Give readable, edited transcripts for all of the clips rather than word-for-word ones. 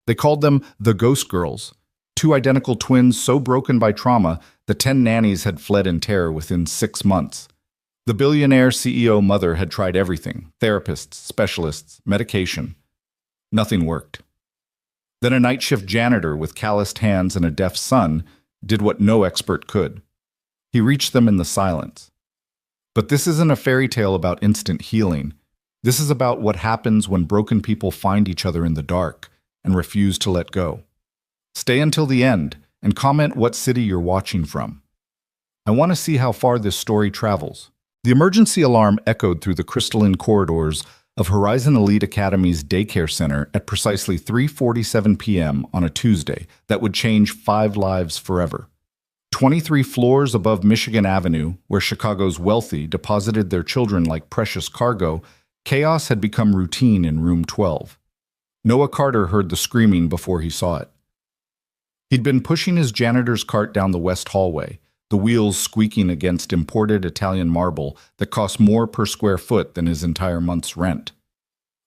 They called them the Ghost Girls, two identical twins so broken by trauma that 10 nannies had fled in terror within 6 months. The billionaire CEO mother had tried everything: therapists, specialists, medication. Nothing worked. Then a night shift janitor with calloused hands and a deaf son did what no expert could. He reached them in the silence. But this isn't a fairy tale about instant healing. This is about what happens when broken people find each other in the dark and refuse to let go. Stay until the end and comment what city you're watching from. I want to see how far this story travels. The emergency alarm echoed through the crystalline corridors of Horizon Elite Academy's daycare center at precisely 3:47 p.m. on a Tuesday that would change 5 lives forever. 23 floors above Michigan Avenue, where Chicago's wealthy deposited their children like precious cargo, chaos had become routine in room 12. Noah Carter heard the screaming before he saw it. He'd been pushing his janitor's cart down the west hallway, the wheels squeaking against imported Italian marble that cost more per square foot than his entire month's rent.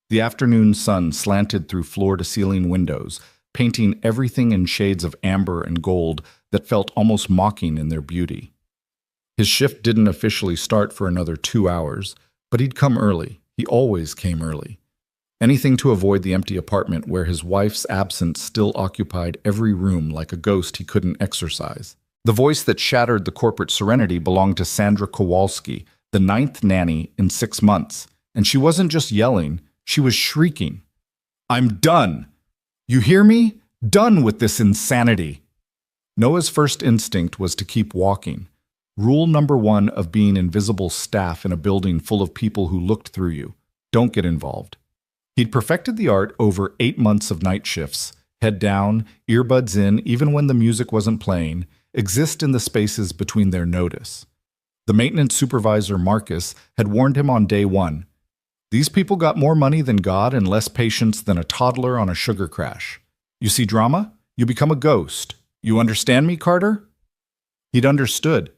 The afternoon sun slanted through floor-to-ceiling windows, painting everything in shades of amber and gold that felt almost mocking in their beauty. His shift didn't officially start for another 2 hours, but he'd come early. He always came early. Anything to avoid the empty apartment where his wife's absence still occupied every room like a ghost he couldn't exorcise. The voice that shattered the corporate serenity belonged to Sandra Kowalski, the 9th nanny in 6 months, and she wasn't just yelling, she was shrieking. "I'm done! You hear me? Done with this insanity!" Noah's first instinct was to keep walking. Rule number 1 of being invisible staff in a building full of people who looked through you: don't get involved. He'd perfected the art over 8 months of night shifts, head down, earbuds in even when the music wasn't playing, exist in the spaces between their notice. The maintenance supervisor, Marcus, had warned him on day 1. These people got more money than God and less patience than a toddler on a sugar crash. You see drama? You become a ghost. You understand me, Carter? He'd understood.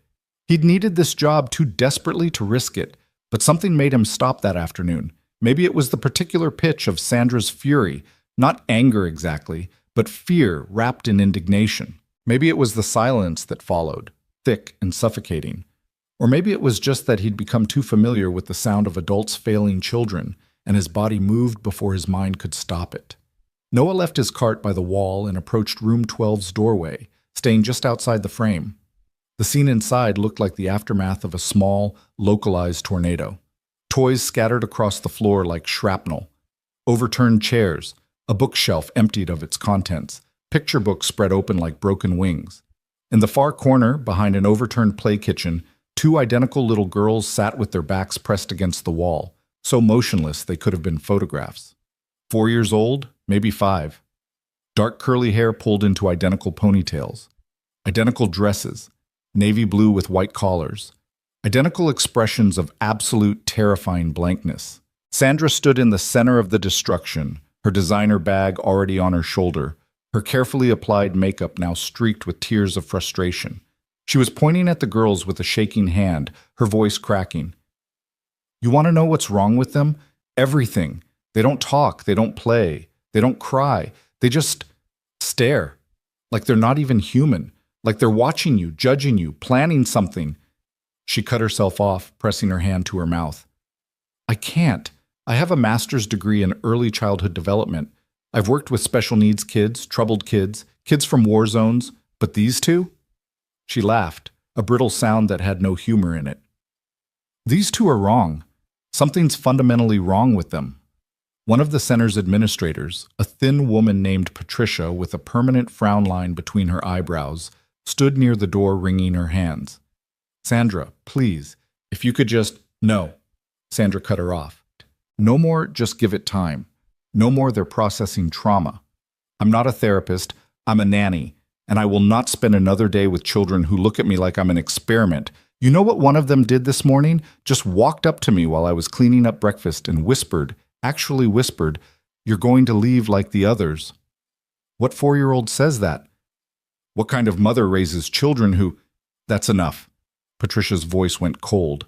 He'd needed this job too desperately to risk it, but something made him stop that afternoon. Maybe it was the particular pitch of Sandra's fury, not anger exactly, but fear wrapped in indignation. Maybe it was the silence that followed, thick and suffocating. Or maybe it was just that he'd become too familiar with the sound of adults failing children, and his body moved before his mind could stop it. Noah left his cart by the wall and approached room 12's doorway, staying just outside the frame. The scene inside looked like the aftermath of a small, localized tornado. Toys scattered across the floor like shrapnel. Overturned chairs, a bookshelf emptied of its contents, picture books spread open like broken wings. In the far corner, behind an overturned play kitchen, 2 identical little girls sat with their backs pressed against the wall, so motionless they could have been photographs. 4 years old, maybe 5. Dark curly hair pulled into identical ponytails. Identical dresses, navy blue with white collars. Identical expressions of absolute terrifying blankness. Sandra stood in the center of the destruction, her designer bag already on her shoulder, her carefully applied makeup now streaked with tears of frustration. She was pointing at the girls with a shaking hand, her voice cracking. "You want to know what's wrong with them? Everything. They don't talk, they don't play, they don't cry. They just stare. Like they're not even human. Like they're watching you, judging you, planning something." She cut herself off, pressing her hand to her mouth. "I can't. I have a master's degree in early childhood development. I've worked with special needs kids, troubled kids, kids from war zones, but these two?" She laughed, a brittle sound that had no humor in it. "These two are wrong. Something's fundamentally wrong with them." One of the center's administrators, a thin woman named Patricia with a permanent frown line between her eyebrows, stood near the door wringing her hands. "Sandra, please, if you could just—" "No." Sandra cut her off. "No more, just give it time. No more they're processing trauma. I'm not a therapist, I'm a nanny, and I will not spend another day with children who look at me like I'm an experiment. You know what one of them did this morning? Just walked up to me while I was cleaning up breakfast and whispered, actually whispered, 'You're going to leave like the others.' What 4-year-old says that? What kind of mother raises children who—" "That's enough." Patricia's voice went cold.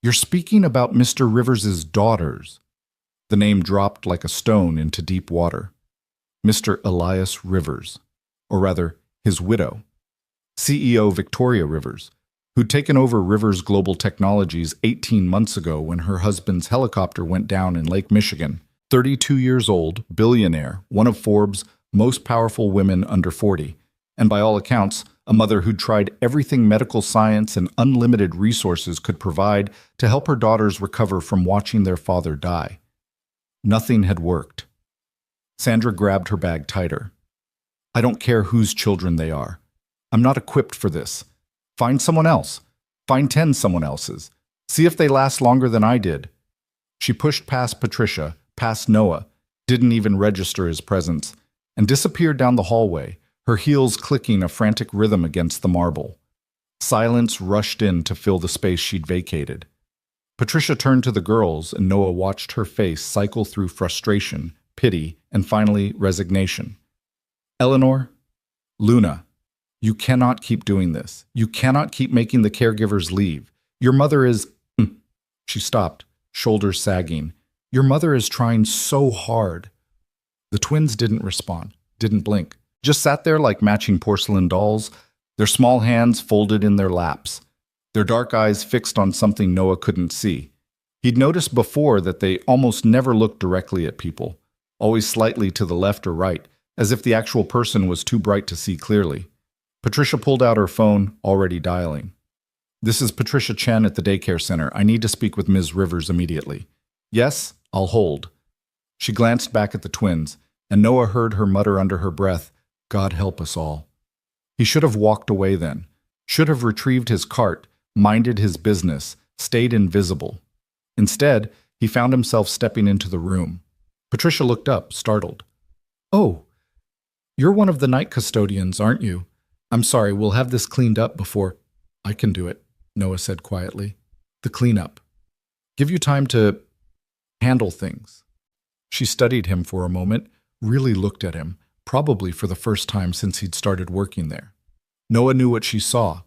"You're speaking about Mr. Rivers's daughters." The name dropped like a stone into deep water. Mr. Elias Rivers, or rather, his widow, CEO Victoria Rivers, who'd taken over Rivers Global Technologies 18 months ago when her husband's helicopter went down in Lake Michigan. 32 years old, billionaire, one of Forbes' most powerful women under 40, and by all accounts, a mother who'd tried everything medical science and unlimited resources could provide to help her daughters recover from watching their father die. Nothing had worked. Sandra grabbed her bag tighter. I don't care whose children they are. I'm not equipped for this. Find someone else. Find 10 someone else's. See if they last longer than I did. She pushed past Patricia, past Noah, didn't even register his presence, and disappeared down the hallway, her heels clicking a frantic rhythm against the marble. Silence rushed in to fill the space she'd vacated. Patricia turned to the girls, and Noah watched her face cycle through frustration, pity, and finally resignation. Eleanor, Luna, you cannot keep doing this. You cannot keep making the caregivers leave. Your mother is... She stopped, shoulders sagging. Your mother is trying so hard. The twins didn't respond, didn't blink, just sat there like matching porcelain dolls, their small hands folded in their laps, their dark eyes fixed on something Noah couldn't see. He'd noticed before that they almost never looked directly at people, always slightly to the left or right, as if the actual person was too bright to see clearly. Patricia pulled out her phone, already dialing. This is Patricia Chen at the daycare center. I need to speak with Ms. Rivers immediately. Yes, I'll hold. She glanced back at the twins, and Noah heard her mutter under her breath, God help us all. He should have walked away then, should have retrieved his cart, minded his business, stayed invisible. Instead, he found himself stepping into the room. Patricia looked up, startled. Oh, you're one of the night custodians, aren't you? I'm sorry, we'll have this cleaned up before... I can do it, Noah said quietly. The cleanup. Give you time to handle things. She studied him for a moment, really looked at him, probably for the first time since he'd started working there. Noah knew what she saw.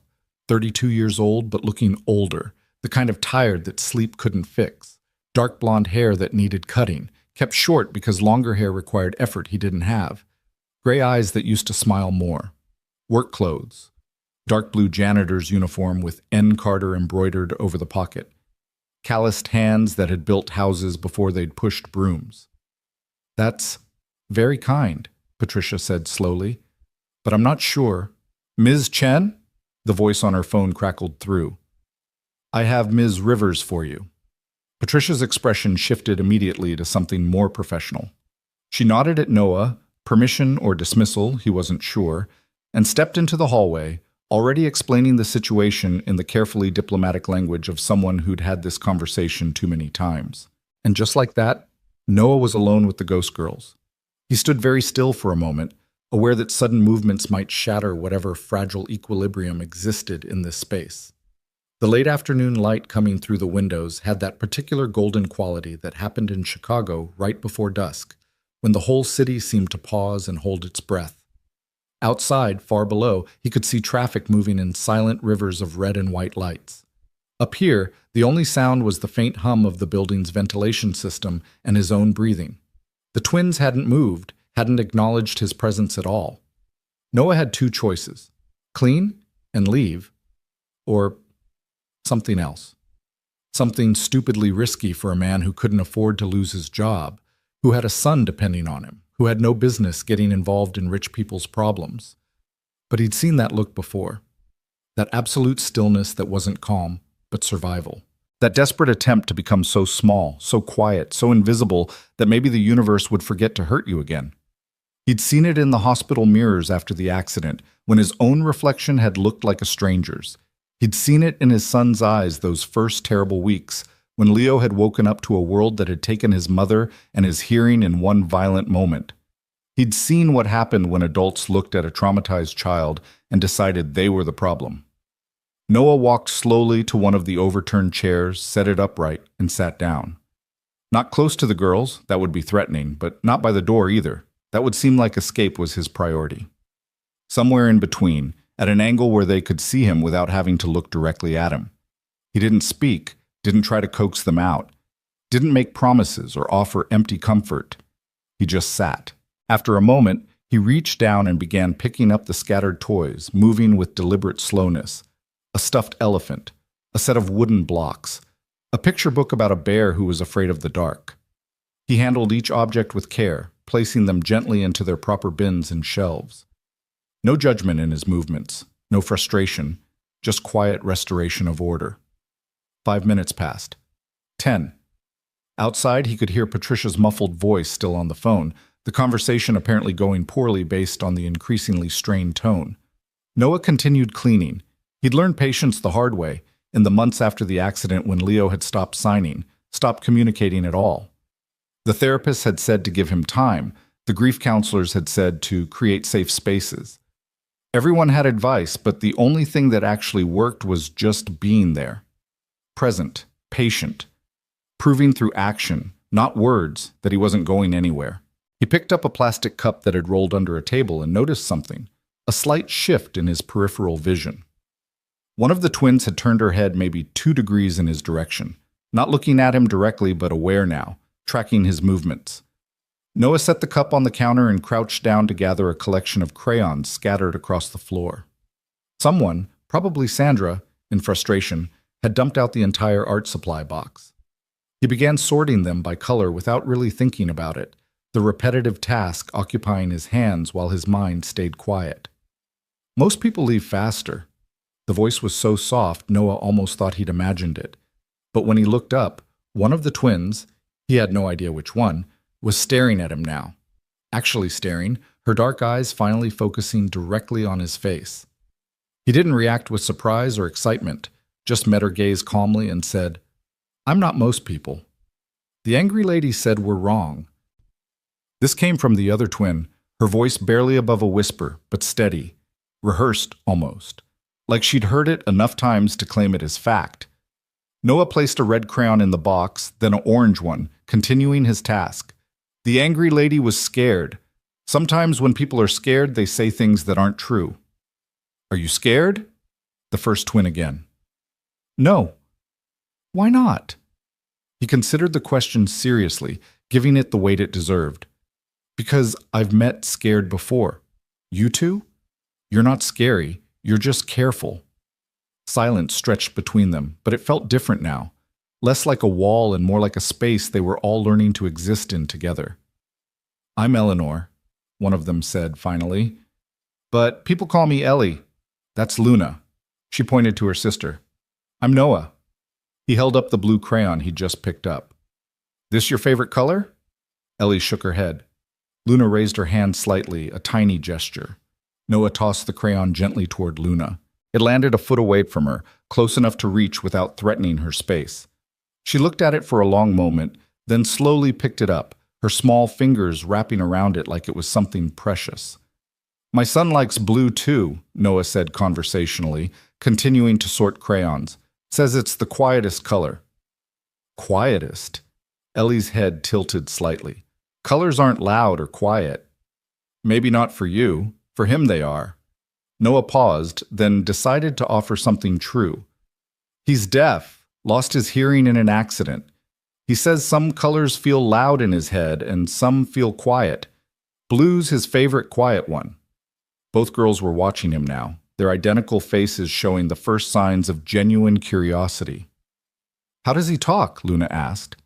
32 years old, but looking older, the kind of tired that sleep couldn't fix. Dark blonde hair that needed cutting, kept short because longer hair required effort he didn't have. Gray eyes that used to smile more. Work clothes. Dark blue janitor's uniform with N. Carter embroidered over the pocket. Calloused hands that had built houses before they'd pushed brooms. That's very kind, Patricia said slowly. But I'm not sure. Ms. Chen? The voice on her phone crackled through. I have Ms. Rivers for you. Patricia's expression shifted immediately to something more professional. She nodded at Noah, permission or dismissal, he wasn't sure, and stepped into the hallway, already explaining the situation in the carefully diplomatic language of someone who'd had this conversation too many times. And just like that, Noah was alone with the ghost girls. He stood very still for a moment, aware that sudden movements might shatter whatever fragile equilibrium existed in this space. The late afternoon light coming through the windows had that particular golden quality that happened in Chicago right before dusk, when the whole city seemed to pause and hold its breath. Outside, far below, he could see traffic moving in silent rivers of red and white lights. Up here, the only sound was the faint hum of the building's ventilation system and his own breathing. The twins hadn't moved, hadn't acknowledged his presence at all. Noah had two choices: clean and leave, or something else. Something stupidly risky for a man who couldn't afford to lose his job, who had a son depending on him, who had no business getting involved in rich people's problems. But he'd seen that look before. That absolute stillness that wasn't calm, but survival. That desperate attempt to become so small, so quiet, so invisible that maybe the universe would forget to hurt you again. He'd seen it in the hospital mirrors after the accident, when his own reflection had looked like a stranger's. He'd seen it in his son's eyes those first terrible weeks, when Leo had woken up to a world that had taken his mother and his hearing in one violent moment. He'd seen what happened when adults looked at a traumatized child and decided they were the problem. Noah walked slowly to one of the overturned chairs, set it upright, and sat down. Not close to the girls, that would be threatening, but not by the door either. That would seem like escape was his priority. Somewhere in between, at an angle where they could see him without having to look directly at him. He didn't speak, didn't try to coax them out, didn't make promises or offer empty comfort. He just sat, After a moment, he reached down and began picking up the scattered toys, moving with deliberate slowness. A stuffed elephant, a set of wooden blocks, a picture book about a bear who was afraid of the dark. He handled each object with care, placing them gently into their proper bins and shelves. No judgment in his movements, no frustration, just quiet restoration of order. 5 minutes passed. 10. Outside, he could hear Patricia's muffled voice still on the phone, the conversation apparently going poorly based on the increasingly strained tone. Noah continued cleaning. He'd learned patience the hard way, in the months after the accident when Leo had stopped signing, stopped communicating at all. The therapist had said to give him time. The grief counselors had said to create safe spaces. Everyone had advice, but the only thing that actually worked was just being there. Present, patient, proving through action, not words, that he wasn't going anywhere. He picked up a plastic cup that had rolled under a table and noticed something, a slight shift in his peripheral vision. One of the twins had turned her head maybe 2 degrees in his direction, not looking at him directly but aware now, tracking his movements. Noah set the cup on the counter and crouched down to gather a collection of crayons scattered across the floor. Someone, probably Sandra, in frustration, had dumped out the entire art supply box. He began sorting them by color without really thinking about it, the repetitive task occupying his hands while his mind stayed quiet. Most people leave faster. The voice was so soft, Noah almost thought he'd imagined it. But when he looked up, one of the twins, he had no idea which one, was staring at him now. Actually staring, her dark eyes finally focusing directly on his face. He didn't react with surprise or excitement, just met her gaze calmly and said, "I'm not most people." The angry lady said we're wrong. This came from the other twin, her voice barely above a whisper, but steady, rehearsed almost, like she'd heard it enough times to claim it as fact. Noah placed a red crayon in the box, then an orange one, continuing his task. The angry lady was scared. Sometimes when people are scared, they say things that aren't true. "Are you scared?" The first twin again. "No." "Why not?" He considered the question seriously, giving it the weight it deserved. "Because I've met scared before. You two? You're not scary, you're just careful." Silence stretched between them, but it felt different now. Less like a wall and more like a space they were all learning to exist in together. "I'm Eleanor," one of them said finally. "But people call me Ellie. That's Luna." She pointed to her sister. "I'm Noah." He held up the blue crayon he'd just picked up. "This your favorite color?" Ellie shook her head. Luna raised her hand slightly, a tiny gesture. Noah tossed the crayon gently toward Luna. It landed a foot away from her, close enough to reach without threatening her space. She looked at it for a long moment, then slowly picked it up, her small fingers wrapping around it like it was something precious. "My son likes blue too," Noah said conversationally, continuing to sort crayons. "Says it's the quietest color." "Quietest?" Ellie's head tilted slightly. "Colors aren't loud or quiet." "Maybe not for you. For him they are." Noah paused, then decided to offer something true. "He's deaf, lost his hearing in an accident. He says some colors feel loud in his head and some feel quiet. Blue's his favorite quiet one." Both girls were watching him now, their identical faces showing the first signs of genuine curiosity. "How does he talk?" Luna asked.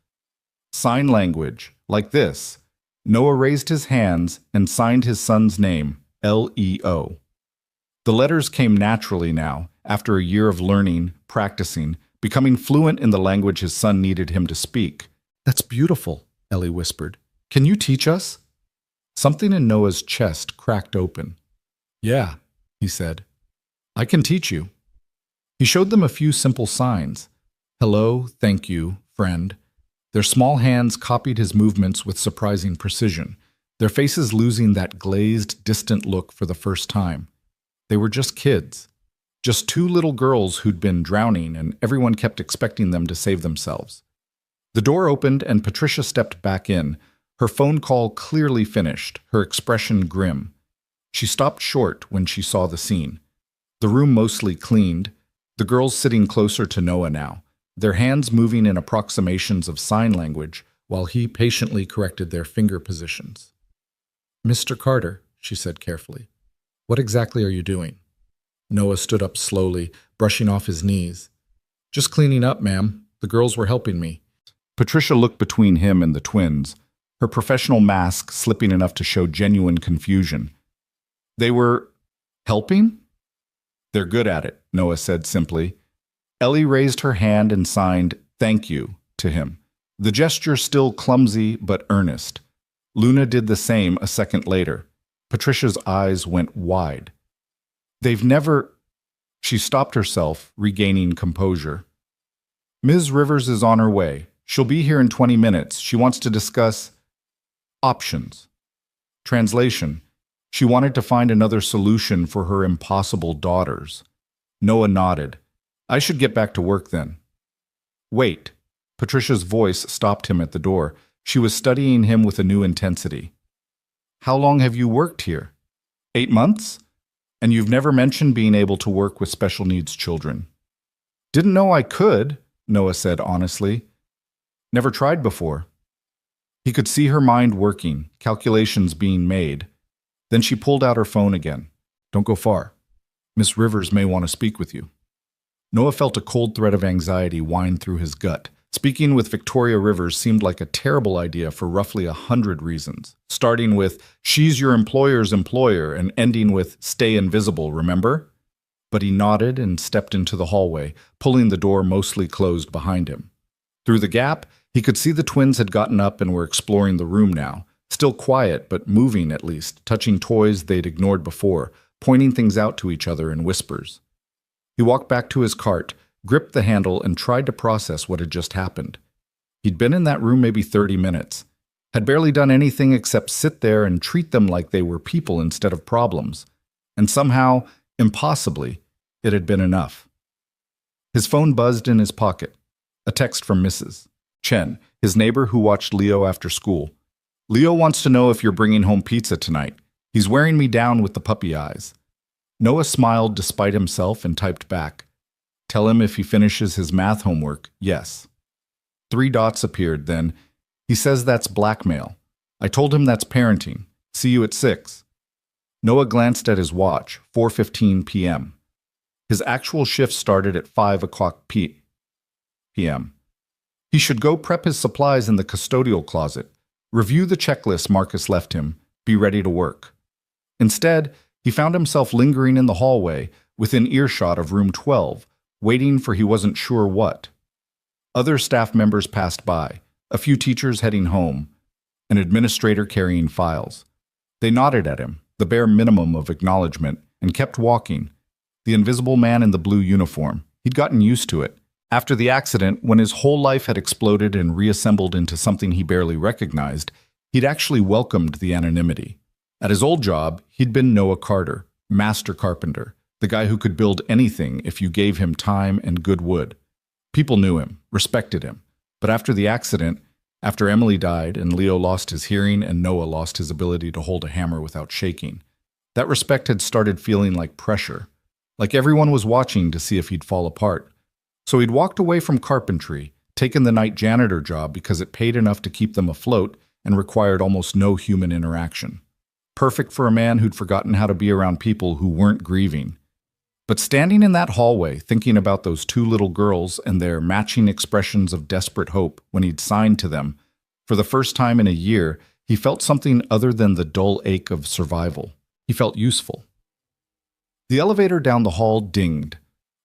"Sign language, like this." Noah raised his hands and signed his son's name, Leo. The letters came naturally now, after a year of learning, practicing, becoming fluent in the language his son needed him to speak. "That's beautiful," Ellie whispered. "Can you teach us?" Something in Noah's chest cracked open. "Yeah," he said. "I can teach you." He showed them a few simple signs. Hello, thank you, friend. Their small hands copied his movements with surprising precision, their faces losing that glazed, distant look for the first time. They were just kids. Just 2 little girls who'd been drowning, and everyone kept expecting them to save themselves. The door opened and Patricia stepped back in, her phone call clearly finished, her expression grim. She stopped short when she saw the scene. The room mostly cleaned, the girls sitting closer to Noah now, their hands moving in approximations of sign language while he patiently corrected their finger positions. "Mr. Carter," she said carefully, "what exactly are you doing?" Noah stood up slowly, brushing off his knees. "Just cleaning up, ma'am. The girls were helping me." Patricia looked between him and the twins, her professional mask slipping enough to show genuine confusion. "They were helping?" "They're good at it," Noah said simply. Ellie raised her hand and signed, "Thank you," to him, the gesture still clumsy but earnest. Luna did the same a second later. Patricia's eyes went wide. "They've never—" She stopped herself, regaining composure. "Ms. Rivers is on her way. She'll be here in 20 minutes. She wants to discuss options." Translation: she wanted to find another solution for her impossible daughters. Noah nodded. "I should get back to work then." "Wait." Patricia's voice stopped him at the door. She was studying him with a new intensity. "How long have you worked here?" 8 months? And you've never mentioned being able to work with special needs children." "Didn't know I could," Noah said honestly. "Never tried before." He could see her mind working, calculations being made. Then she pulled out her phone again. "Don't go far. Miss Rivers may want to speak with you." Noah felt a cold thread of anxiety wind through his gut. Speaking with Victoria Rivers seemed like a terrible idea for roughly 100 reasons, starting with, "She's your employer's employer," and ending with, "Stay invisible, remember?" But he nodded and stepped into the hallway, pulling the door mostly closed behind him. Through the gap, he could see the twins had gotten up and were exploring the room now, still quiet but moving at least, touching toys they'd ignored before, pointing things out to each other in whispers. He walked back to his cart, gripped the handle, and tried to process what had just happened. He'd been in that room maybe 30 minutes, had barely done anything except sit there and treat them like they were people instead of problems. And somehow, impossibly, it had been enough. His phone buzzed in his pocket. A text from Mrs. Chen, his neighbor who watched Leo after school. "Leo wants to know if you're bringing home pizza tonight. He's wearing me down with the puppy eyes." Noah smiled despite himself and typed back, "Tell him if he finishes his math homework, yes." 3 dots appeared then. "He says that's blackmail. I told him that's parenting. See you at 6. Noah glanced at his watch, 4:15 p.m. His actual shift started at 5 o'clock p.m. He should go prep his supplies in the custodial closet, review the checklist Marcus left him, be ready to work. Instead, he found himself lingering in the hallway, within earshot of room 12, waiting for he wasn't sure what. Other staff members passed by, a few teachers heading home, an administrator carrying files. They nodded at him, the bare minimum of acknowledgement, and kept walking. The invisible man in the blue uniform, he'd gotten used to it. After the accident, when his whole life had exploded and reassembled into something he barely recognized, he'd actually welcomed the anonymity. At his old job, he'd been Noah Carter, master carpenter, the guy who could build anything if you gave him time and good wood. People knew him, respected him. But after the accident, after Emily died and Leo lost his hearing and Noah lost his ability to hold a hammer without shaking, that respect had started feeling like pressure, like everyone was watching to see if he'd fall apart. So he'd walked away from carpentry, taken the night janitor job because it paid enough to keep them afloat and required almost no human interaction. Perfect for a man who'd forgotten how to be around people who weren't grieving. But standing in that hallway, thinking about those 2 little girls and their matching expressions of desperate hope when he'd signed to them, for the first time in a year, he felt something other than the dull ache of survival. He felt useful. The elevator down the hall dinged.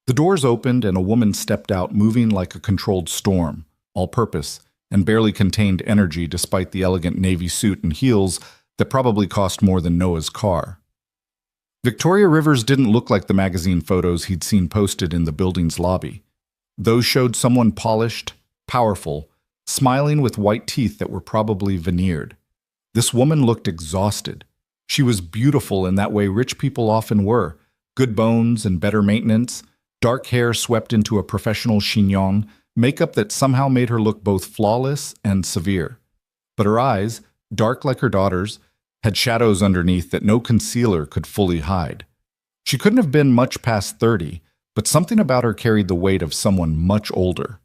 The doors opened and a woman stepped out, moving like a controlled storm, all-purpose, and barely contained energy despite the elegant navy suit and heels that probably cost more than Noah's car. Victoria Rivers didn't look like the magazine photos he'd seen posted in the building's lobby. Those showed someone polished, powerful, smiling with white teeth that were probably veneered. This woman looked exhausted. She was beautiful in that way rich people often were, good bones and better maintenance, dark hair swept into a professional chignon, makeup that somehow made her look both flawless and severe. But her eyes, dark like her daughter's, had shadows underneath that no concealer could fully hide. She couldn't have been much past 30, but something about her carried the weight of someone much older.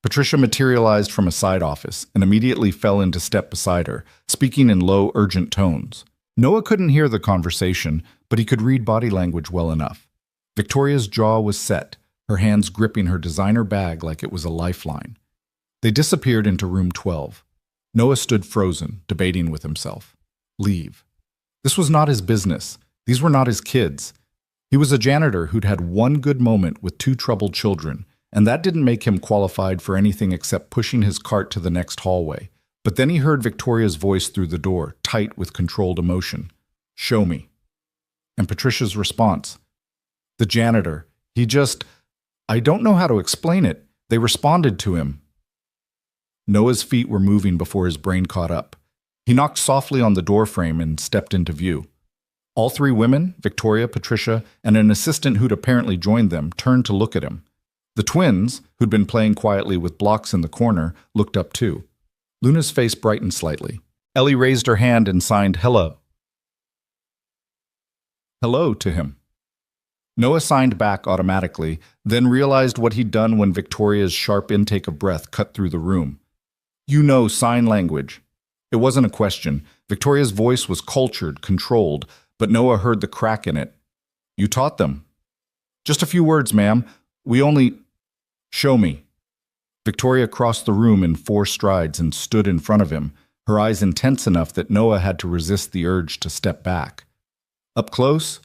Patricia materialized from a side office and immediately fell into step beside her, speaking in low, urgent tones. Noah couldn't hear the conversation, but he could read body language well enough. Victoria's jaw was set, her hands gripping her designer bag like it was a lifeline. They disappeared into room 12. Noah stood frozen, debating with himself. Leave. This was not his business. These were not his kids. He was a janitor who'd had one good moment with two troubled children, and that didn't make him qualified for anything except pushing his cart to the next hallway. But then he heard Victoria's voice through the door, tight with controlled emotion. Show me. And Patricia's response. The janitor. I don't know how to explain it. They responded to him. Noah's feet were moving before his brain caught up. He knocked softly on the doorframe and stepped into view. All three women, Victoria, Patricia, and an assistant who'd apparently joined them, turned to look at him. The twins, who'd been playing quietly with blocks in the corner, looked up too. Luna's face brightened slightly. Ellie raised her hand and signed hello. Hello to him. Noah signed back automatically, then realized what he'd done when Victoria's sharp intake of breath cut through the room. You know sign language. It wasn't a question. Victoria's voice was cultured, controlled, but Noah heard the crack in it. You taught them. Just a few words, ma'am. Show me. Victoria crossed the room in 4 strides and stood in front of him, her eyes intense enough that Noah had to resist the urge to step back. Up close,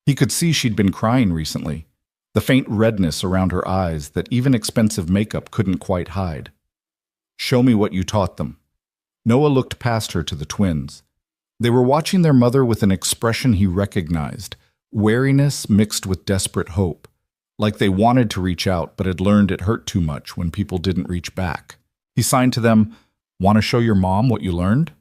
he could see she'd been crying recently, the faint redness around her eyes that even expensive makeup couldn't quite hide. Show me what you taught them. Noah looked past her to the twins. They were watching their mother with an expression he recognized, wariness mixed with desperate hope, like they wanted to reach out but had learned it hurt too much when people didn't reach back. He signed to them, "Want to show your mom what you learned?"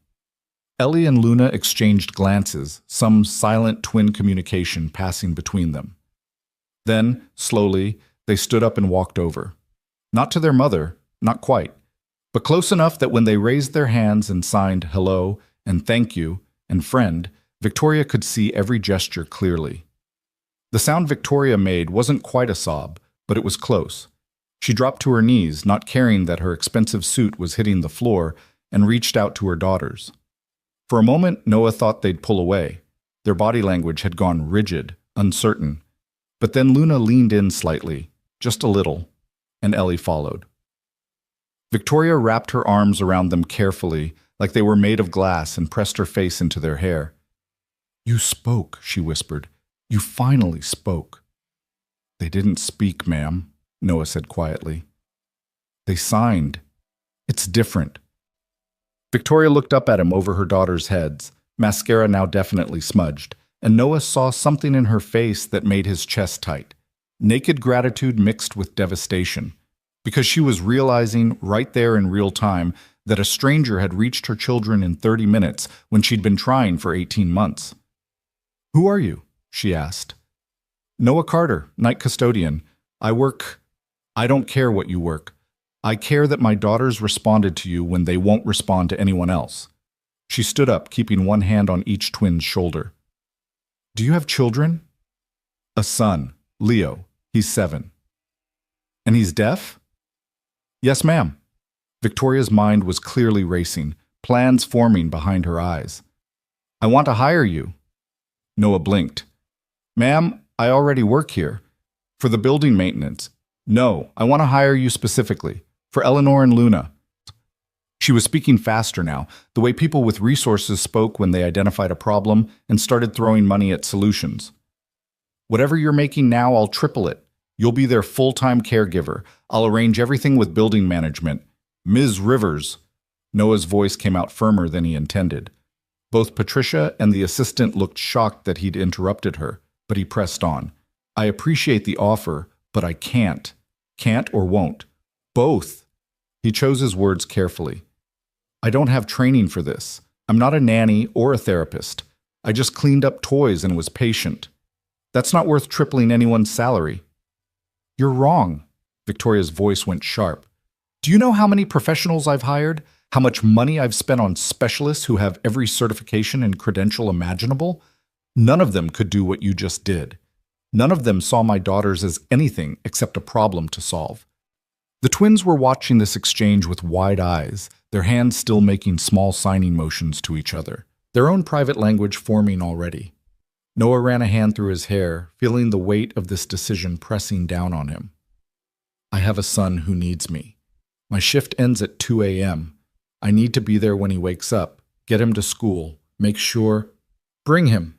Ellie and Luna exchanged glances, some silent twin communication passing between them. Then, slowly, they stood up and walked over. Not to their mother, not quite, but close enough that when they raised their hands and signed hello and thank you and friend, Victoria could see every gesture clearly. The sound Victoria made wasn't quite a sob, but it was close. She dropped to her knees, not caring that her expensive suit was hitting the floor, and reached out to her daughters. For a moment, Noah thought they'd pull away. Their body language had gone rigid, uncertain. But then Luna leaned in slightly, just a little, and Ellie followed. Victoria wrapped her arms around them carefully, like they were made of glass, and pressed her face into their hair. "You spoke," she whispered. "You finally spoke." "They didn't speak, ma'am," Noah said quietly. "They signed. It's different." Victoria looked up at him over her daughters' heads, mascara now definitely smudged, and Noah saw something in her face that made his chest tight. Naked gratitude mixed with devastation, because she was realizing right there in real time that a stranger had reached her children in 30 minutes when she'd been trying for 18 months. "Who are you?" she asked. "Noah Carter, night custodian. I don't care what you work. I care that my daughters responded to you when they won't respond to anyone else." She stood up, keeping one hand on each twin's shoulder. "Do you have children?" "A son, Leo. He's 7. "And he's deaf?" "Yes, ma'am." Victoria's mind was clearly racing, plans forming behind her eyes. "I want to hire you." Noah blinked. "Ma'am, I already work here. For the building maintenance. No, I want to hire you specifically. For Eleanor and Luna." She was speaking faster now, the way people with resources spoke when they identified a problem and started throwing money at solutions. "Whatever you're making now, I'll triple it. You'll be their full-time caregiver. I'll arrange everything with building management. Ms. Rivers." Noah's voice came out firmer than he intended. Both Patricia and the assistant looked shocked that he'd interrupted her, but he pressed on. "I appreciate the offer, but I can't. Can't or won't. Both." He chose his words carefully. "I don't have training for this. I'm not a nanny or a therapist. I just cleaned up toys and was patient. That's not worth tripling anyone's salary." "You're wrong." Victoria's voice went sharp. "Do you know how many professionals I've hired? How much money I've spent on specialists who have every certification and credential imaginable? None of them could do what you just did. None of them saw my daughters as anything except a problem to solve." The twins were watching this exchange with wide eyes, their hands still making small signing motions to each other. their own private language forming already. Noah ran a hand through his hair, feeling the weight of this decision pressing down on him. I have a son who needs me. My shift ends at 2 a.m. I need to be there when he wakes up, get him to school, make sure. Bring him.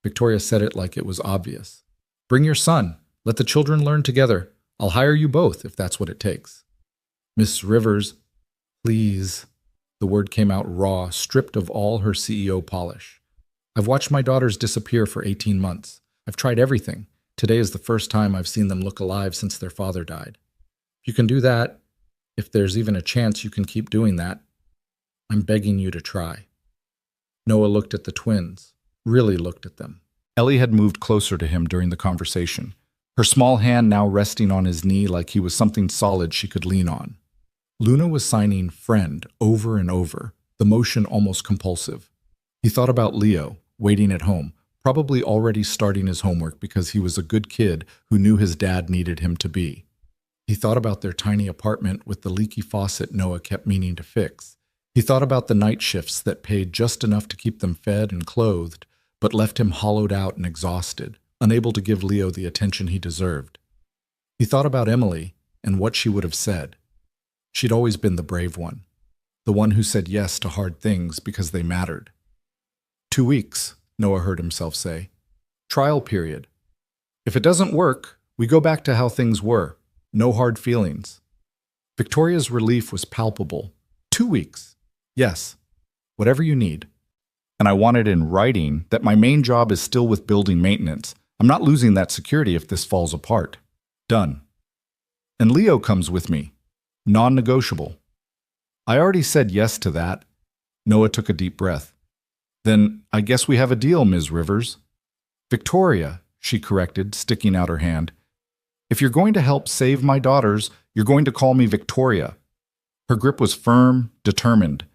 Victoria said it like it was obvious. Bring your son. Let the children learn together. I'll hire you both if that's what it takes. Miss Rivers, please. The word came out raw, stripped of all her CEO polish. I've watched my daughters disappear for 18 months. I've tried everything. Today is the first time I've seen them look alive since their father died. If you can do that, if there's even a chance you can keep doing that, I'm begging you to try. Noah looked at the twins, really looked at them. Ellie had moved closer to him during the conversation, her small hand now resting on his knee like he was something solid she could lean on. Luna was signing friend over and over, the motion almost compulsive. He thought about Leo, waiting at home, probably already starting his homework because he was a good kid who knew his dad needed him to be. He thought about their tiny apartment with the leaky faucet Noah kept meaning to fix. He thought about the night shifts that paid just enough to keep them fed and clothed, but left him hollowed out and exhausted, unable to give Leo the attention he deserved. He thought about Emily and what she would have said. She'd always been the brave one, the one who said yes to hard things because they mattered. 2 weeks, Noah heard himself say. Trial period. If it doesn't work, we go back to how things were. No hard feelings. Victoria's relief was palpable. 2 weeks. Yes. Whatever you need. And I wanted in writing that my main job is still with building maintenance. I'm not losing that security if this falls apart. Done. And Leo comes with me. Non-negotiable. I already said yes to that. Noah took a deep breath. Then I guess we have a deal, Ms. Rivers. Victoria, she corrected, sticking out her hand. If you're going to help save my daughters, you're going to call me Victoria. Her grip was firm, determined.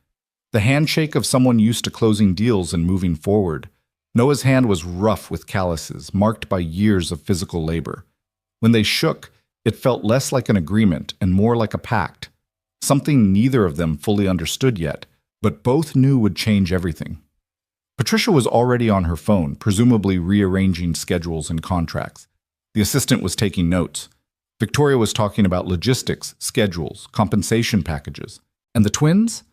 The handshake of someone used to closing deals and moving forward. Noah's hand was rough with calluses, marked by years of physical labor. When they shook, it felt less like an agreement and more like a pact, something neither of them fully understood yet, but both knew would change everything. Patricia was already on her phone, presumably rearranging schedules and contracts. The assistant was taking notes. Victoria was talking about logistics, schedules, compensation packages. And the twins?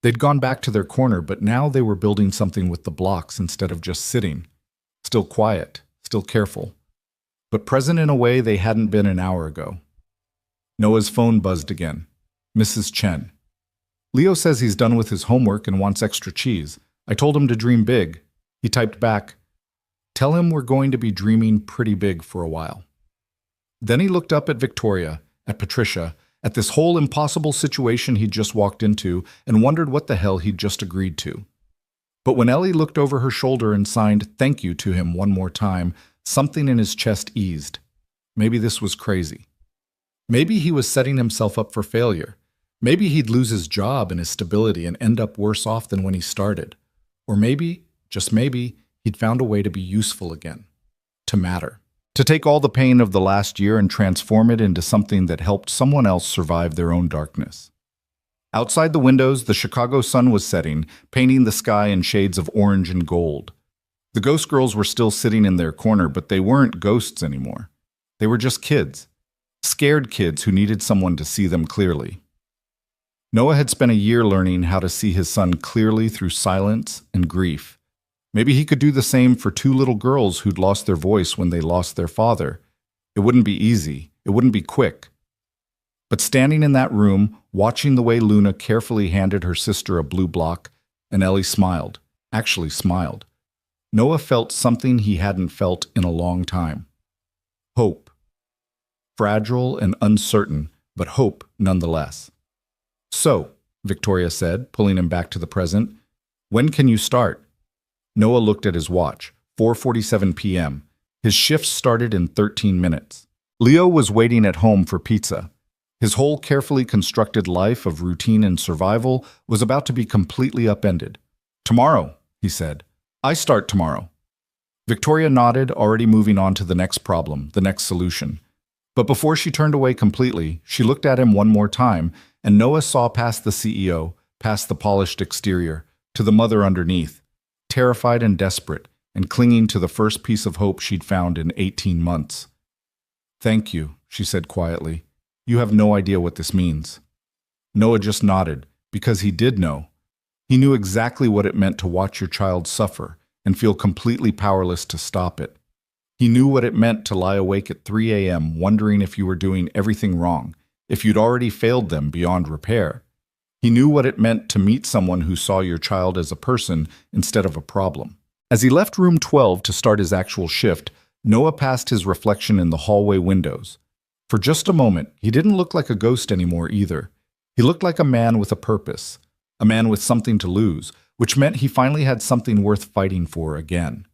They'd gone back to their corner, but now they were building something with the blocks instead of just sitting. Still quiet, still careful, but present in a way they hadn't been an hour ago. Noah's phone buzzed again. Mrs. Chen. Leo says he's done with his homework and wants extra cheese. I told him to dream big. He typed back, tell him we're going to be dreaming pretty big for a while. Then he looked up at Victoria, at Patricia, at this whole impossible situation he'd just walked into and wondered what the hell he'd just agreed to. But when Ellie looked over her shoulder and signed thank you to him one more time, something in his chest eased. Maybe this was crazy. Maybe he was setting himself up for failure. Maybe he'd lose his job and his stability and end up worse off than when he started. Or maybe, just maybe, he'd found a way to be useful again. To matter. To take all the pain of the last year and transform it into something that helped someone else survive their own darkness. Outside the windows, the Chicago sun was setting, painting the sky in shades of orange and gold. The ghost girls were still sitting in their corner, but they weren't ghosts anymore. They were just kids. Scared kids who needed someone to see them clearly. Noah had spent a year learning how to see his son clearly through silence and grief. Maybe he could do the same for 2 little girls who'd lost their voice when they lost their father. It wouldn't be easy. It wouldn't be quick. But standing in that room, watching the way Luna carefully handed her sister a blue block, and Ellie smiled, actually smiled, Noah felt something he hadn't felt in a long time. Hope. Fragile and uncertain, but hope nonetheless. So, Victoria said, pulling him back to the present, when can you start? Noah looked at his watch, 4:47 p.m. His shift started in 13 minutes. Leo was waiting at home for pizza. His whole carefully constructed life of routine and survival was about to be completely upended. Tomorrow, he said. I start tomorrow. Victoria nodded, already moving on to the next problem, the next solution. But before she turned away completely, she looked at him one more time, and Noah saw past the CEO, past the polished exterior, to the mother underneath. terrified and desperate, and clinging to the first piece of hope she'd found in 18 months. "Thank you," she said quietly. "You have no idea what this means." Noah just nodded, because he did know. He knew exactly what it meant to watch your child suffer and feel completely powerless to stop it. He knew what it meant to lie awake at 3 a.m. wondering if you were doing everything wrong, if you'd already failed them beyond repair. He knew what it meant to meet someone who saw your child as a person instead of a problem. As he left room 12 to start his actual shift, Noah passed his reflection in the hallway windows. For just a moment, he didn't look like a ghost anymore either. He looked like a man with a purpose, a man with something to lose, which meant he finally had something worth fighting for again.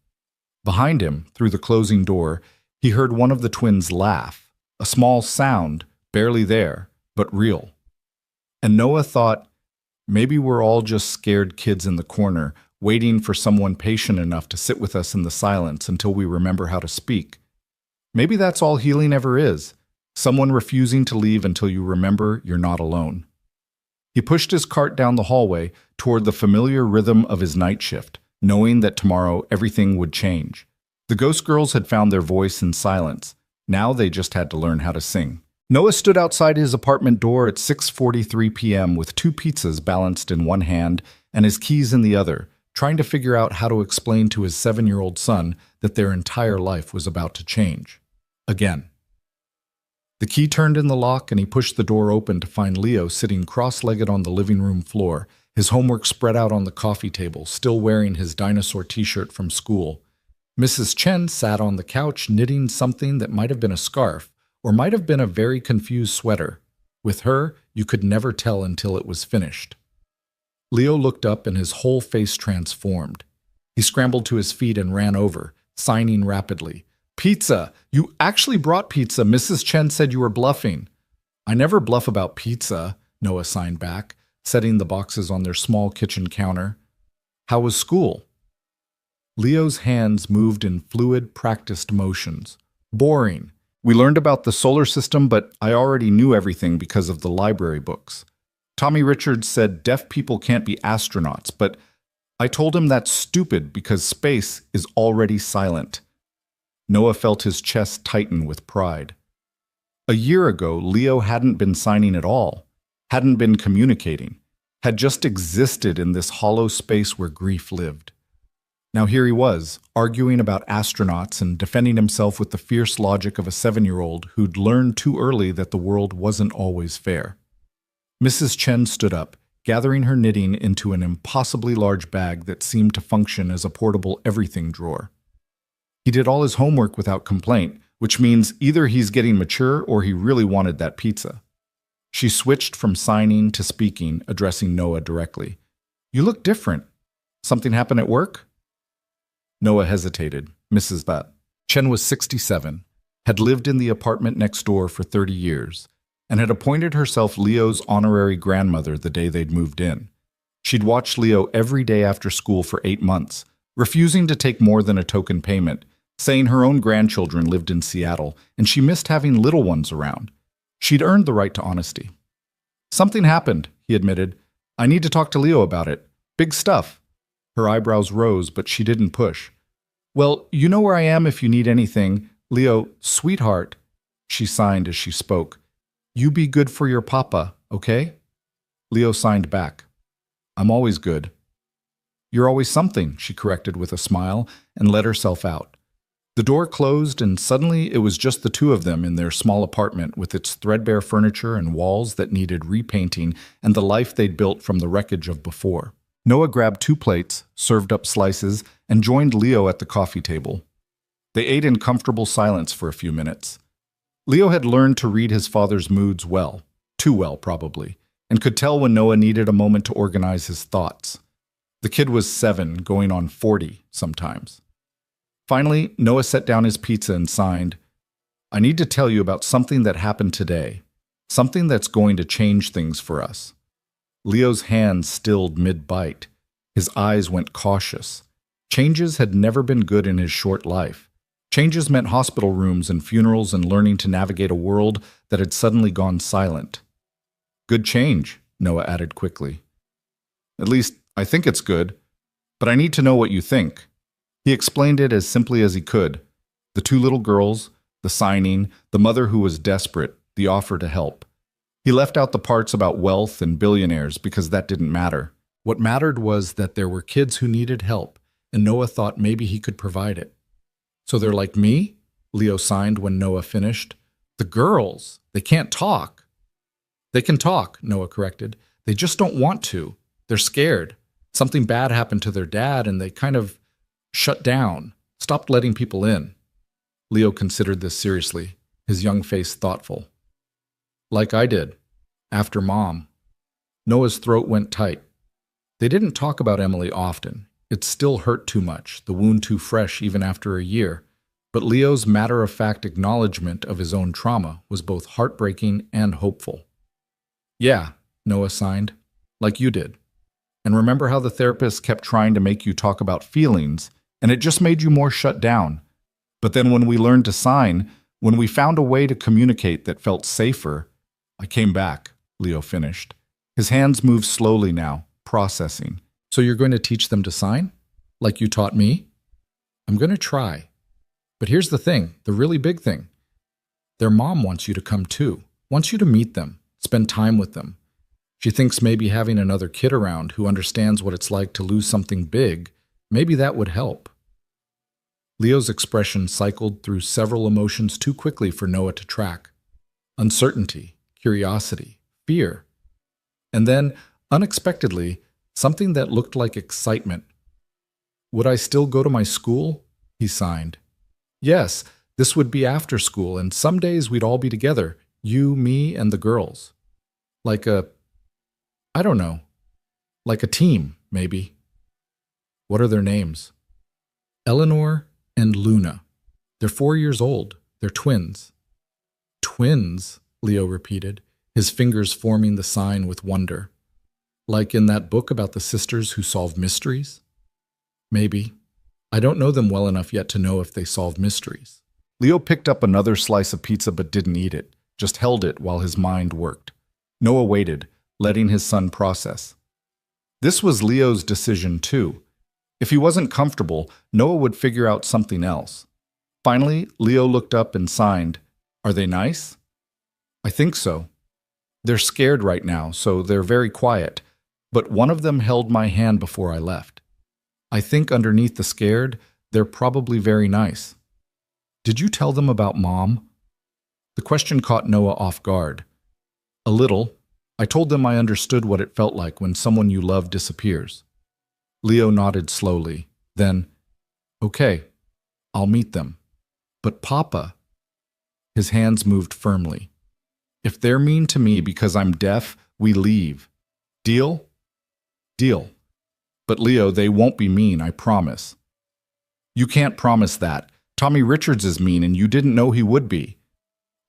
Behind him, through the closing door, he heard one of the twins laugh, a small sound, barely there, but real. And Noah thought, maybe we're all just scared kids in the corner, waiting for someone patient enough to sit with us in the silence until we remember how to speak. Maybe that's all healing ever is, someone refusing to leave until you remember you're not alone. He pushed his cart down the hallway toward the familiar rhythm of his night shift, knowing that tomorrow everything would change. The ghost girls had found their voice in silence. Now they just had to learn how to sing. Noah stood outside his apartment door at 6:43 p.m. with 2 pizzas balanced in one hand and his keys in the other, trying to figure out how to explain to his 7-year-old son that their entire life was about to change. Again. The key turned in the lock and he pushed the door open to find Leo sitting cross-legged on the living room floor, his homework spread out on the coffee table, still wearing his dinosaur t-shirt from school. Mrs. Chen sat on the couch knitting something that might have been a scarf, or might have been a very confused sweater. With her, you could never tell until it was finished. Leo looked up and his whole face transformed. He scrambled to his feet and ran over, signing rapidly. "Pizza! You actually brought pizza. Mrs. Chen said you were bluffing." "I never bluff about pizza," Noah signed back, setting the boxes on their small kitchen counter. "How was school?" Leo's hands moved in fluid, practiced motions. "Boring. We learned about the solar system, but I already knew everything because of the library books. Tommy Richards said deaf people can't be astronauts, but I told him that's stupid because space is already silent." Noah felt his chest tighten with pride. A year ago, Leo hadn't been signing at all, hadn't been communicating, had just existed in this hollow space where grief lived. Now here he was, arguing about astronauts and defending himself with the fierce logic of a 7-year-old who'd learned too early that the world wasn't always fair. Mrs. Chen stood up, gathering her knitting into an impossibly large bag that seemed to function as a portable everything drawer. He did all his homework without complaint, which means either he's getting mature or he really wanted that pizza. She switched from signing to speaking, addressing Noah directly. "You look different. Something happened at work?" Noah hesitated. Mrs. Chen was 67, had lived in the apartment next door for 30 years, and had appointed herself Leo's honorary grandmother the day they'd moved in. She'd watched Leo every day after school for 8 months, refusing to take more than a token payment, saying her own grandchildren lived in Seattle, and she missed having little ones around. She'd earned the right to honesty. "Something happened," he admitted. "I need to talk to Leo about it. Big stuff." Her eyebrows rose, but she didn't push. "Well, you know where I am if you need anything. Leo, sweetheart," she signed as she spoke. "You be good for your papa, okay?" Leo signed back. "I'm always good." "You're always something," she corrected with a smile and let herself out. The door closed, and suddenly it was just the two of them in their small apartment with its threadbare furniture and walls that needed repainting and the life they'd built from the wreckage of before. Noah grabbed 2 plates, served up slices, and joined Leo at the coffee table. They ate in comfortable silence for a few minutes. Leo had learned to read his father's moods well, too well probably, and could tell when Noah needed a moment to organize his thoughts. The kid was 7, going on 40 sometimes. Finally, Noah set down his pizza and signed, "I need to tell you about something that happened today, something that's going to change things for us." Leo's hands stilled mid-bite. His eyes went cautious. Changes had never been good in his short life. Changes meant hospital rooms and funerals and learning to navigate a world that had suddenly gone silent. "Good change," Noah added quickly. "At least, I think it's good." But I need to know what you think. He explained it as simply as he could. The two little girls, the signing, the mother who was desperate, the offer to help. He left out the parts about wealth and billionaires because that didn't matter. What mattered was that there were kids who needed help, and Noah thought maybe he could provide it. So they're like me? Leo signed when Noah finished. The girls, they can't talk. They can talk, Noah corrected. They just don't want to. They're scared. Something bad happened to their dad and they kind of shut down, stopped letting people in. Leo considered this seriously, his young face thoughtful. Like I did, after Mom. Noah's throat went tight. They didn't talk about Emily often. It still hurt too much, the wound too fresh even after a year. But Leo's matter-of-fact acknowledgement of his own trauma was both heartbreaking and hopeful. Yeah, Noah signed, like you did. And remember how the therapist kept trying to make you talk about feelings, and it just made you more shut down. But then when we learned to sign, when we found a way to communicate that felt safer, I came back, Leo finished. His hands moved slowly now, processing. So you're going to teach them to sign? Like you taught me? I'm going to try. But here's the thing, the really big thing. Their mom wants you to come too, wants you to meet them, spend time with them. She thinks maybe having another kid around who understands what it's like to lose something big, maybe that would help. Leo's expression cycled through several emotions too quickly for Noah to track. Uncertainty, curiosity, fear. And then, unexpectedly, something that looked like excitement. Would I still go to my school? He signed. Yes, this would be after school, and some days we'd all be together, you, me, and the girls. Like I don't know, like a team, maybe. What are their names? Eleanor and Luna. They're 4 years old. They're twins. Twins, Leo repeated, his fingers forming the sign with wonder. Like in that book about the sisters who solve mysteries? Maybe. I don't know them well enough yet to know if they solve mysteries. Leo picked up another slice of pizza but didn't eat it, just held it while his mind worked. Noah waited, letting his son process. This was Leo's decision too. If he wasn't comfortable, Noah would figure out something else. Finally, Leo looked up and signed, Are they nice? I think so. They're scared right now, so they're very quiet, but one of them held my hand before I left. I think underneath the scared, they're probably very nice. Did you tell them about Mom? The question caught Noah off guard. A little. I told them I understood what it felt like when someone you love disappears. Leo nodded slowly. Then, okay, I'll meet them. But Papa. His hands moved firmly. If they're mean to me because I'm deaf, we leave. Deal? Deal. But Leo, they won't be mean, I promise. You can't promise that. Tommy Richards is mean and you didn't know he would be.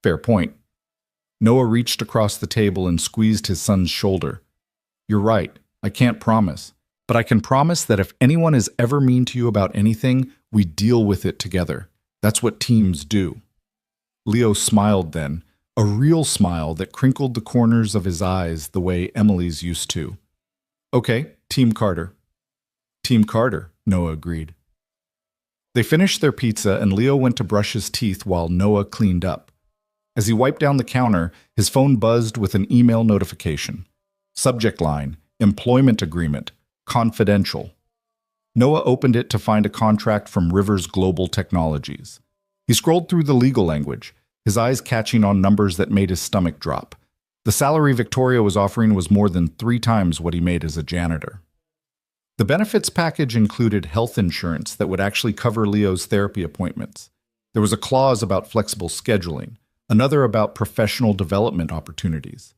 Fair point. Noah reached across the table and squeezed his son's shoulder. You're right, I can't promise. But I can promise that if anyone is ever mean to you about anything, we deal with it together. That's what teams do. Leo smiled then, a real smile that crinkled the corners of his eyes the way Emily's used to. Okay, Team Carter. Team Carter, Noah agreed. They finished their pizza and Leo went to brush his teeth while Noah cleaned up. As he wiped down the counter, his phone buzzed with an email notification. Subject line, Employment Agreement, Confidential. Noah opened it to find a contract from Rivers Global Technologies. He scrolled through the legal language, his eyes catching on numbers that made his stomach drop. The salary Victoria was offering was more than 3 times what he made as a janitor. The benefits package included health insurance that would actually cover Leo's therapy appointments. There was a clause about flexible scheduling, another about professional development opportunities.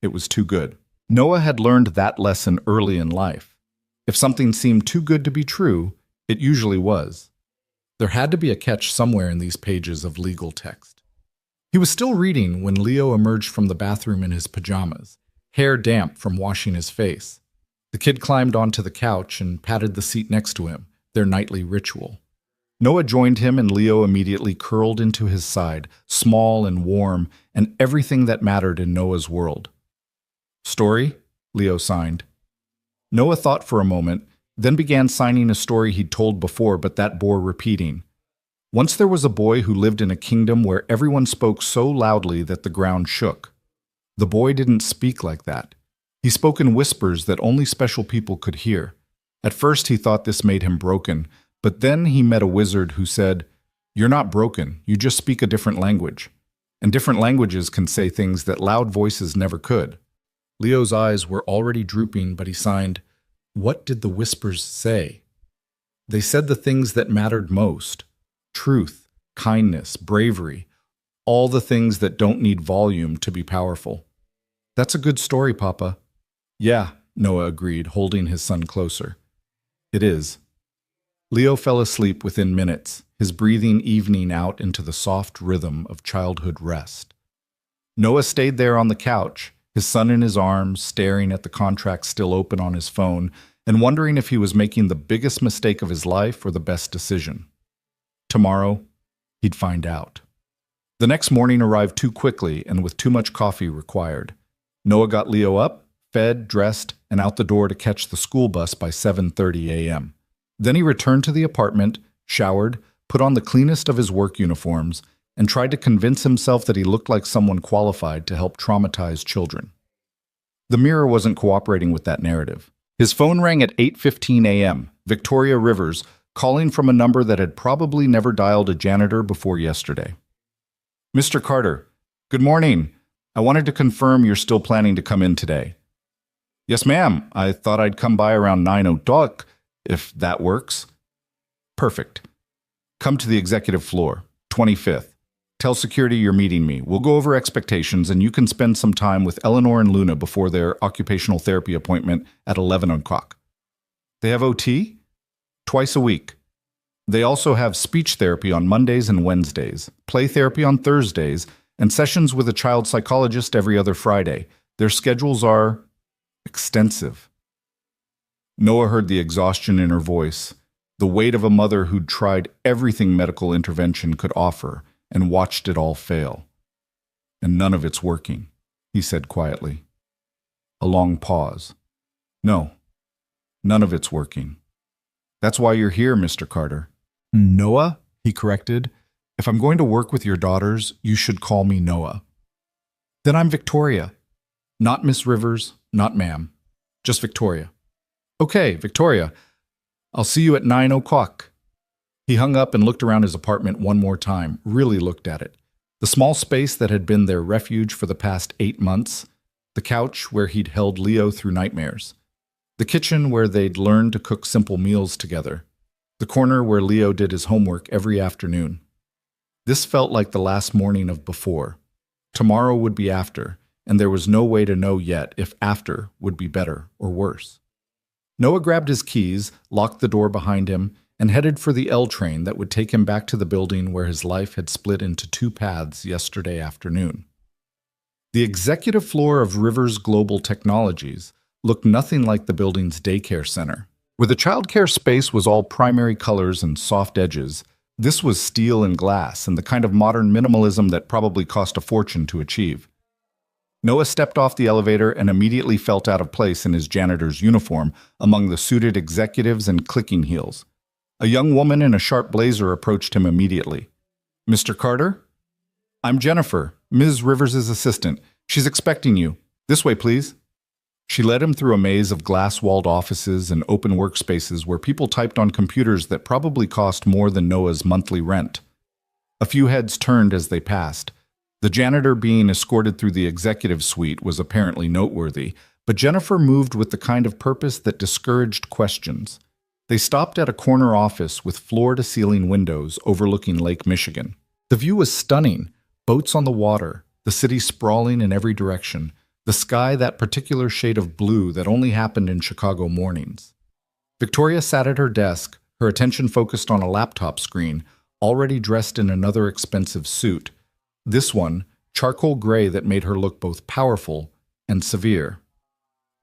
It was too good. Noah had learned that lesson early in life. If something seemed too good to be true, it usually was. There had to be a catch somewhere in these pages of legal text. He was still reading when Leo emerged from the bathroom in his pajamas, hair damp from washing his face. The kid climbed onto the couch and patted the seat next to him, their nightly ritual. Noah joined him and Leo immediately curled into his side, small and warm, and everything that mattered in Noah's world. Story? Leo signed. Noah thought for a moment, then began signing a story he'd told before, but that bore repeating. Once there was a boy who lived in a kingdom where everyone spoke so loudly that the ground shook. The boy didn't speak like that. He spoke in whispers that only special people could hear. At first he thought this made him broken, but then he met a wizard who said, "You're not broken, you just speak a different language. And different languages can say things that loud voices never could." Leo's eyes were already drooping, but he signed, "What did the whispers say?" They said the things that mattered most. Truth, kindness, bravery, all the things that don't need volume to be powerful. "That's a good story, Papa." "Yeah," Noah agreed, holding his son closer. "It is." Leo fell asleep within minutes, his breathing evening out into the soft rhythm of childhood rest. Noah stayed there on the couch, his son in his arms, staring at the contract still open on his phone, and wondering if he was making the biggest mistake of his life or the best decision. Tomorrow, he'd find out. The next morning arrived too quickly and with too much coffee required. Noah got Leo up, fed, dressed, and out the door to catch the school bus by 7:30 a.m. Then he returned to the apartment, showered, put on the cleanest of his work uniforms, and tried to convince himself that he looked like someone qualified to help traumatized children. The mirror wasn't cooperating with that narrative. His phone rang at 8:15 a.m., Victoria Rivers, calling from a number that had probably never dialed a janitor before yesterday. "Mr. Carter, good morning. I wanted to confirm you're still planning to come in today." "Yes, ma'am. I thought I'd come by around 9 o'clock, if that works." "Perfect. Come to the executive floor, 25th. Tell security you're meeting me. We'll go over expectations, and you can spend some time with Eleanor and Luna before their occupational therapy appointment at 11 o'clock. They have OT? Twice a week. They also have speech therapy on Mondays and Wednesdays, play therapy on Thursdays, and sessions with a child psychologist every other Friday. Their schedules are extensive." Noah heard the exhaustion in her voice, the weight of a mother who'd tried everything medical intervention could offer and watched it all fail. "And none of it's working," he said quietly. A long pause. "No, none of it's working. That's why you're here, Mr. Carter." "Noah," he corrected. "If I'm going to work with your daughters, you should call me Noah." "Then I'm Victoria. Not Miss Rivers, not ma'am. Just Victoria." "Okay, Victoria. I'll see you at 9 o'clock. He hung up and looked around his apartment one more time, really looked at it. The small space that had been their refuge for the past 8 months, the couch where he'd held Leo through nightmares, the kitchen where they'd learned to cook simple meals together, the corner where Leo did his homework every afternoon. This felt like the last morning of before. Tomorrow would be after, and there was no way to know yet if after would be better or worse. Noah grabbed his keys, locked the door behind him, and headed for the L train that would take him back to the building where his life had split into 2 paths yesterday afternoon. The executive floor of Rivers Global Technologies looked nothing like the building's daycare center. Where the childcare space was all primary colors and soft edges, this was steel and glass and the kind of modern minimalism that probably cost a fortune to achieve. Noah stepped off the elevator and immediately felt out of place in his janitor's uniform among the suited executives and clicking heels. A young woman in a sharp blazer approached him immediately. "Mr. Carter?" "I'm Jennifer, Ms. Rivers' assistant. She's expecting you. This way, please." She led him through a maze of glass-walled offices and open workspaces where people typed on computers that probably cost more than Noah's monthly rent. A few heads turned as they passed. The janitor being escorted through the executive suite was apparently noteworthy, but Jennifer moved with the kind of purpose that discouraged questions. They stopped at a corner office with floor-to-ceiling windows overlooking Lake Michigan. The view was stunning. Boats on the water, the city sprawling in every direction, the sky that particular shade of blue that only happened in Chicago mornings. Victoria sat at her desk, her attention focused on a laptop screen, already dressed in another expensive suit. This one, charcoal gray that made her look both powerful and severe.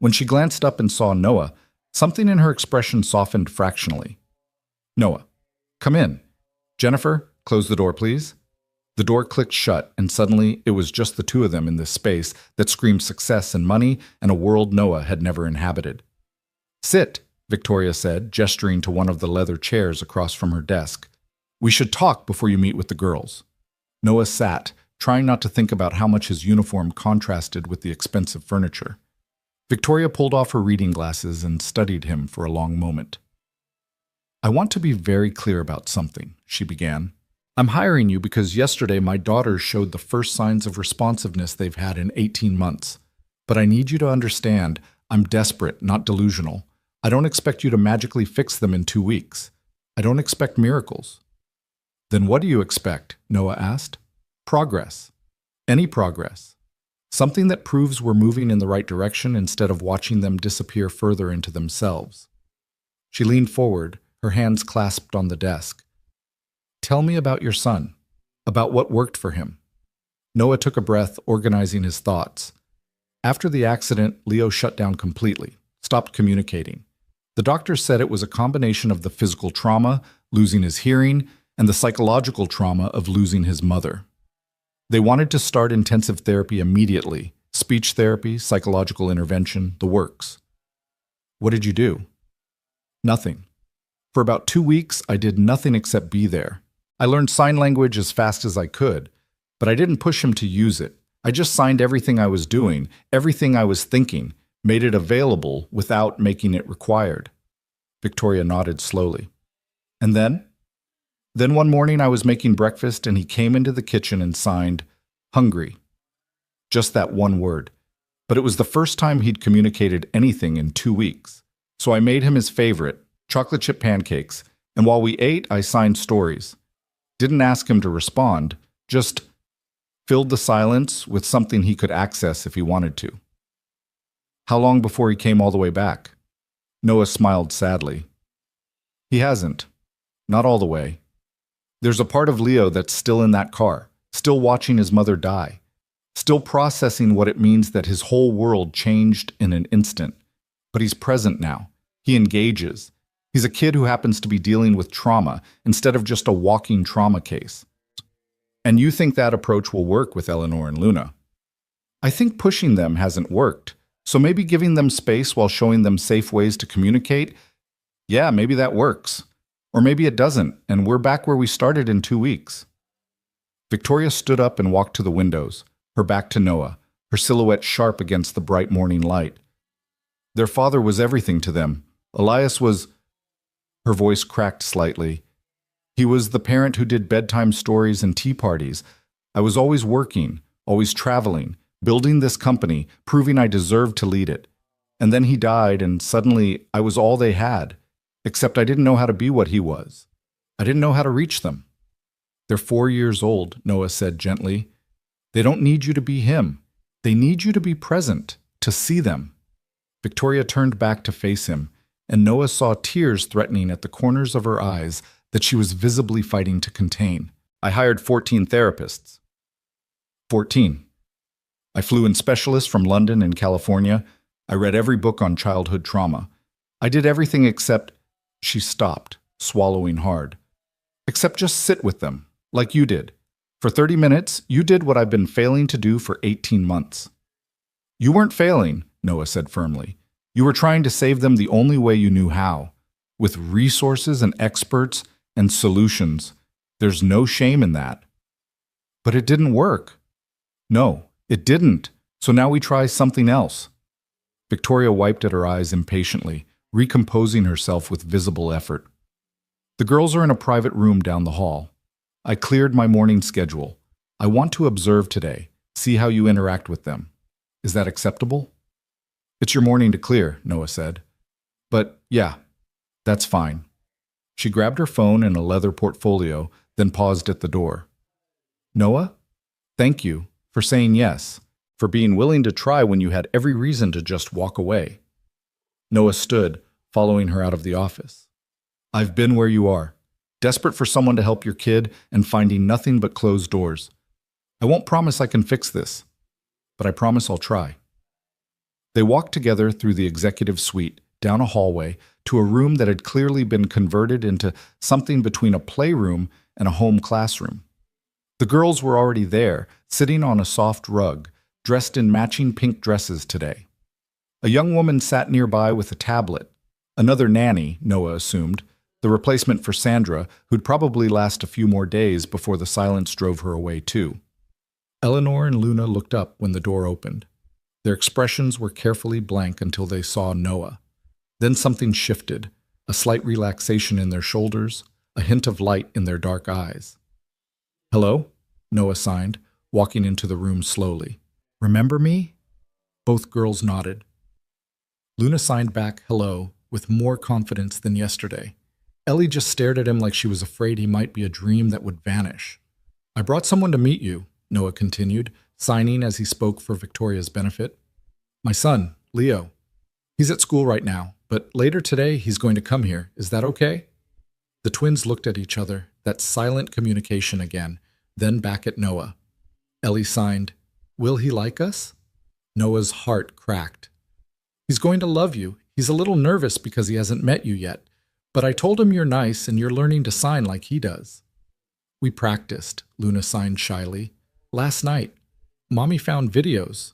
When she glanced up and saw Noah, something in her expression softened fractionally. "Noah, come in. Jennifer, close the door, please." The door clicked shut, and suddenly it was just the two of them in this space that screamed success and money and a world Noah had never inhabited. "Sit," Victoria said, gesturing to one of the leather chairs across from her desk. We should talk before you meet with the girls. Noah sat, trying not to think about how much his uniform contrasted with the expensive furniture. Victoria pulled off her reading glasses and studied him for a long moment. I want to be very clear about something, she began. I'm hiring you because yesterday my daughters showed the first signs of responsiveness they've had in 18 months. But I need you to understand, I'm desperate, not delusional. I don't expect you to magically fix them in 2 weeks. I don't expect miracles. Then what do you expect? Noah asked. Progress. Any progress. Something that proves we're moving in the right direction instead of watching them disappear further into themselves. She leaned forward, her hands clasped on the desk. Tell me about your son, about what worked for him. Noah took a breath, organizing his thoughts. After the accident, Leo shut down completely, stopped communicating. The doctor said it was a combination of the physical trauma, losing his hearing, and the psychological trauma of losing his mother. They wanted to start intensive therapy immediately, speech therapy, psychological intervention, the works. What did you do? Nothing. For about 2 weeks, I did nothing except be there. I learned sign language as fast as I could, but I didn't push him to use it. I just signed everything I was doing, everything I was thinking, made it available without making it required. Victoria nodded slowly. And then? Then one morning I was making breakfast and he came into the kitchen and signed, hungry. Just that one word. But it was the first time he'd communicated anything in 2 weeks. So I made him his favorite, chocolate chip pancakes, and while we ate, I signed stories. Didn't ask him to respond, just filled the silence with something he could access if he wanted to. How long before he came all the way back? Noah smiled sadly. He hasn't. Not all the way. There's a part of Leo that's still in that car, still watching his mother die, still processing what it means that his whole world changed in an instant. But he's present now. He engages. He's a kid who happens to be dealing with trauma instead of just a walking trauma case. And you think that approach will work with Eleanor and Luna? I think pushing them hasn't worked. So maybe giving them space while showing them safe ways to communicate, yeah, maybe that works. Or maybe it doesn't, and we're back where we started in 2 weeks. Victoria stood up and walked to the windows, her back to Noah, her silhouette sharp against the bright morning light. Their father was everything to them. Elias was... Her voice cracked slightly. He was the parent who did bedtime stories and tea parties. I was always working, always traveling, building this company, proving I deserved to lead it. And then he died, and suddenly I was all they had. Except I didn't know how to be what he was. I didn't know how to reach them. They're 4 years old, Noah said gently. They don't need you to be him. They need you to be present, to see them. Victoria turned back to face him, and Noah saw tears threatening at the corners of her eyes that she was visibly fighting to contain. I hired 14 therapists. 14. I flew in specialists from London and California. I read every book on childhood trauma. I did everything except... She stopped, swallowing hard. Except just sit with them, like you did. For 30 minutes, you did what I've been failing to do for 18 months. You weren't failing, Noah said firmly. You were trying to save them the only way you knew how, with resources and experts and solutions. There's no shame in that. But it didn't work. No, it didn't. So now we try something else. Victoria wiped at her eyes impatiently, recomposing herself with visible effort. The girls are in a private room down the hall. I cleared my morning schedule. I want to observe today, see how you interact with them. Is that acceptable? It's your morning to clear, Noah said. But yeah, that's fine. She grabbed her phone and a leather portfolio, then paused at the door. Noah, thank you for saying yes, for being willing to try when you had every reason to just walk away. Noah stood, following her out of the office. I've been where you are, desperate for someone to help your kid and finding nothing but closed doors. I won't promise I can fix this, but I promise I'll try. They walked together through the executive suite, down a hallway, to a room that had clearly been converted into something between a playroom and a home classroom. The girls were already there, sitting on a soft rug, dressed in matching pink dresses today. A young woman sat nearby with a tablet. Another nanny, Noah assumed, the replacement for Sandra, who'd probably last a few more days before the silence drove her away too. Eleanor and Luna looked up when the door opened. Their expressions were carefully blank until they saw Noah. Then something shifted, a slight relaxation in their shoulders, a hint of light in their dark eyes. "Hello?" Noah signed, walking into the room slowly. "Remember me?" Both girls nodded. Luna signed back hello with more confidence than yesterday. Ellie just stared at him like she was afraid he might be a dream that would vanish. "I brought someone to meet you," Noah continued, signing as he spoke for Victoria's benefit. "My son, Leo. He's at school right now, but later today he's going to come here. Is that okay?" The twins looked at each other, that silent communication again, then back at Noah. Ellie signed, "Will he like us?" Noah's heart cracked. "He's going to love you. He's a little nervous because he hasn't met you yet, but I told him you're nice and you're learning to sign like he does." "We practiced," Luna signed shyly. "Last night. Mommy found videos."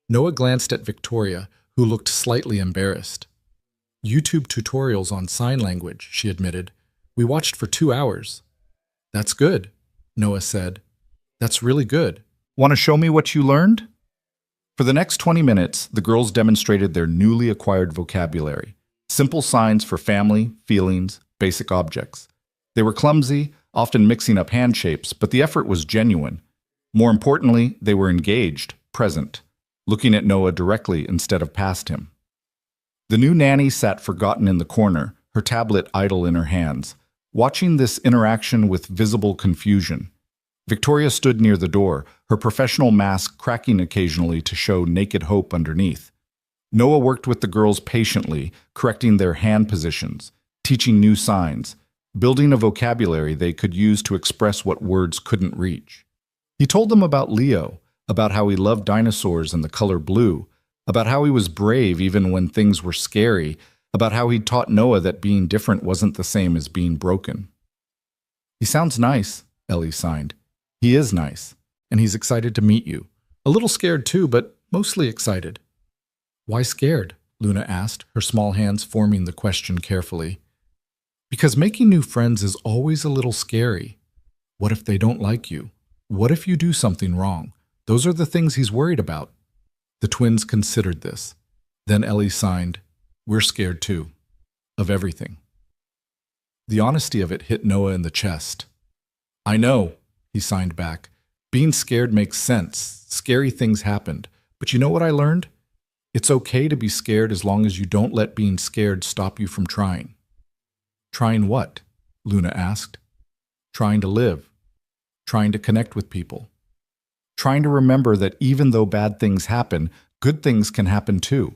Noah glanced at Victoria, who looked slightly embarrassed. "YouTube tutorials on sign language," she admitted. "We watched for 2 hours." "That's good," Noah said. "That's really good. Want to show me what you learned?" For the next 20 minutes, the girls demonstrated their newly acquired vocabulary. Simple signs for family, feelings, basic objects. They were clumsy, often mixing up hand shapes, but the effort was genuine. More importantly, they were engaged, present, looking at Noah directly instead of past him. The new nanny sat forgotten in the corner, her tablet idle in her hands, watching this interaction with visible confusion. Victoria stood near the door, her professional mask cracking occasionally to show naked hope underneath. Noah worked with the girls patiently, correcting their hand positions, teaching new signs, building a vocabulary they could use to express what words couldn't reach. He told them about Leo, about how he loved dinosaurs and the color blue, about how he was brave even when things were scary, about how he'd taught Noah that being different wasn't the same as being broken. "He sounds nice," Ellie signed. "He is nice, and he's excited to meet you. A little scared too, but mostly excited." "Why scared?" Luna asked, her small hands forming the question carefully. "Because making new friends is always a little scary. What if they don't like you? What if you do something wrong? Those are the things he's worried about." The twins considered this. Then Ellie signed, "We're scared too. Of everything." The honesty of it hit Noah in the chest. "I know," he signed back. "Being scared makes sense. Scary things happened. But you know what I learned? It's okay to be scared as long as you don't let being scared stop you from trying." "Trying what?" Luna asked. "Trying to live. Trying to connect with people. Trying to remember that even though bad things happen, good things can happen too."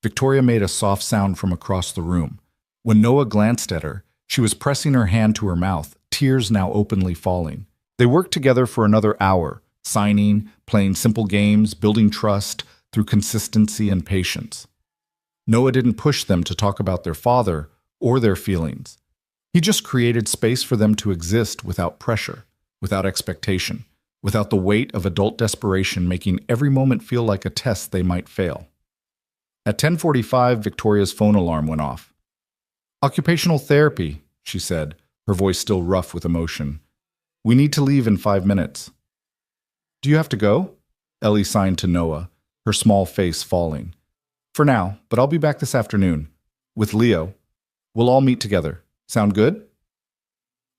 Victoria made a soft sound from across the room. When Noah glanced at her, she was pressing her hand to her mouth, tears now openly falling. They worked together for another hour, signing, playing simple games, building trust through consistency and patience. Noah didn't push them to talk about their father or their feelings. He just created space for them to exist without pressure, without expectation, without the weight of adult desperation making every moment feel like a test they might fail. At 10:45, Victoria's phone alarm went off. "Occupational therapy," she said, her voice still rough with emotion. "We need to leave in 5 minutes." "Do you have to go?" Ellie signed to Noah, her small face falling. "For now, but I'll be back this afternoon. With Leo. We'll all meet together. Sound good?"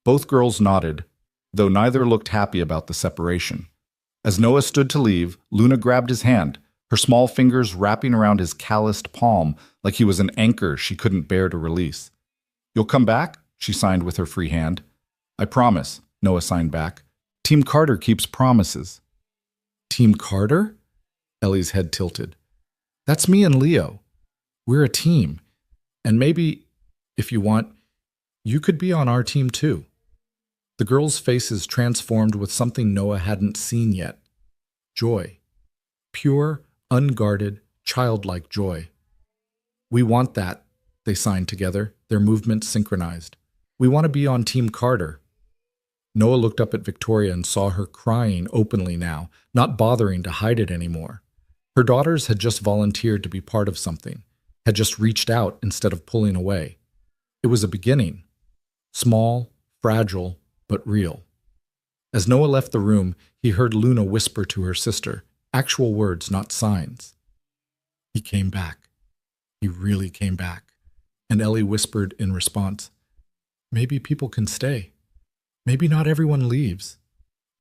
Both girls nodded, though neither looked happy about the separation. As Noah stood to leave, Luna grabbed his hand, her small fingers wrapping around his calloused palm like he was an anchor she couldn't bear to release. "You'll come back?" she signed with her free hand. "I promise," Noah signed back. "Team Carter keeps promises." "Team Carter?" Ellie's head tilted. "That's me and Leo. We're a team. And maybe, if you want, you could be on our team too." The girls' faces transformed with something Noah hadn't seen yet. Joy. Pure, unguarded, childlike joy. "We want that," they signed together, their movements synchronized. "We want to be on Team Carter." Noah looked up at Victoria and saw her crying openly now, not bothering to hide it anymore. Her daughters had just volunteered to be part of something, had just reached out instead of pulling away. It was a beginning. Small, fragile, but real. As Noah left the room, he heard Luna whisper to her sister, actual words, not signs. He came back. He really came back. And Ellie whispered in response, maybe people can stay. Maybe not everyone leaves.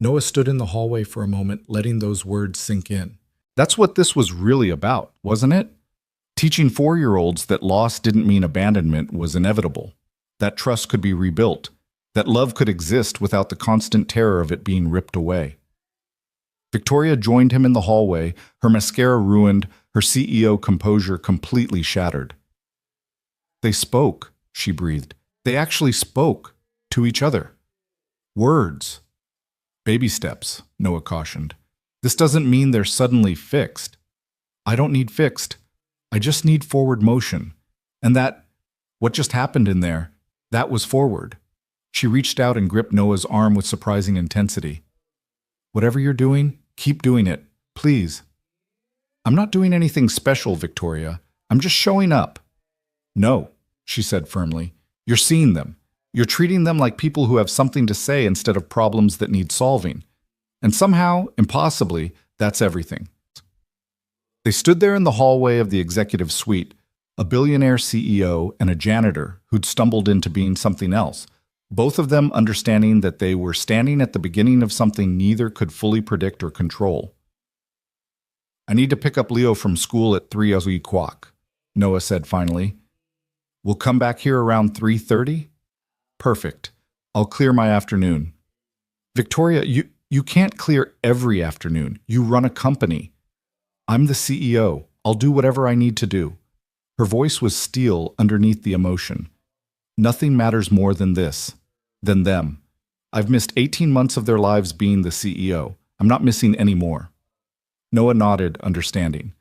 Noah stood in the hallway for a moment, letting those words sink in. That's what this was really about, wasn't it? Teaching 4-year-olds that loss didn't mean abandonment was inevitable, that trust could be rebuilt, that love could exist without the constant terror of it being ripped away. Victoria joined him in the hallway, her mascara ruined, her CEO composure completely shattered. They spoke, she breathed. They actually spoke to each other. Words. Baby steps, Noah cautioned. This doesn't mean they're suddenly fixed. I don't need fixed. I just need forward motion. And what just happened in there, that was forward. She reached out and gripped Noah's arm with surprising intensity. Whatever you're doing, keep doing it, please. I'm not doing anything special, Victoria. I'm just showing up. No, she said firmly. You're seeing them. You're treating them like people who have something to say instead of problems that need solving. And somehow, impossibly, that's everything. They stood there in the hallway of the executive suite, a billionaire CEO and a janitor who'd stumbled into being something else, both of them understanding that they were standing at the beginning of something neither could fully predict or control. I need to pick up Leo from school at 3:00, Noah said finally. We'll come back here around 3:30? Perfect. I'll clear my afternoon. Victoria, you can't clear every afternoon. You run a company. I'm the CEO. I'll do whatever I need to do. Her voice was steel underneath the emotion. Nothing matters more than this, than them. I've missed 18 months of their lives being the CEO. I'm not missing any more. Noah nodded, understanding.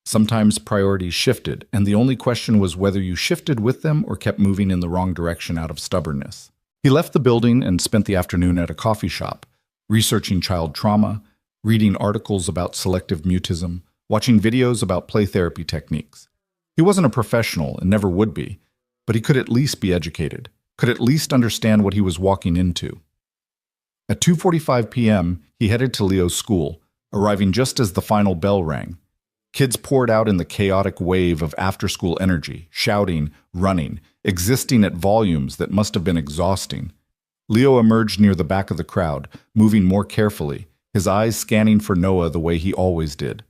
Sometimes priorities shifted, and the only question was whether you shifted with them or kept moving in the wrong direction out of stubbornness. He left the building and spent the afternoon at a coffee shop, researching child trauma, reading articles about selective mutism, watching videos about play therapy techniques. He wasn't a professional and never would be, but he could at least be educated, could at least understand what he was walking into. At 2:45 p.m., he headed to Leo's school, arriving just as the final bell rang. Kids poured out in the chaotic wave of after-school energy, shouting, running, existing at volumes that must have been exhausting. Leo emerged near the back of the crowd, moving more carefully, his eyes scanning for Noah the way he always did.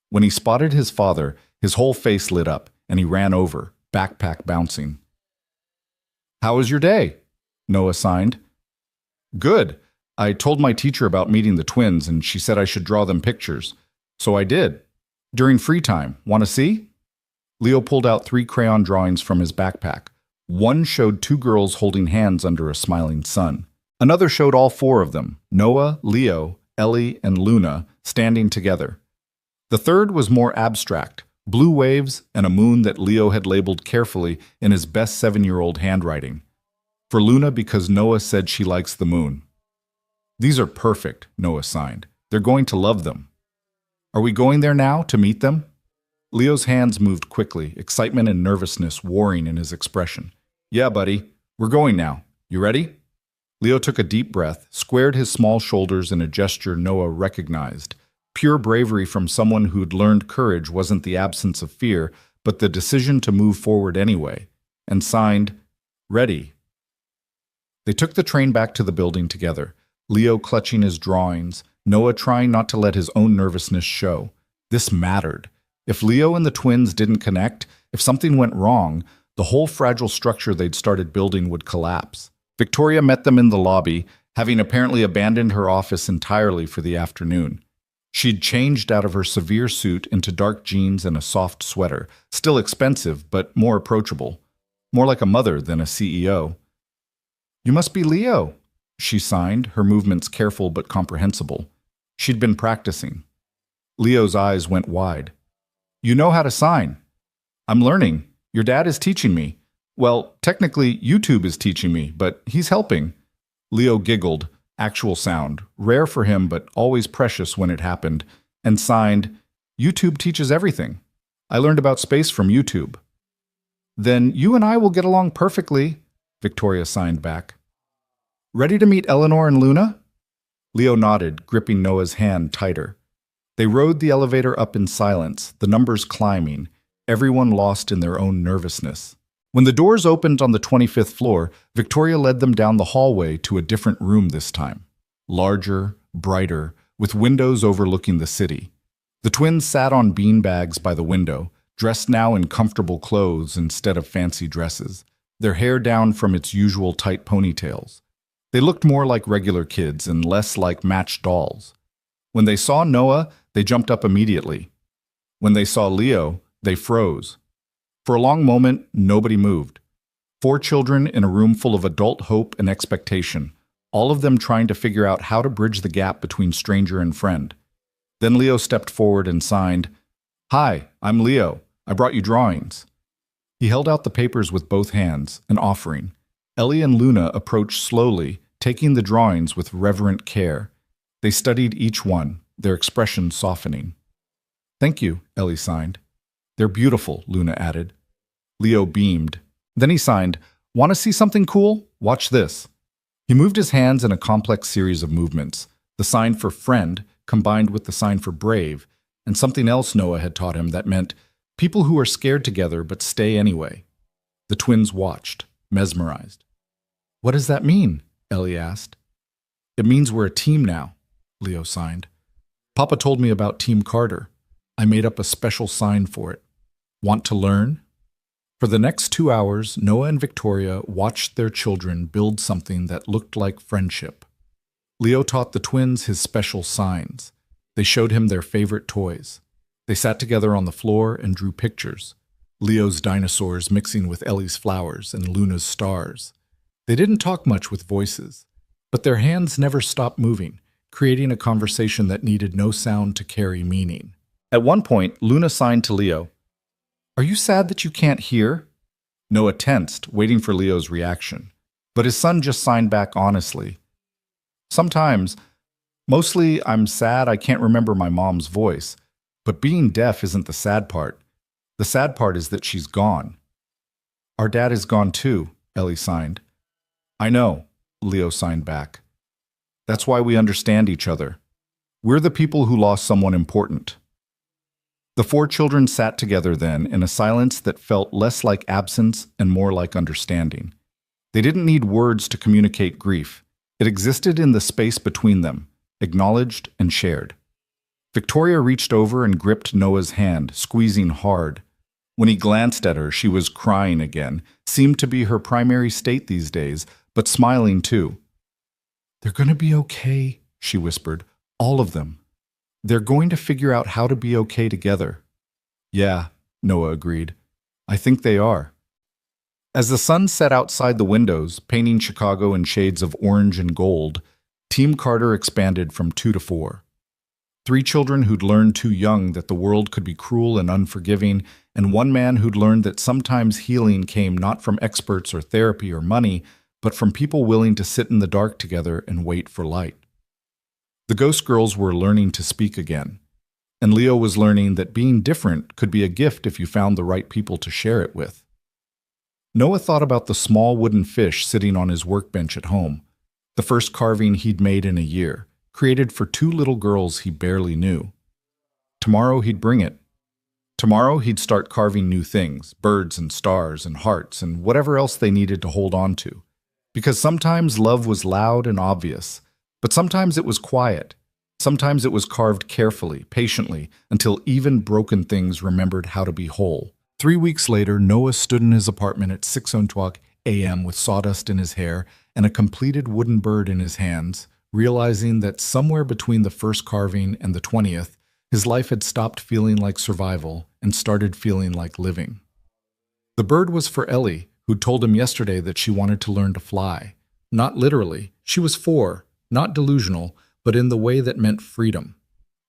When he spotted his father, his whole face lit up, and he ran over, backpack bouncing. How was your day? Noah signed. Good. I told my teacher about meeting the twins, and she said I should draw them pictures. So I did. During free time. Want to see? Leo pulled out 3 crayon drawings from his backpack. One showed 2 girls holding hands under a smiling sun. Another showed all 4 of them, Noah, Leo, Ellie, and Luna, standing together. The third was more abstract, blue waves and a moon that Leo had labeled carefully in his best 7-year-old handwriting. For Luna because Noah said she likes the moon. These are perfect, Noah signed. They're going to love them. Are we going there now to meet them? Leo's hands moved quickly, excitement and nervousness warring in his expression. Yeah, buddy, we're going now. You ready? Leo took a deep breath, squared his small shoulders in a gesture Noah recognized. Pure bravery from someone who'd learned courage wasn't the absence of fear, but the decision to move forward anyway, and signed, Ready. They took the train back to the building together, Leo clutching his drawings, Noah trying not to let his own nervousness show. This mattered. If Leo and the twins didn't connect, if something went wrong, the whole fragile structure they'd started building would collapse. Victoria met them in the lobby, having apparently abandoned her office entirely for the afternoon. She'd changed out of her severe suit into dark jeans and a soft sweater, still expensive, but more approachable. More like a mother than a CEO. You must be Leo, she signed, her movements careful but comprehensible. She'd been practicing. Leo's eyes went wide. You know how to sign. I'm learning. Your dad is teaching me. Well, technically, YouTube is teaching me, but he's helping. Leo giggled, actual sound, rare for him but always precious when it happened, and signed, YouTube teaches everything. I learned about space from YouTube. Then you and I will get along perfectly, Victoria signed back. Ready to meet Eleanor and Luna? Leo nodded, gripping Noah's hand tighter. They rode the elevator up in silence, the numbers climbing, everyone lost in their own nervousness. When the doors opened on the 25th floor, Victoria led them down the hallway to a different room this time. Larger, brighter, with windows overlooking the city. The twins sat on beanbags by the window, dressed now in comfortable clothes instead of fancy dresses, their hair down from its usual tight ponytails. They looked more like regular kids and less like matched dolls. When they saw Noah, they jumped up immediately. When they saw Leo, they froze. For a long moment, nobody moved. 4 children in a room full of adult hope and expectation, all of them trying to figure out how to bridge the gap between stranger and friend. Then Leo stepped forward and signed, "Hi, I'm Leo. I brought you drawings." He held out the papers with both hands, an offering. Ellie and Luna approached slowly, taking the drawings with reverent care. They studied each one, their expressions softening. "Thank you," Ellie signed. "They're beautiful," Luna added. Leo beamed. Then he signed, "Want to see something cool? Watch this." He moved his hands in a complex series of movements, the sign for friend combined with the sign for brave, and something else Noah had taught him that meant people who are scared together but stay anyway. The twins watched, mesmerized. "What does that mean?" Ellie asked. "It means we're a team now," Leo signed. "Papa told me about Team Carter. I made up a special sign for it. Want to learn?" For the next 2 hours, Noah and Victoria watched their children build something that looked like friendship. Leo taught the twins his special signs. They showed him their favorite toys. They sat together on the floor and drew pictures. Leo's dinosaurs mixing with Ellie's flowers and Luna's stars. They didn't talk much with voices, but their hands never stopped moving, creating a conversation that needed no sound to carry meaning. At one point, Luna signed to Leo, "Are you sad that you can't hear?" Noah tensed, waiting for Leo's reaction. But his son just signed back honestly. "Sometimes. Mostly, I'm sad I can't remember my mom's voice. But being deaf isn't the sad part. The sad part is that she's gone." "Our dad is gone too," Ellie signed. "I know," Leo signed back. "That's why we understand each other. We're the people who lost someone important." The 4 children sat together then in a silence that felt less like absence and more like understanding. They didn't need words to communicate grief. It existed in the space between them, acknowledged and shared. Victoria reached over and gripped Noah's hand, squeezing hard. When he glanced at her, she was crying again, seemed to be her primary state these days, but smiling too. "They're going to be okay," she whispered. "All of them. They're going to figure out how to be okay together." "Yeah," Noah agreed. "I think they are." As the sun set outside the windows, painting Chicago in shades of orange and gold, Team Carter expanded from 2 to 4. 3 children who'd learned too young that the world could be cruel and unforgiving, and 1 man who'd learned that sometimes healing came not from experts or therapy or money, but from people willing to sit in the dark together and wait for light. The ghost girls were learning to speak again, and Leo was learning that being different could be a gift if you found the right people to share it with. Noah thought about the small wooden fish sitting on his workbench at home, the first carving he'd made in a year, created for 2 little girls he barely knew. Tomorrow he'd bring it. Tomorrow he'd start carving new things, birds and stars and hearts and whatever else they needed to hold on to. Because sometimes love was loud and obvious, but sometimes it was quiet. Sometimes it was carved carefully, patiently, until even broken things remembered how to be whole. 3 weeks later, Noah stood in his apartment at 6:00 a.m. with sawdust in his hair and a completed wooden bird in his hands, realizing that somewhere between the first carving and the 20th, his life had stopped feeling like survival and started feeling like living. The bird was for Ellie, who told him yesterday that she wanted to learn to fly. Not literally. She was 4, not delusional, but in the way that meant freedom.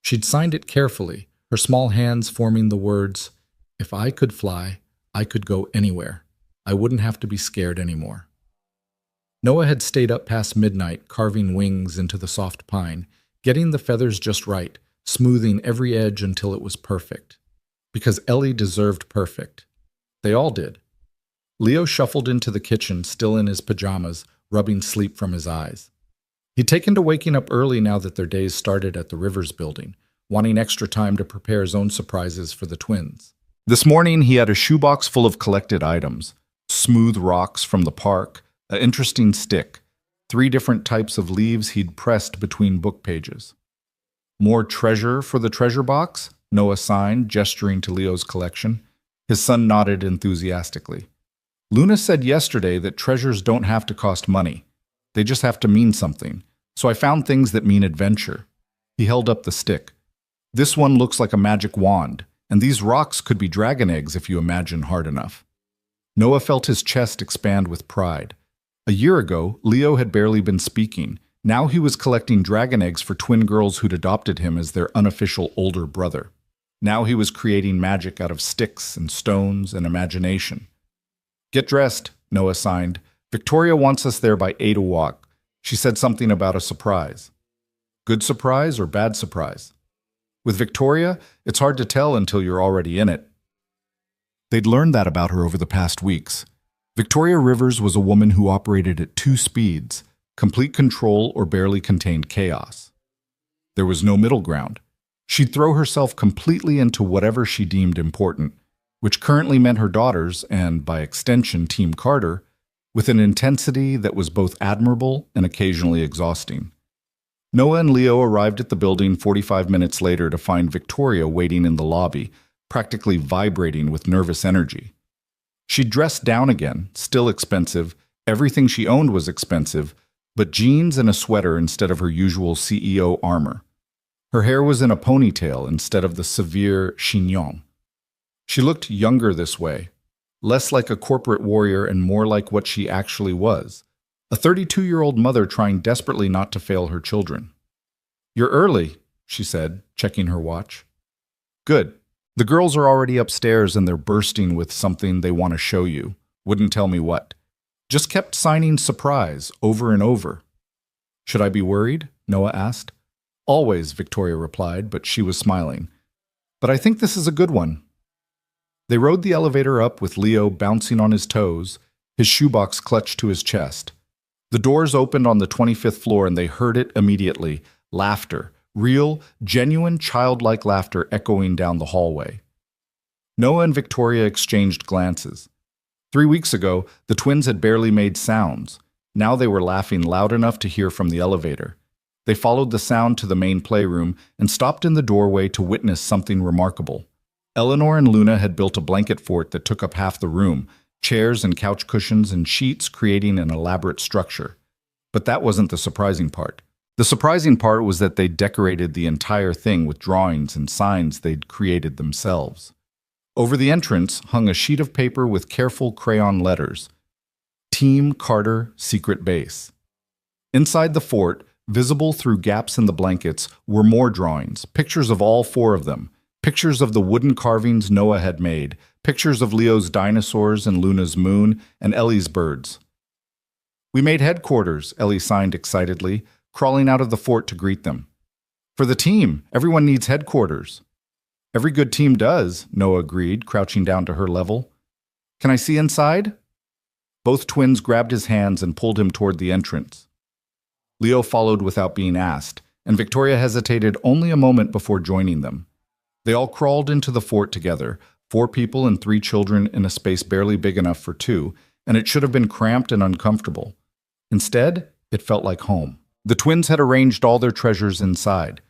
She'd signed it carefully, her small hands forming the words, "If I could fly, I could go anywhere. I wouldn't have to be scared anymore." Noah had stayed up past midnight, carving wings into the soft pine, getting the feathers just right, smoothing every edge until it was perfect. Because Ellie deserved perfect. They all did. Leo shuffled into the kitchen, still in his pajamas, rubbing sleep from his eyes. He'd taken to waking up early now that their days started at the Rivers building, wanting extra time to prepare his own surprises for the twins. This morning, he had a shoebox full of collected items: smooth rocks from the park, an interesting stick, 3 different types of leaves he'd pressed between book pages. More treasure for the treasure box? Noah signed, gesturing to Leo's collection. His son nodded enthusiastically. Luna said yesterday that treasures don't have to cost money. They just have to mean something. So I found things that mean adventure. He held up the stick. This one looks like a magic wand, and these rocks could be dragon eggs if you imagine hard enough. Noah felt his chest expand with pride. A year ago, Leo had barely been speaking. Now he was collecting dragon eggs for twin girls who'd adopted him as their unofficial older brother. Now he was creating magic out of sticks and stones and imagination. Get dressed, Noah signed. Victoria wants us there by 8 o'clock. She said something about a surprise. Good surprise or bad surprise? With Victoria, it's hard to tell until you're already in it. They'd learned that about her over the past weeks. Victoria Rivers was a woman who operated at 2 speeds, complete control or barely contained chaos. There was no middle ground. She'd throw herself completely into whatever she deemed important, which currently meant her daughters, and by extension Team Carter, with an intensity that was both admirable and occasionally exhausting. Noah and Leo arrived at the building 45 minutes later to find Victoria waiting in the lobby, practically vibrating with nervous energy. She'd dressed down again, still expensive, everything she owned was expensive, but jeans and a sweater instead of her usual CEO armor. Her hair was in a ponytail instead of the severe chignon. She looked younger this way, less like a corporate warrior and more like what she actually was, a 32-year-old mother trying desperately not to fail her children. "You're early," she said, checking her watch. "Good. The girls are already upstairs and they're bursting with something they want to show you. Wouldn't tell me what. Just kept signing surprise over and over." "Should I be worried?" Noah asked. "Always," Victoria replied, but she was smiling. "But I think this is a good one." They rode the elevator up with Leo bouncing on his toes, his shoebox clutched to his chest. The doors opened on the 25th floor and they heard it immediately. Laughter. Real, genuine, childlike laughter echoing down the hallway. Noah and Victoria exchanged glances. 3 weeks ago, the twins had barely made sounds. Now they were laughing loud enough to hear from the elevator. They followed the sound to the main playroom and stopped in the doorway to witness something remarkable. Eleanor and Luna had built a blanket fort that took up half the room, chairs and couch cushions and sheets creating an elaborate structure. But that wasn't the surprising part. The surprising part was that they'd decorated the entire thing with drawings and signs they'd created themselves. Over the entrance hung a sheet of paper with careful crayon letters. Team Carter Secret Base. Inside the fort, visible through gaps in the blankets, were more drawings, pictures of all 4 of them. Pictures of the wooden carvings Noah had made, pictures of Leo's dinosaurs and Luna's moon, and Ellie's birds. "We made headquarters," Ellie signed excitedly, crawling out of the fort to greet them. "For the team, everyone needs headquarters." "Every good team does," Noah agreed, crouching down to her level. "Can I see inside?" Both twins grabbed his hands and pulled him toward the entrance. Leo followed without being asked, and Victoria hesitated only a moment before joining them. They all crawled into the fort together, 4 people and 3 children in a space barely big enough for 2, and it should have been cramped and uncomfortable. Instead, it felt like home. The twins had arranged all their treasures inside.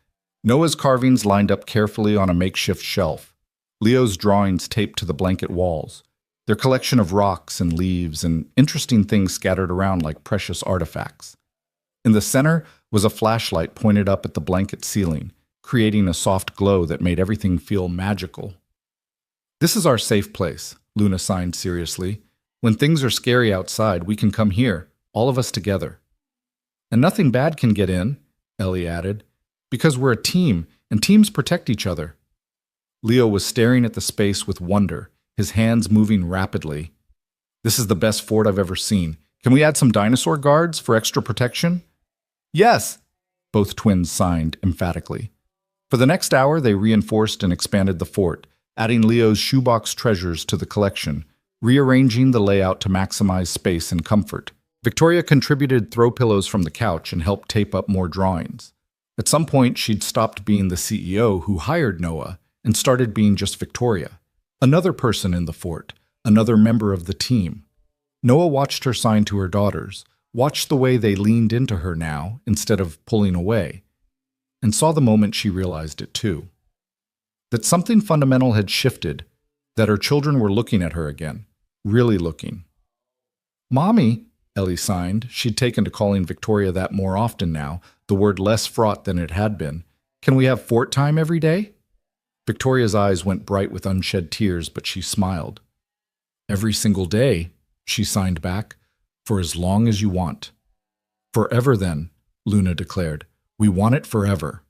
Noah's carvings lined up carefully on a makeshift shelf. Leo's drawings taped to the blanket walls. Their collection of rocks and leaves and interesting things scattered around like precious artifacts. In the center was a flashlight pointed up at the blanket ceiling, creating a soft glow that made everything feel magical. "This is our safe place," Luna signed seriously. "When things are scary outside, we can come here, all of us together." "And nothing bad can get in," Ellie added, "because we're a team, and teams protect each other." Leo was staring at the space with wonder, his hands moving rapidly. "This is the best fort I've ever seen. Can we add some dinosaur guards for extra protection?" "Yes," both twins signed emphatically. For the next hour, they reinforced and expanded the fort, adding Leo's shoebox treasures to the collection, rearranging the layout to maximize space and comfort. Victoria contributed throw pillows from the couch and helped tape up more drawings. At some point, she'd stopped being the CEO who hired Noah and started being just Victoria, another person in the fort, another member of the team. Noah watched her sign to her daughters, watched the way they leaned into her now instead of pulling away, and saw the moment she realized it too. That something fundamental had shifted, that her children were looking at her again, really looking. "Mommy," Ellie signed. She'd taken to calling Victoria that more often now, the word less fraught than it had been. "Can we have fort time every day?" Victoria's eyes went bright with unshed tears, but she smiled. "Every single day," she signed back, "for as long as you want." "Forever then," Luna declared. "We want it forever."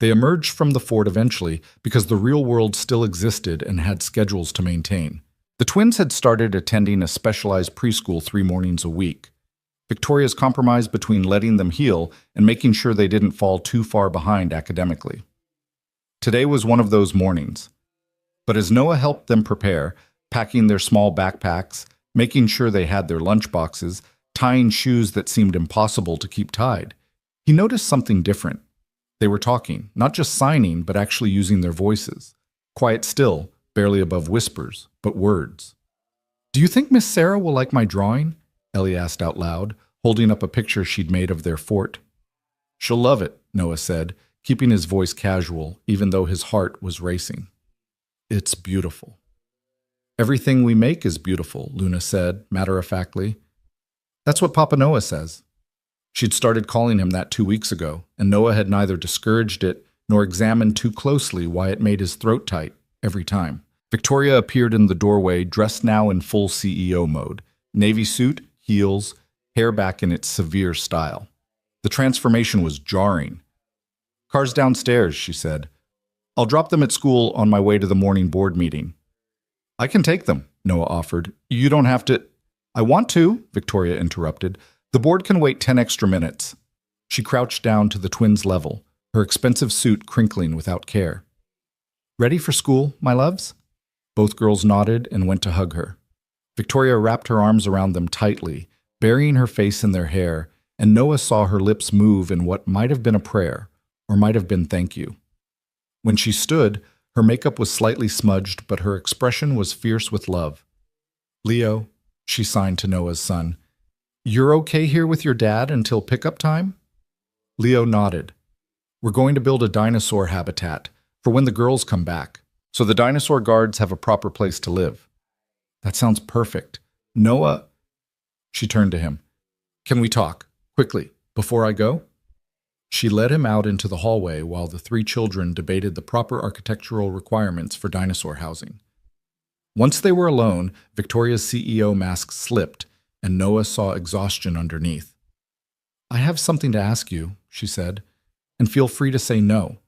They emerged from the fort eventually because the real world still existed and had schedules to maintain. The twins had started attending a specialized preschool 3 mornings a week. Victoria's compromise between letting them heal and making sure they didn't fall too far behind academically. Today was one of those mornings. But as Noah helped them prepare, packing their small backpacks, making sure they had their lunch boxes, tying shoes that seemed impossible to keep tied, he noticed something different. They were talking, not just signing, but actually using their voices. Quiet still, barely above whispers, but words. "Do you think Miss Sarah will like my drawing?" Ellie asked out loud, holding up a picture she'd made of their fort. "She'll love it," Noah said, keeping his voice casual, even though his heart was racing. "It's beautiful." "Everything we make is beautiful," Luna said, matter-of-factly. "That's what Papa Noah says." She'd started calling him that 2 weeks ago, and Noah had neither discouraged it nor examined too closely why it made his throat tight every time. Victoria appeared in the doorway, dressed now in full CEO mode. Navy suit, heels, hair back in its severe style. The transformation was jarring. "Car's downstairs," she said. "I'll drop them at school on my way to the morning board meeting." "I can take them," Noah offered. "You don't have to—" "I want to," Victoria interrupted. "The board can wait 10 extra minutes." She crouched down to the twins' level, her expensive suit crinkling without care. "Ready for school, my loves?" Both girls nodded and went to hug her. Victoria wrapped her arms around them tightly, burying her face in their hair, and Noah saw her lips move in what might have been a prayer, or might have been thank you. When she stood, her makeup was slightly smudged, but her expression was fierce with love. "Leo," she signed to Noah's son, "you're okay here with your dad until pickup time?" Leo nodded. "We're going to build a dinosaur habitat for when the girls come back, so the dinosaur guards have a proper place to live." "That sounds perfect. Noah—" She turned to him. "Can we talk, quickly, before I go?" She led him out into the hallway while the 3 children debated the proper architectural requirements for dinosaur housing. Once they were alone, Victoria's CEO mask slipped, and Noah saw exhaustion underneath. "I have something to ask you," she said, "and feel free to say no.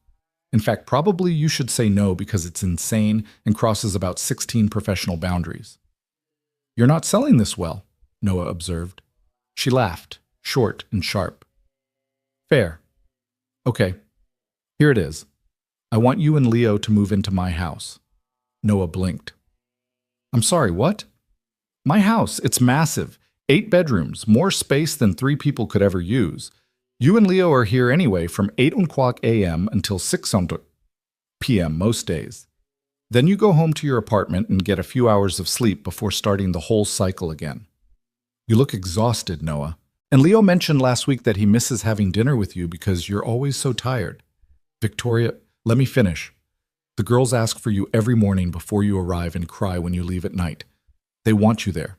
In fact, probably you should say no because it's insane and crosses about 16 professional boundaries." "You're not selling this well," Noah observed. She laughed, short and sharp. "Fair. Okay, here it is. I want you and Leo to move into my house." Noah blinked. "I'm sorry, what?" "My house, it's massive. 8 bedrooms, more space than 3 people could ever use. You and Leo are here anyway from 8 o'clock a.m. until 6 p.m. most days. Then you go home to your apartment and get a few hours of sleep before starting the whole cycle again. You look exhausted, Noah. And Leo mentioned last week that he misses having dinner with you because you're always so tired." "Victoria, let me finish. The girls ask for you every morning before you arrive and cry when you leave at night. They want you there.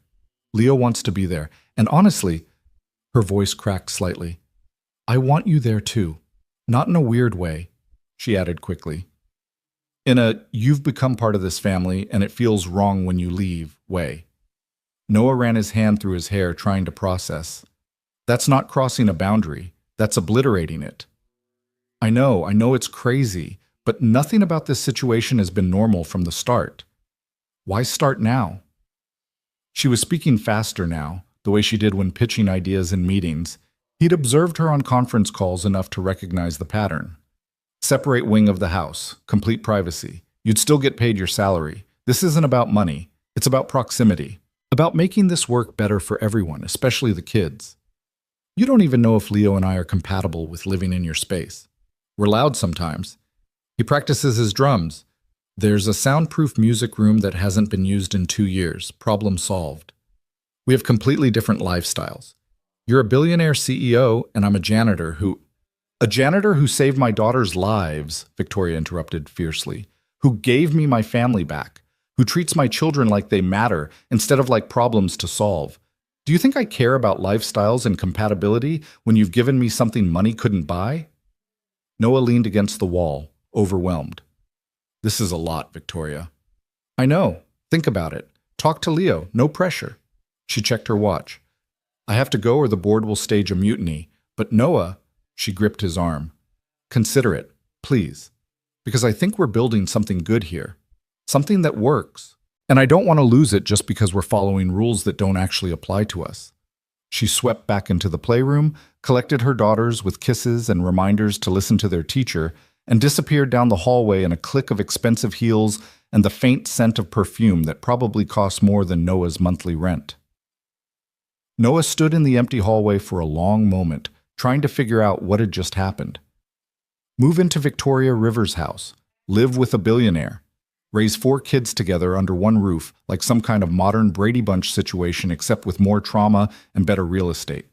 Leo wants to be there. And honestly," her voice cracked slightly, "I want you there too. Not in a weird way," she added quickly. "In a, you've become part of this family and it feels wrong when you leave way." Noah ran his hand through his hair, trying to process. "That's not crossing a boundary. That's obliterating it." I know it's crazy, but nothing about this situation has been normal from the start. Why start now?" She was speaking faster now, the way she did when pitching ideas in meetings. He'd observed her on conference calls enough to recognize the pattern. "Separate wing of the house, complete privacy. You'd still get paid your salary. This isn't about money. It's about proximity, about making this work better for everyone, especially the kids. You don't even know if Leo and I are compatible with living in your space. We're loud sometimes. He practices his drums. There's a soundproof music room that hasn't been used in 2 years. Problem solved. We have completely different lifestyles. You're a billionaire CEO, and I'm a janitor who... A janitor who saved my daughter's lives, Victoria interrupted fiercely, who gave me my family back, who treats my children like they matter instead of like problems to solve. Do you think I care about lifestyles and compatibility when you've given me something money couldn't buy? Noah leaned against the wall, overwhelmed. This is a lot, Victoria. I know. Think about it. Talk to Leo. No pressure. She checked her watch. I have to go or the board will stage a mutiny. But Noah, she gripped his arm. Consider it, please. Because I think we're building something good here. Something that works. And I don't want to lose it just because we're following rules that don't actually apply to us. She swept back into the playroom, collected her daughters with kisses and reminders to listen to their teacher, and disappeared down the hallway in a click of expensive heels and the faint scent of perfume that probably cost more than Noah's monthly rent. Noah stood in the empty hallway for a long moment, trying to figure out what had just happened. Move into Victoria Rivers' house, live with a billionaire, raise 4 kids together under one roof like some kind of modern Brady Bunch situation except with more trauma and better real estate.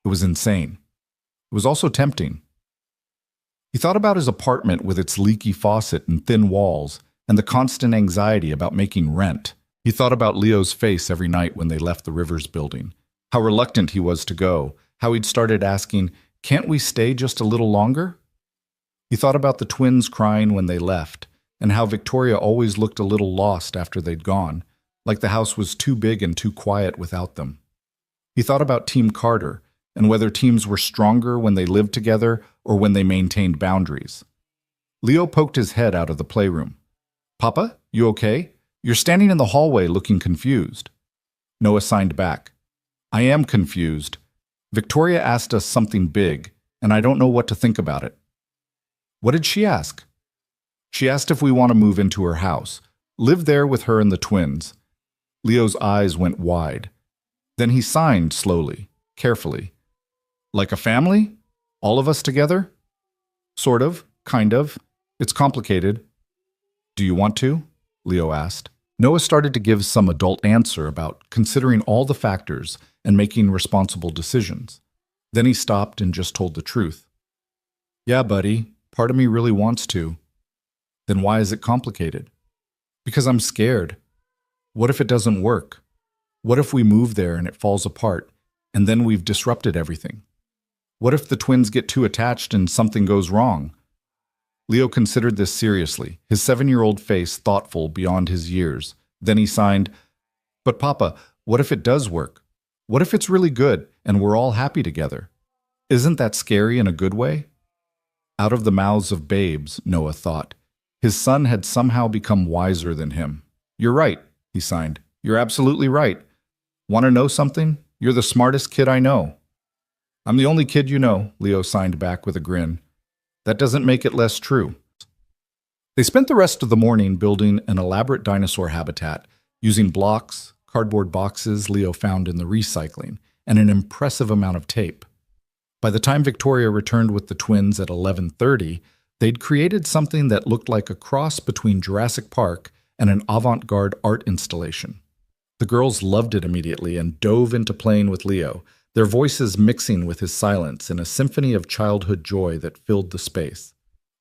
It was insane. It was also tempting. He thought about his apartment with its leaky faucet and thin walls and the constant anxiety about making rent. He thought about Leo's face every night when they left the Rivers building, how reluctant he was to go, how he'd started asking, "Can't we stay just a little longer?" He thought about the twins crying when they left, and how Victoria always looked a little lost after they'd gone, like the house was too big and too quiet without them. He thought about Team Carter, and whether teams were stronger when they lived together or when they maintained boundaries. Leo poked his head out of the playroom. "Papa, you okay? You're standing in the hallway looking confused." Noah signed back. "I am confused. Victoria asked us something big, and I don't know what to think about it." "What did she ask?" "She asked if we want to move into her house, live there with her and the twins." Leo's eyes went wide. Then he signed slowly, carefully. "Like a family? All of us together?" "Sort of, kind of. It's complicated." "Do you want to?" Leo asked. Noah started to give some adult answer about considering all the factors and making responsible decisions. Then he stopped and just told the truth. "Yeah, buddy, part of me really wants to." "Then why is it complicated?" "Because I'm scared. What if it doesn't work? What if we move there and it falls apart, and then we've disrupted everything? What if the twins get too attached and something goes wrong?" Leo considered this seriously, his 7-year-old face thoughtful beyond his years. Then he signed, "But Papa, what if it does work? What if it's really good and we're all happy together? Isn't that scary in a good way?" Out of the mouths of babes, Noah thought. His son had somehow become wiser than him. "You're right," he signed. "You're absolutely right. Want to know something? You're the smartest kid I know." "I'm the only kid you know," Leo signed back with a grin. "That doesn't make it less true." They spent the rest of the morning building an elaborate dinosaur habitat, using blocks, cardboard boxes Leo found in the recycling, and an impressive amount of tape. By the time Victoria returned with the twins at 11:30, they'd created something that looked like a cross between Jurassic Park and an avant-garde art installation. The girls loved it immediately and dove into playing with Leo, their voices mixing with his silence in a symphony of childhood joy that filled the space.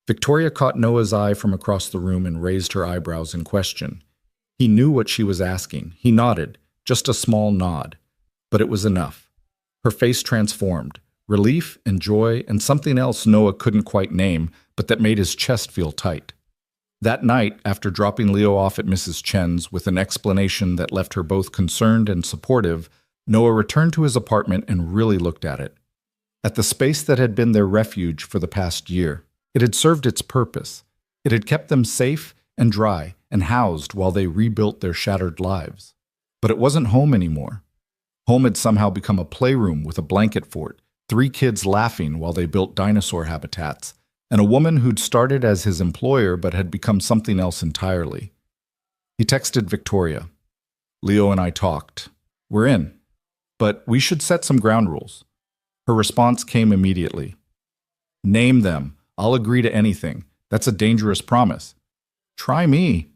Victoria caught Noah's eye from across the room and raised her eyebrows in question. He knew what she was asking. He nodded, just a small nod. But it was enough. Her face transformed, relief and joy and something else Noah couldn't quite name, but that made his chest feel tight. That night, after dropping Leo off at Mrs. Chen's with an explanation that left her both concerned and supportive, Noah returned to his apartment and really looked at it. At the space that had been their refuge for the past year. It had served its purpose. It had kept them safe and dry and housed while they rebuilt their shattered lives. But it wasn't home anymore. Home had somehow become a playroom with a blanket fort, 3 kids laughing while they built dinosaur habitats, and a woman who'd started as his employer but had become something else entirely. He texted Victoria. Leo and I talked. We're in. But we should set some ground rules. Her response came immediately. Name them. I'll agree to anything. That's a dangerous promise. Try me.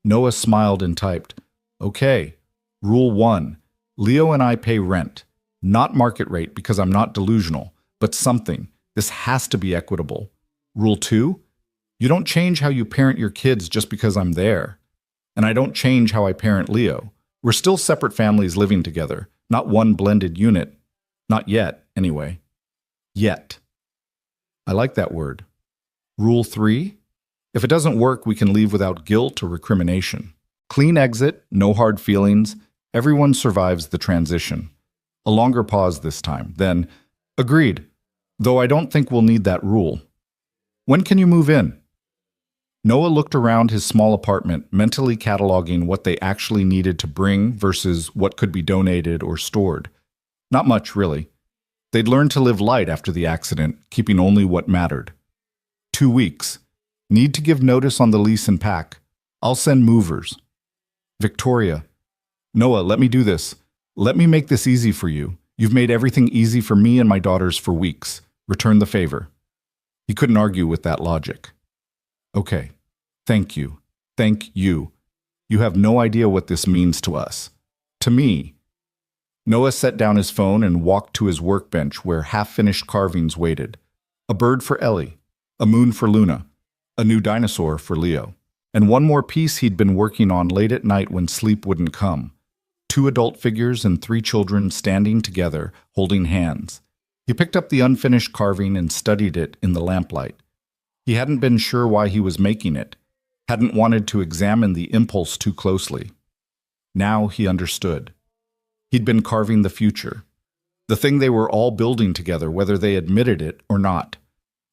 Noah smiled and typed. Okay. Rule 1. Leo and I pay rent. Not market rate because I'm not delusional, but something. This has to be equitable. Rule 2. You don't change how you parent your kids just because I'm there. And I don't change how I parent Leo. We're still separate families living together, not one blended unit. Not yet, anyway. Yet. I like that word. Rule 3. If it doesn't work, we can leave without guilt or recrimination. Clean exit, no hard feelings. Everyone survives the transition. A longer pause this time. Then, agreed. Though I don't think we'll need that rule. When can you move in? Noah looked around his small apartment, mentally cataloging what they actually needed to bring versus what could be donated or stored. Not much, really. They'd learned to live light after the accident, keeping only what mattered. 2 weeks. Need to give notice on the lease and pack. I'll send movers. Victoria. Noah, let me do this. Let me make this easy for you. You've made everything easy for me and my daughters for weeks. Return the favor. He couldn't argue with that logic. Okay. Thank you. Thank you. You have no idea what this means to us. To me. Noah set down his phone and walked to his workbench where half-finished carvings waited. A bird for Ellie, a moon for Luna, a new dinosaur for Leo, and one more piece he'd been working on late at night when sleep wouldn't come. 2 adult figures and 3 children standing together, holding hands. He picked up the unfinished carving and studied it in the lamplight. He hadn't been sure why he was making it, hadn't wanted to examine the impulse too closely. Now he understood. He'd been carving the future, the thing they were all building together, whether they admitted it or not.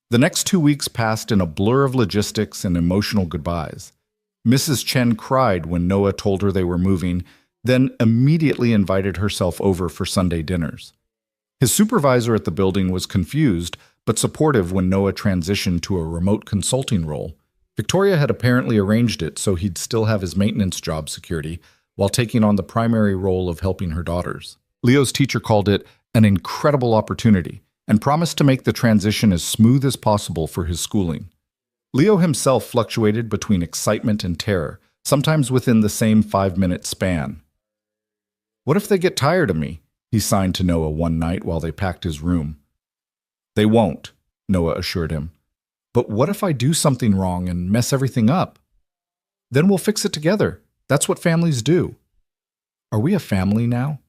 The next 2 weeks passed in a blur of logistics and emotional goodbyes. Mrs. Chen cried when Noah told her they were moving, then immediately invited herself over for Sunday dinners. His supervisor at the building was confused, but supportive when Noah transitioned to a remote consulting role. Victoria had apparently arranged it so he'd still have his maintenance job security while taking on the primary role of helping her daughters. Leo's teacher called it an incredible opportunity and promised to make the transition as smooth as possible for his schooling. Leo himself fluctuated between excitement and terror, sometimes within the same 5-minute span. What if they get tired of me? He signed to Noah one night while they packed his room. They won't, Noah assured him. But what if I do something wrong and mess everything up? Then we'll fix it together. That's what families do. Are we a family now?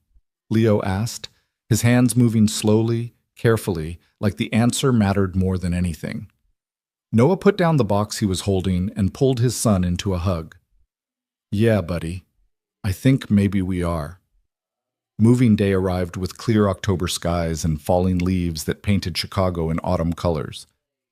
Leo asked, his hands moving slowly, carefully, like the answer mattered more than anything. Noah put down the box he was holding and pulled his son into a hug. Yeah, buddy. I think maybe we are. Moving day arrived with clear October skies and falling leaves that painted Chicago in autumn colors.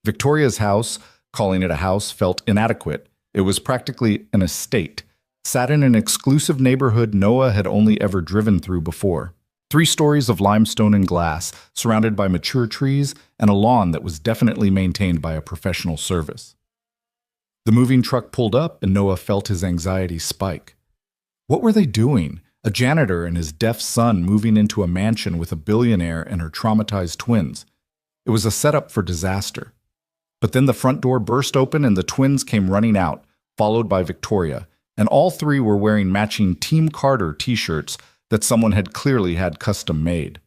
Victoria's house, calling it a house, felt inadequate. It was practically an estate, sat in an exclusive neighborhood Noah had only ever driven through before. 3 stories of limestone and glass, surrounded by mature trees and a lawn that was definitely maintained by a professional service. The moving truck pulled up and Noah felt his anxiety spike. What were they doing? A janitor and his deaf son moving into a mansion with a billionaire and her traumatized twins. It was a setup for disaster. But then the front door burst open and the twins came running out, followed by Victoria, and all 3 were wearing matching Team Carter t-shirts that someone had clearly had custom made.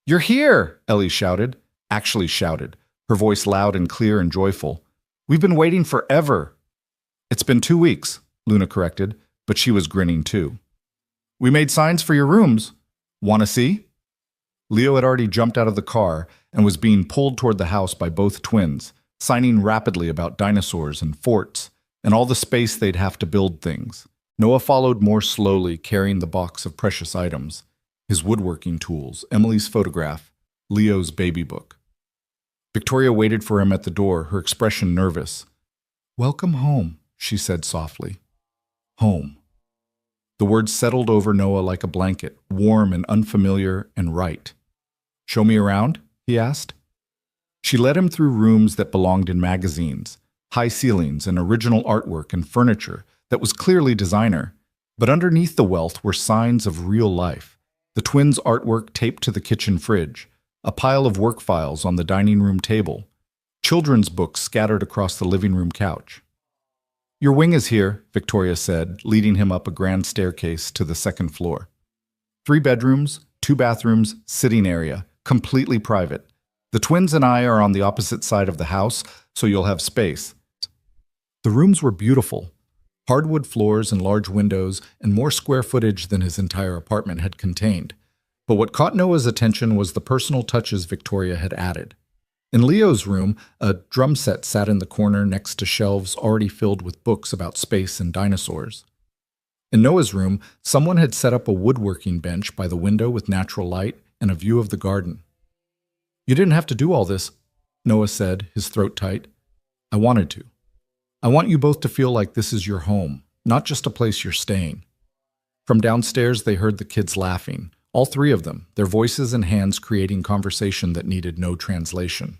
"You're here!" Ellie shouted, actually shouted, her voice loud and clear and joyful. "We've been waiting forever." "It's been 2 weeks," Luna corrected, but she was grinning too. "We made signs for your rooms. Want to see?" Leo had already jumped out of the car and was being pulled toward the house by both twins, signing rapidly about dinosaurs and forts and all the space they'd have to build things. Noah followed more slowly, carrying the box of precious items, his woodworking tools, Emily's photograph, Leo's baby book. Victoria waited for him at the door, her expression nervous. "Welcome home," she said softly. Home. The words settled over Noah like a blanket, warm and unfamiliar and right. "Show me around?" he asked. She led him through rooms that belonged in magazines, high ceilings and original artwork and furniture that was clearly designer. But underneath the wealth were signs of real life. The twins' artwork taped to the kitchen fridge, a pile of work files on the dining room table, children's books scattered across the living room couch. "Your wing is here," Victoria said, leading him up a grand staircase to the second floor. 3 bedrooms, 2 bathrooms, sitting area, completely private. The twins and I are on the opposite side of the house, so you'll have space. The rooms were beautiful. Hardwood floors and large windows, and more square footage than his entire apartment had contained. But what caught Noah's attention was the personal touches Victoria had added. In Leo's room, a drum set sat in the corner next to shelves already filled with books about space and dinosaurs. In Noah's room, someone had set up a woodworking bench by the window with natural light and a view of the garden. "You didn't have to do all this," Noah said, his throat tight. "I wanted to. I want you both to feel like this is your home, not just a place you're staying." From downstairs, they heard the kids laughing, all 3 of them, their voices and hands creating conversation that needed no translation.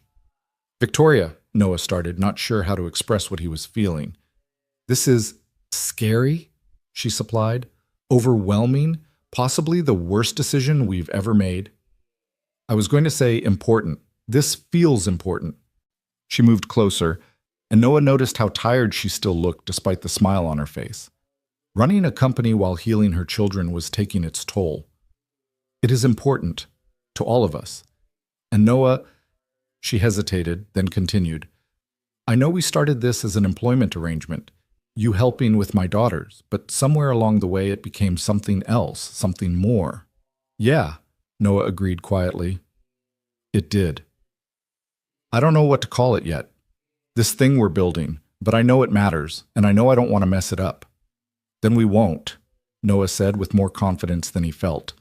"Victoria," Noah started, not sure how to express what he was feeling. "This is scary," she supplied. "Overwhelming, possibly the worst decision we've ever made." "I was going to say important. This feels important." She moved closer, and Noah noticed how tired she still looked despite the smile on her face. Running a company while healing her children was taking its toll. "It is important to all of us. And Noah," she hesitated, then continued, "I know we started this as an employment arrangement, you helping with my daughters, but somewhere along the way it became something else, something more." "Yeah," Noah agreed quietly. "It did. I don't know what to call it yet. This thing we're building, but I know it matters, and I know I don't want to mess it up." "Then we won't," Noah said with more confidence than he felt.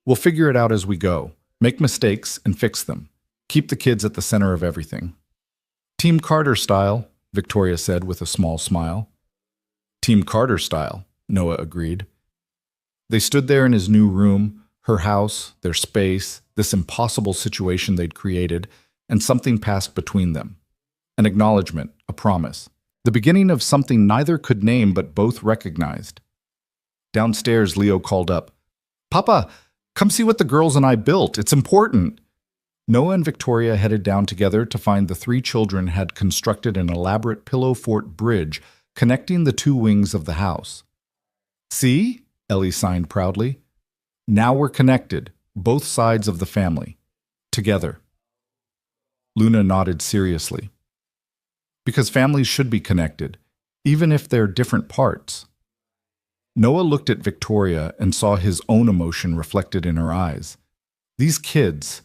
"We'll figure it out as we go, make mistakes and fix them. Keep the kids at the center of everything." "Team Carter style," Victoria said with a small smile. "Team Carter style," Noah agreed. They stood there in his new room, her house, their space, this impossible situation they'd created, and something passed between them. An acknowledgement, a promise. The beginning of something neither could name but both recognized. Downstairs, Leo called up, "Papa, come see what the girls and I built. It's important." Noah and Victoria headed down together to find the 3 children had constructed an elaborate pillow fort bridge connecting the 2 wings of the house. "See?" Ellie signed proudly. "Now we're connected, both sides of the family. Together." Luna nodded seriously. "Because families should be connected, even if they're different parts." Noah looked at Victoria and saw his own emotion reflected in her eyes. These kids,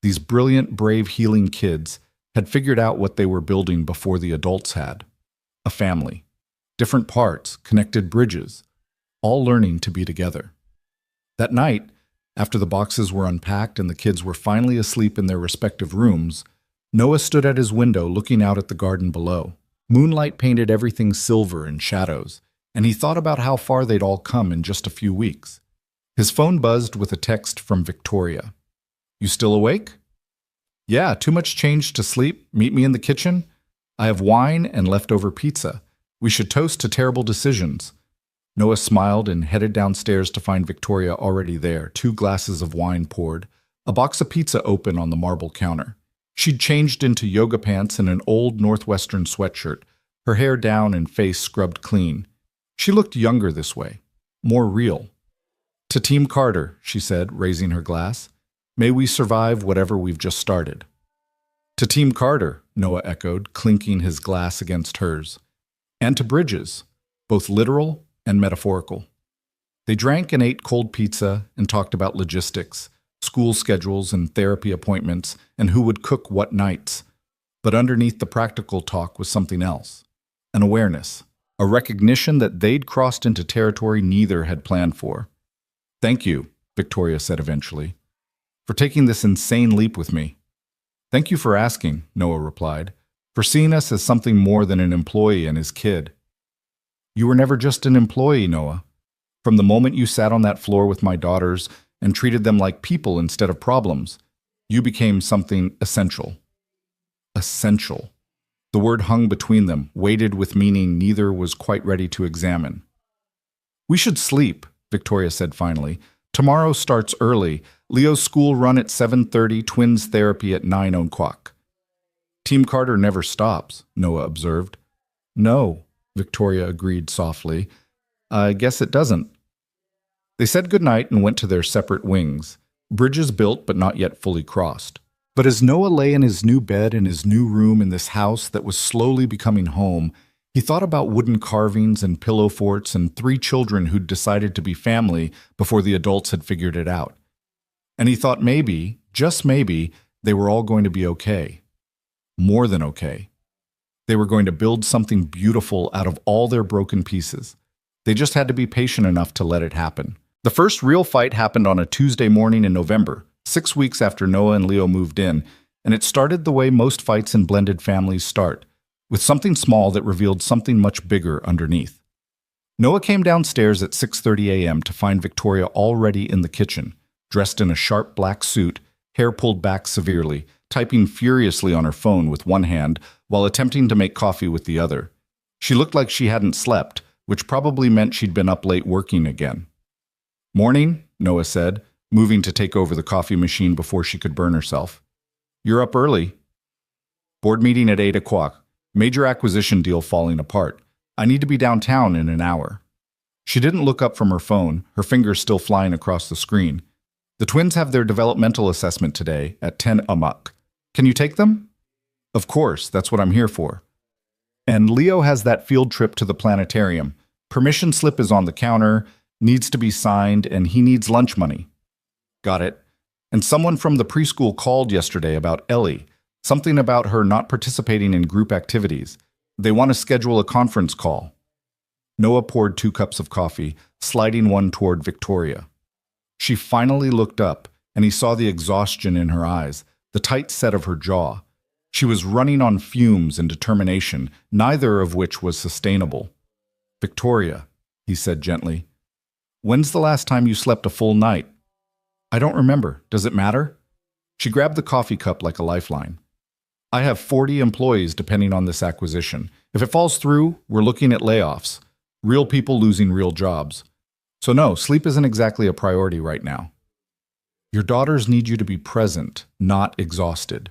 these brilliant, brave, healing kids, had figured out what they were building before the adults had. A family. Different parts, connected bridges, all learning to be together. That night, after the boxes were unpacked and the kids were finally asleep in their respective rooms, Noah stood at his window looking out at the garden below. Moonlight painted everything silver and shadows, and he thought about how far they'd all come in just a few weeks. His phone buzzed with a text from Victoria. "You still awake?" "Yeah, too much change to sleep. Meet me in the kitchen. I have wine and leftover pizza. We should toast to terrible decisions." Noah smiled and headed downstairs to find Victoria already there, 2 glasses of wine poured, a box of pizza open on the marble counter. She'd changed into yoga pants and an old Northwestern sweatshirt, her hair down and face scrubbed clean. She looked younger this way, more real. "To Team Carter," she said, raising her glass. "May we survive whatever we've just started." "To Team Carter," Noah echoed, clinking his glass against hers. "And to bridges, both literal and metaphorical." They drank and ate cold pizza and talked about logistics, school schedules and therapy appointments, and who would cook what nights. But underneath the practical talk was something else. An awareness, a recognition that they'd crossed into territory neither had planned for. "Thank you," Victoria said eventually, "for taking this insane leap with me." "Thank you for asking," Noah replied, "for seeing us as something more than an employee and his kid." "You were never just an employee, Noah. From the moment you sat on that floor with my daughters and treated them like people instead of problems, you became something essential." Essential. The word hung between them, weighted with meaning neither was quite ready to examine. We should sleep, Victoria said finally. Tomorrow starts early. Leo's school run at 7:30, twins therapy at 9 o'clock. Team Carter never stops, Noah observed. No, Victoria agreed softly. I guess it doesn't. They said goodnight and went to their separate wings, bridges built but not yet fully crossed. But as Noah lay in his new bed in his new room in this house that was slowly becoming home, he thought about wooden carvings and pillow forts and 3 children who'd decided to be family before the adults had figured it out. And he thought maybe, just maybe, they were all going to be okay. More than okay. They were going to build something beautiful out of all their broken pieces. They just had to be patient enough to let it happen. The first real fight happened on a Tuesday morning in November, 6 weeks after Noah and Leo moved in, and it started the way most fights in blended families start, with something small that revealed something much bigger underneath. Noah came downstairs at 6:30 a.m. to find Victoria already in the kitchen, dressed in a sharp black suit, hair pulled back severely, typing furiously on her phone with one hand while attempting to make coffee with the other. She looked like she hadn't slept, which probably meant she'd been up late working again. Morning, Noah said, moving to take over the coffee machine before she could burn herself. You're up early. Board meeting at 8 o'clock. Major acquisition deal falling apart. I need to be downtown in an hour. She didn't look up from her phone, her fingers still flying across the screen. The twins have their developmental assessment today at 10 a.m. Can you take them? Of course, that's what I'm here for. And Leo has that field trip to the planetarium. Permission slip is on the counter, needs to be signed, and he needs lunch money. Got it. And someone from the preschool called yesterday about Ellie. Something about her not participating in group activities. They want to schedule a conference call. Noah poured 2 cups of coffee, sliding one toward Victoria. She finally looked up, and he saw the exhaustion in her eyes, the tight set of her jaw. She was running on fumes and determination, neither of which was sustainable. Victoria, he said gently, when's the last time you slept a full night? I don't remember. Does it matter? She grabbed the coffee cup like a lifeline. I have 40 employees depending on this acquisition. If it falls through, we're looking at layoffs. Real people losing real jobs. So no, sleep isn't exactly a priority right now. Your daughters need you to be present, not exhausted.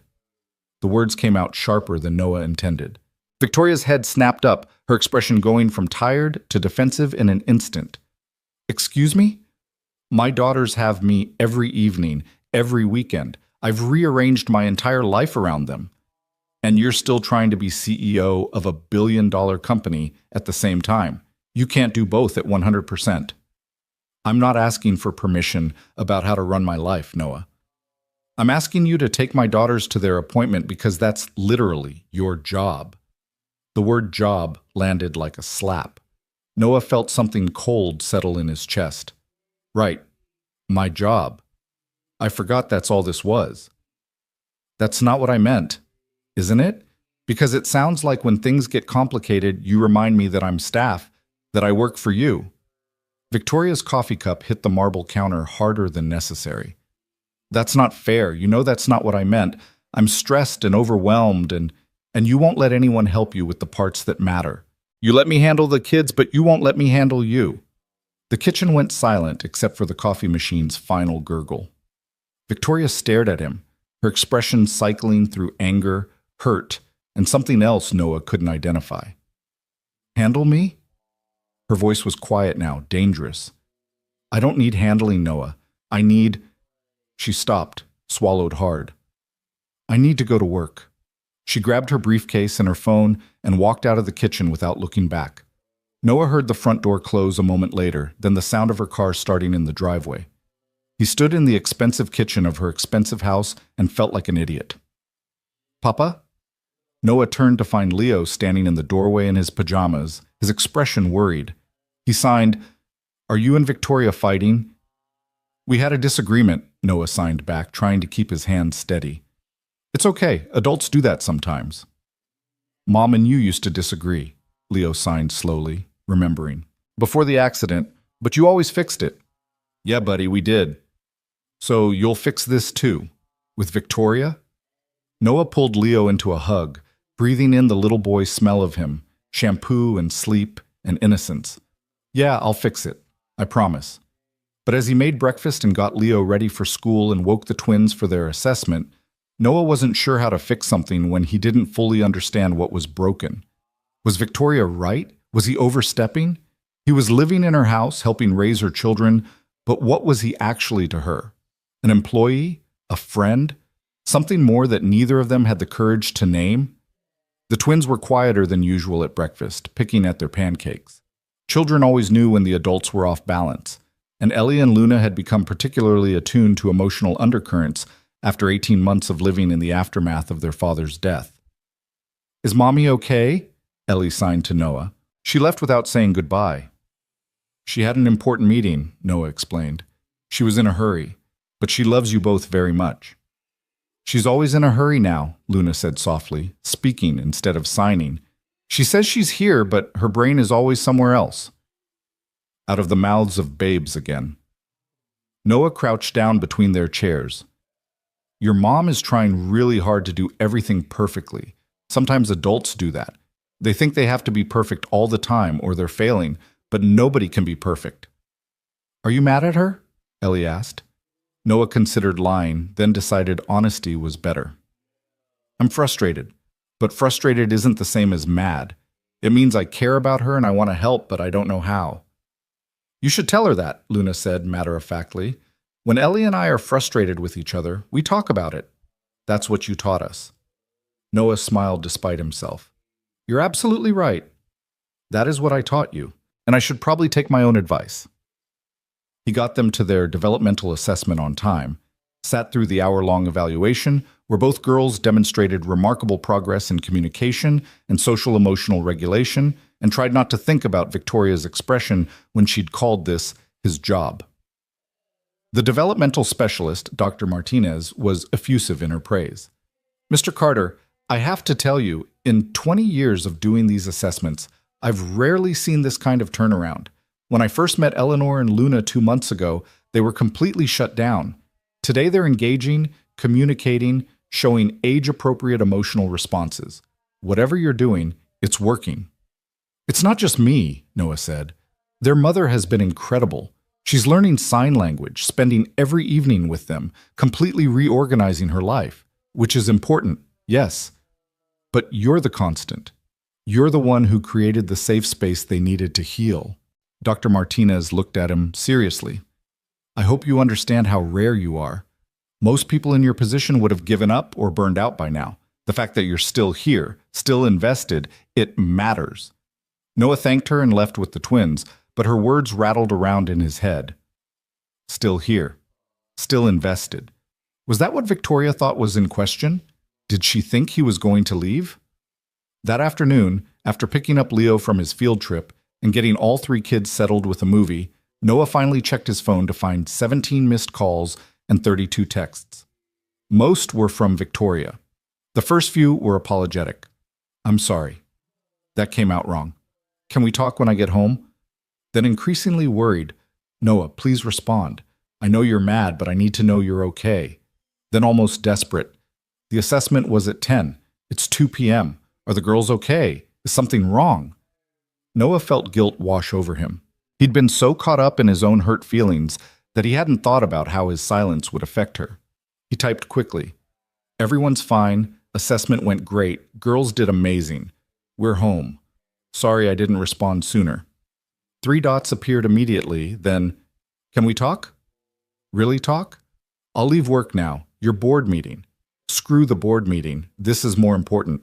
The words came out sharper than Noah intended. Victoria's head snapped up, her expression going from tired to defensive in an instant. Excuse me? My daughters have me every evening, every weekend. I've rearranged my entire life around them. And you're still trying to be CEO of a billion-dollar company at the same time. You can't do both at 100%. I'm not asking for permission about how to run my life, Noah. I'm asking you to take my daughters to their appointment because that's literally your job. The word job landed like a slap. Noah felt something cold settle in his chest. Right, my job. I forgot that's all this was. That's not what I meant. Isn't it? Because it sounds like when things get complicated, you remind me that I'm staff, that I work for you. Victoria's coffee cup hit the marble counter harder than necessary. That's not fair. You know that's not what I meant. I'm stressed and overwhelmed, and you won't let anyone help you with the parts that matter. You let me handle the kids, but you won't let me handle you. The kitchen went silent except for the coffee machine's final gurgle. Victoria stared at him, her expression cycling through anger, hurt, and something else Noah couldn't identify. Handle me? Her voice was quiet now, dangerous. I don't need handling, Noah. I need... She stopped, swallowed hard. I need to go to work. She grabbed her briefcase and her phone and walked out of the kitchen without looking back. Noah heard the front door close a moment later, then the sound of her car starting in the driveway. He stood in the expensive kitchen of her expensive house and felt like an idiot. Papa? Noah turned to find Leo standing in the doorway in his pajamas, his expression worried. He signed, Are you and Victoria fighting? We had a disagreement, Noah signed back, trying to keep his hand steady. It's okay, adults do that sometimes. Mom and you used to disagree, Leo signed slowly, remembering. Before the accident, but you always fixed it. Yeah, buddy, we did. So you'll fix this too? With Victoria? Noah pulled Leo into a hug, breathing in the little boy's smell of him, shampoo and sleep and innocence. Yeah, I'll fix it. I promise. But as he made breakfast and got Leo ready for school and woke the twins for their assessment, Noah wasn't sure how to fix something when he didn't fully understand what was broken. Was Victoria right? Was he overstepping? He was living in her house, helping raise her children, but what was he actually to her? An employee? A friend? Something more that neither of them had the courage to name? The twins were quieter than usual at breakfast, picking at their pancakes. Children always knew when the adults were off balance, and Ellie and Luna had become particularly attuned to emotional undercurrents after 18 months of living in the aftermath of their father's death. "Is Mommy okay?" Ellie signed to Noah. "She left without saying goodbye." "She had an important meeting," Noah explained. "She was in a hurry, but she loves you both very much." "She's always in a hurry now," Luna said softly, speaking instead of signing. "She says she's here, but her brain is always somewhere else." Out of the mouths of babes again. Noah crouched down between their chairs. "Your mom is trying really hard to do everything perfectly. Sometimes adults do that. They think they have to be perfect all the time or they're failing, but nobody can be perfect." "Are you mad at her?" Ellie asked. Noah considered lying, then decided honesty was better. "I'm frustrated, but frustrated isn't the same as mad. It means I care about her and I want to help, but I don't know how." "You should tell her that," Luna said matter-of-factly. "When Ellie and I are frustrated with each other, we talk about it. That's what you taught us." Noah smiled despite himself. "You're absolutely right. That is what I taught you, and I should probably take my own advice." He got them to their developmental assessment on time, sat through the hour-long evaluation, where both girls demonstrated remarkable progress in communication and social-emotional regulation, and tried not to think about Victoria's expression when she'd called this his job. The developmental specialist, Dr. Martinez, was effusive in her praise. "Mr. Carter, I have to tell you, in 20 years of doing these assessments, I've rarely seen this kind of turnaround. When I first met Eleanor and Luna 2 months ago, they were completely shut down. Today they're engaging, communicating, showing age-appropriate emotional responses. Whatever you're doing, it's working." "It's not just me," Noah said. "Their mother has been incredible. She's learning sign language, spending every evening with them, completely reorganizing her life, which is important, yes. But you're the constant. You're the one who created the safe space they needed to heal." Dr. Martinez looked at him seriously. "I hope you understand how rare you are. Most people in your position would have given up or burned out by now. The fact that you're still here, still invested, it matters." Noah thanked her and left with the twins, but her words rattled around in his head. Still here. Still invested. Was that what Victoria thought was in question? Did she think he was going to leave? That afternoon, after picking up Leo from his field trip and getting all 3 kids settled with a movie, Noah finally checked his phone to find 17 missed calls and 32 texts. Most were from Victoria. The first few were apologetic. "I'm sorry. That came out wrong. Can we talk when I get home?" Then increasingly worried, "Noah, please respond. I know you're mad, but I need to know you're okay." Then almost desperate, "The assessment was at 10. It's 2 p.m. Are the girls okay? Is something wrong?" Noah felt guilt wash over him. He'd been so caught up in his own hurt feelings that he hadn't thought about how his silence would affect her. He typed quickly, "Everyone's fine. Assessment went great. Girls did amazing. We're home. Sorry I didn't respond sooner." 3 dots appeared immediately, then, "Can we talk?" "Really talk? I'll leave work now. Your board meeting." "Screw the board meeting. This is more important."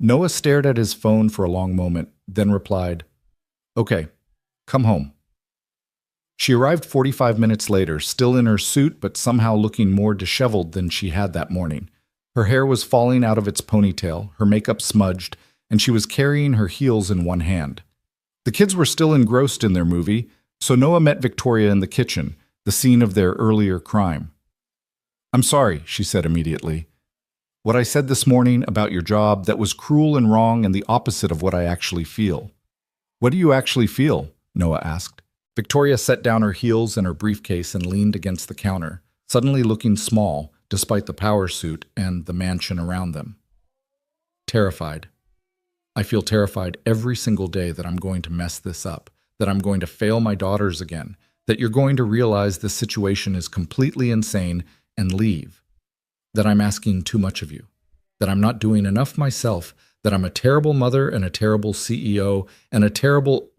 Noah stared at his phone for a long moment, then replied, "Okay, come home." She arrived 45 minutes later, still in her suit but somehow looking more disheveled than she had that morning. Her hair was falling out of its ponytail, her makeup smudged, and she was carrying her heels in one hand. The kids were still engrossed in their movie, so Noah met Victoria in the kitchen, the scene of their earlier crime. "I'm sorry," she said immediately. "What I said this morning about your job, that was cruel and wrong and the opposite of what I actually feel." "What do you actually feel?" Noah asked. Victoria set down her heels and her briefcase and leaned against the counter, suddenly looking small despite the power suit and the mansion around them. "Terrified. I feel terrified every single day that I'm going to mess this up, that I'm going to fail my daughters again, that you're going to realize this situation is completely insane and leave, that I'm asking too much of you, that I'm not doing enough myself, that I'm a terrible mother and a terrible CEO and a terrible...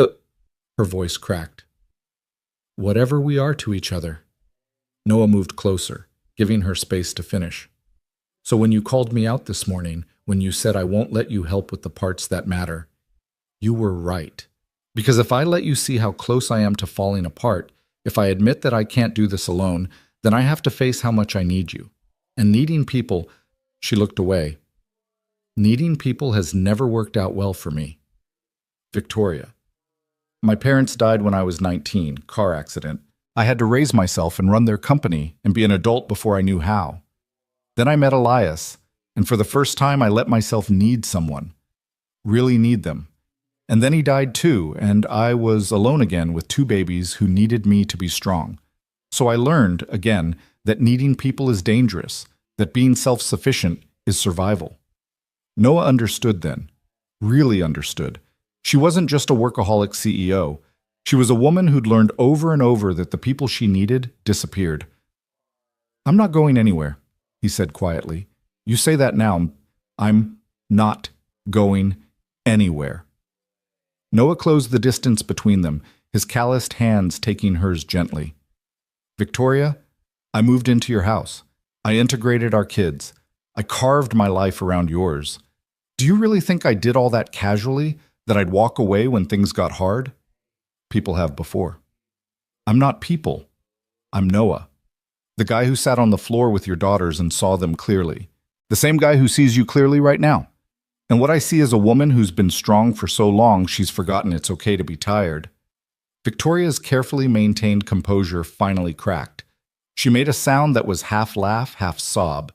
Her voice cracked. Whatever we are to each other. Noah moved closer, giving her space to finish. So when you called me out this morning, when you said I won't let you help with the parts that matter, you were right. Because if I let you see how close I am to falling apart, if I admit that I can't do this alone, then I have to face how much I need you. And needing people, she looked away. Needing people has never worked out well for me. Victoria. My parents died when I was 19, car accident. I had to raise myself and run their company and be an adult before I knew how. Then I met Elias, and for the first time I let myself need someone. Really need them. And then he died too, and I was alone again with two babies who needed me to be strong. So I learned, again, that needing people is dangerous, that being self-sufficient is survival. Noah understood then. Really understood. She wasn't just a workaholic CEO. She was a woman who'd learned over and over that the people she needed disappeared. I'm not going anywhere, he said quietly. You say that now. I'm not going anywhere. Noah closed the distance between them, his calloused hands taking hers gently. Victoria, I moved into your house. I integrated our kids. I carved my life around yours. Do you really think I did all that casually, that I'd walk away when things got hard? People have before. I'm not people. I'm Noah. The guy who sat on the floor with your daughters and saw them clearly. The same guy who sees you clearly right now. And what I see is a woman who's been strong for so long she's forgotten it's okay to be tired. Victoria's carefully maintained composure finally cracked. She made a sound that was half laugh, half sob.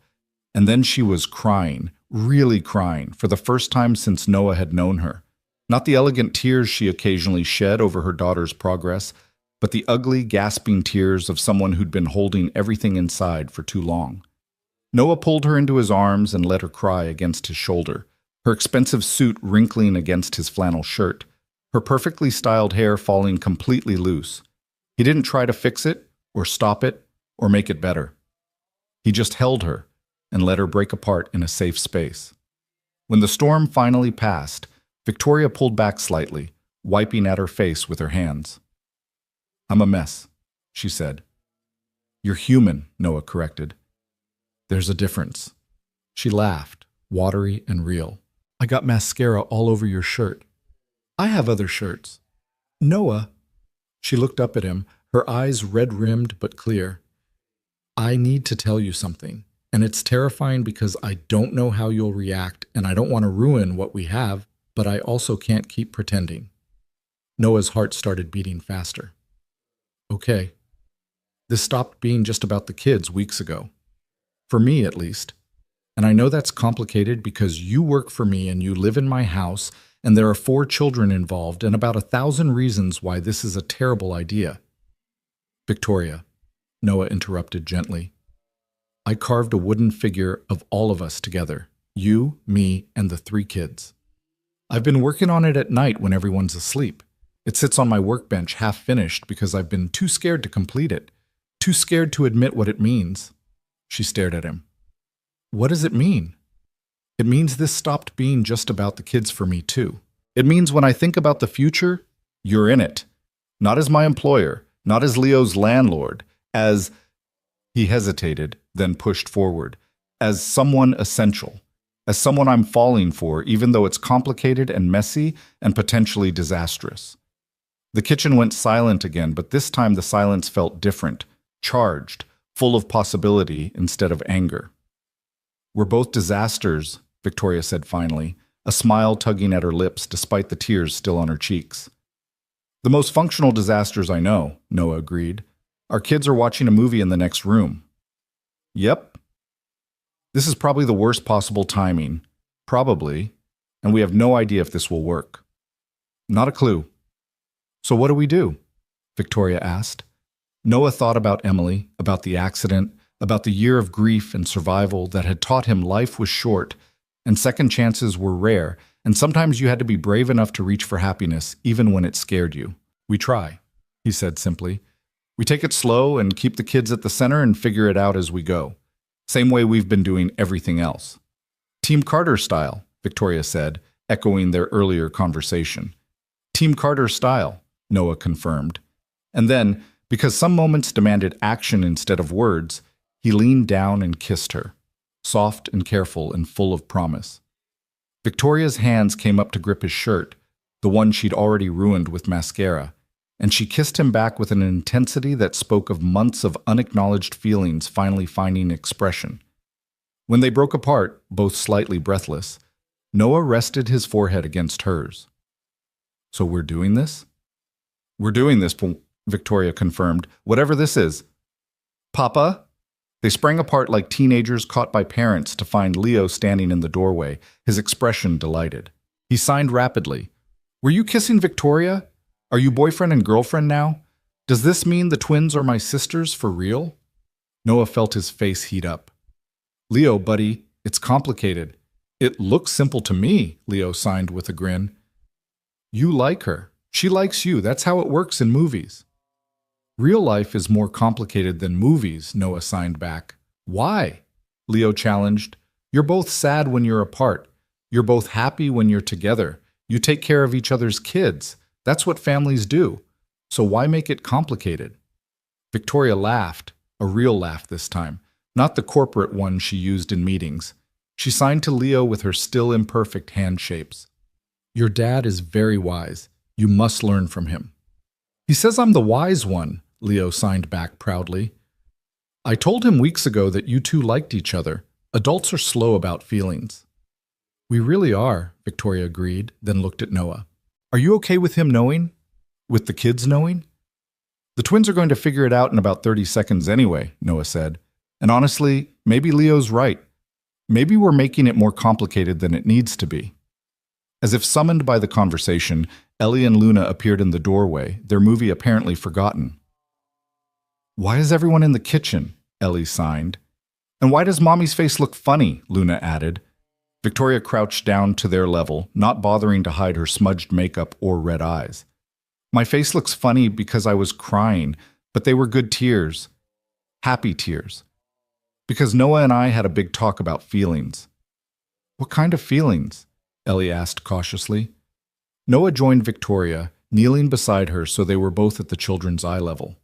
And then she was crying, really crying, for the first time since Noah had known her. Not the elegant tears she occasionally shed over her daughter's progress, but the ugly, gasping tears of someone who'd been holding everything inside for too long. Noah pulled her into his arms and let her cry against his shoulder, her expensive suit wrinkling against his flannel shirt, her perfectly styled hair falling completely loose. He didn't try to fix it, or stop it, or make it better. He just held her and let her break apart in a safe space. When the storm finally passed, Victoria pulled back slightly, wiping at her face with her hands. I'm a mess, she said. You're human, Noah corrected. There's a difference. She laughed, watery and real. I got mascara all over your shirt. I have other shirts. Noah. She looked up at him, her eyes red-rimmed but clear. I need to tell you something, and it's terrifying because I don't know how you'll react, and I don't want to ruin what we have, but I also can't keep pretending. Noah's heart started beating faster. Okay. This stopped being just about the kids weeks ago. For me, at least. And I know that's complicated because you work for me and you live in my house, and there are 4 children involved and about 1,000 reasons why this is a terrible idea. Victoria, Noah interrupted gently. I carved a wooden figure of all of us together, you, me, and the 3 kids. I've been working on it at night when everyone's asleep. It sits on my workbench half finished because I've been too scared to complete it, too scared to admit what it means. She stared at him. What does it mean? It means this stopped being just about the kids for me too. It means when I think about the future, you're in it. Not as my employer, not as Leo's landlord, as... He hesitated, then pushed forward. As someone essential. As someone I'm falling for, even though it's complicated and messy and potentially disastrous. The kitchen went silent again, but this time the silence felt different, charged, full of possibility instead of anger. We're both disasters, Victoria said finally, a smile tugging at her lips despite the tears still on her cheeks. The most functional disasters I know, Noah agreed. Our kids are watching a movie in the next room. Yep. This is probably the worst possible timing. Probably. And we have no idea if this will work. Not a clue. So what do we do? Victoria asked. Noah thought about Emily, about the accident, about the year of grief and survival that had taught him life was short, and second chances were rare, and sometimes you had to be brave enough to reach for happiness even when it scared you. We try, he said simply. We take it slow and keep the kids at the center and figure it out as we go. Same way we've been doing everything else. Team Carter style, Victoria said, echoing their earlier conversation. Team Carter style, Noah confirmed. And then, because some moments demanded action instead of words, he leaned down and kissed her, soft and careful and full of promise. Victoria's hands came up to grip his shirt, the one she'd already ruined with mascara, and she kissed him back with an intensity that spoke of months of unacknowledged feelings finally finding expression. When they broke apart, both slightly breathless, Noah rested his forehead against hers. So we're doing this? We're doing this, Victoria confirmed, whatever this is. Papa? They sprang apart like teenagers caught by parents to find Leo standing in the doorway, his expression delighted. He signed rapidly. Were you kissing Victoria? Are you boyfriend and girlfriend now? Does this mean the twins are my sisters for real? Noah felt his face heat up. Leo, buddy, it's complicated. It looks simple to me, Leo signed with a grin. You like her. She likes you. That's how it works in movies. Real life is more complicated than movies, Noah signed back. Why? Leo challenged. You're both sad when you're apart. You're both happy when you're together. You take care of each other's kids. That's what families do. So why make it complicated? Victoria laughed, a real laugh this time, not the corporate one she used in meetings. She signed to Leo with her still imperfect hand shapes. Your dad is very wise. You must learn from him. He says I'm the wise one, Leo signed back proudly. I told him weeks ago that you two liked each other. Adults are slow about feelings. We really are, Victoria agreed, then looked at Noah. Are you okay with him knowing? With the kids knowing? The twins are going to figure it out in about 30 seconds anyway, Noah said. And honestly, maybe Leo's right. Maybe we're making it more complicated than it needs to be. As if summoned by the conversation, Ellie and Luna appeared in the doorway, their movie apparently forgotten. Why is everyone in the kitchen? Ellie signed. And why does Mommy's face look funny? Luna added. Victoria crouched down to their level, not bothering to hide her smudged makeup or red eyes. My face looks funny because I was crying, but they were good tears. Happy tears. Because Noah and I had a big talk about feelings. What kind of feelings? Ellie asked cautiously. Noah joined Victoria, kneeling beside her so they were both at the children's eye level.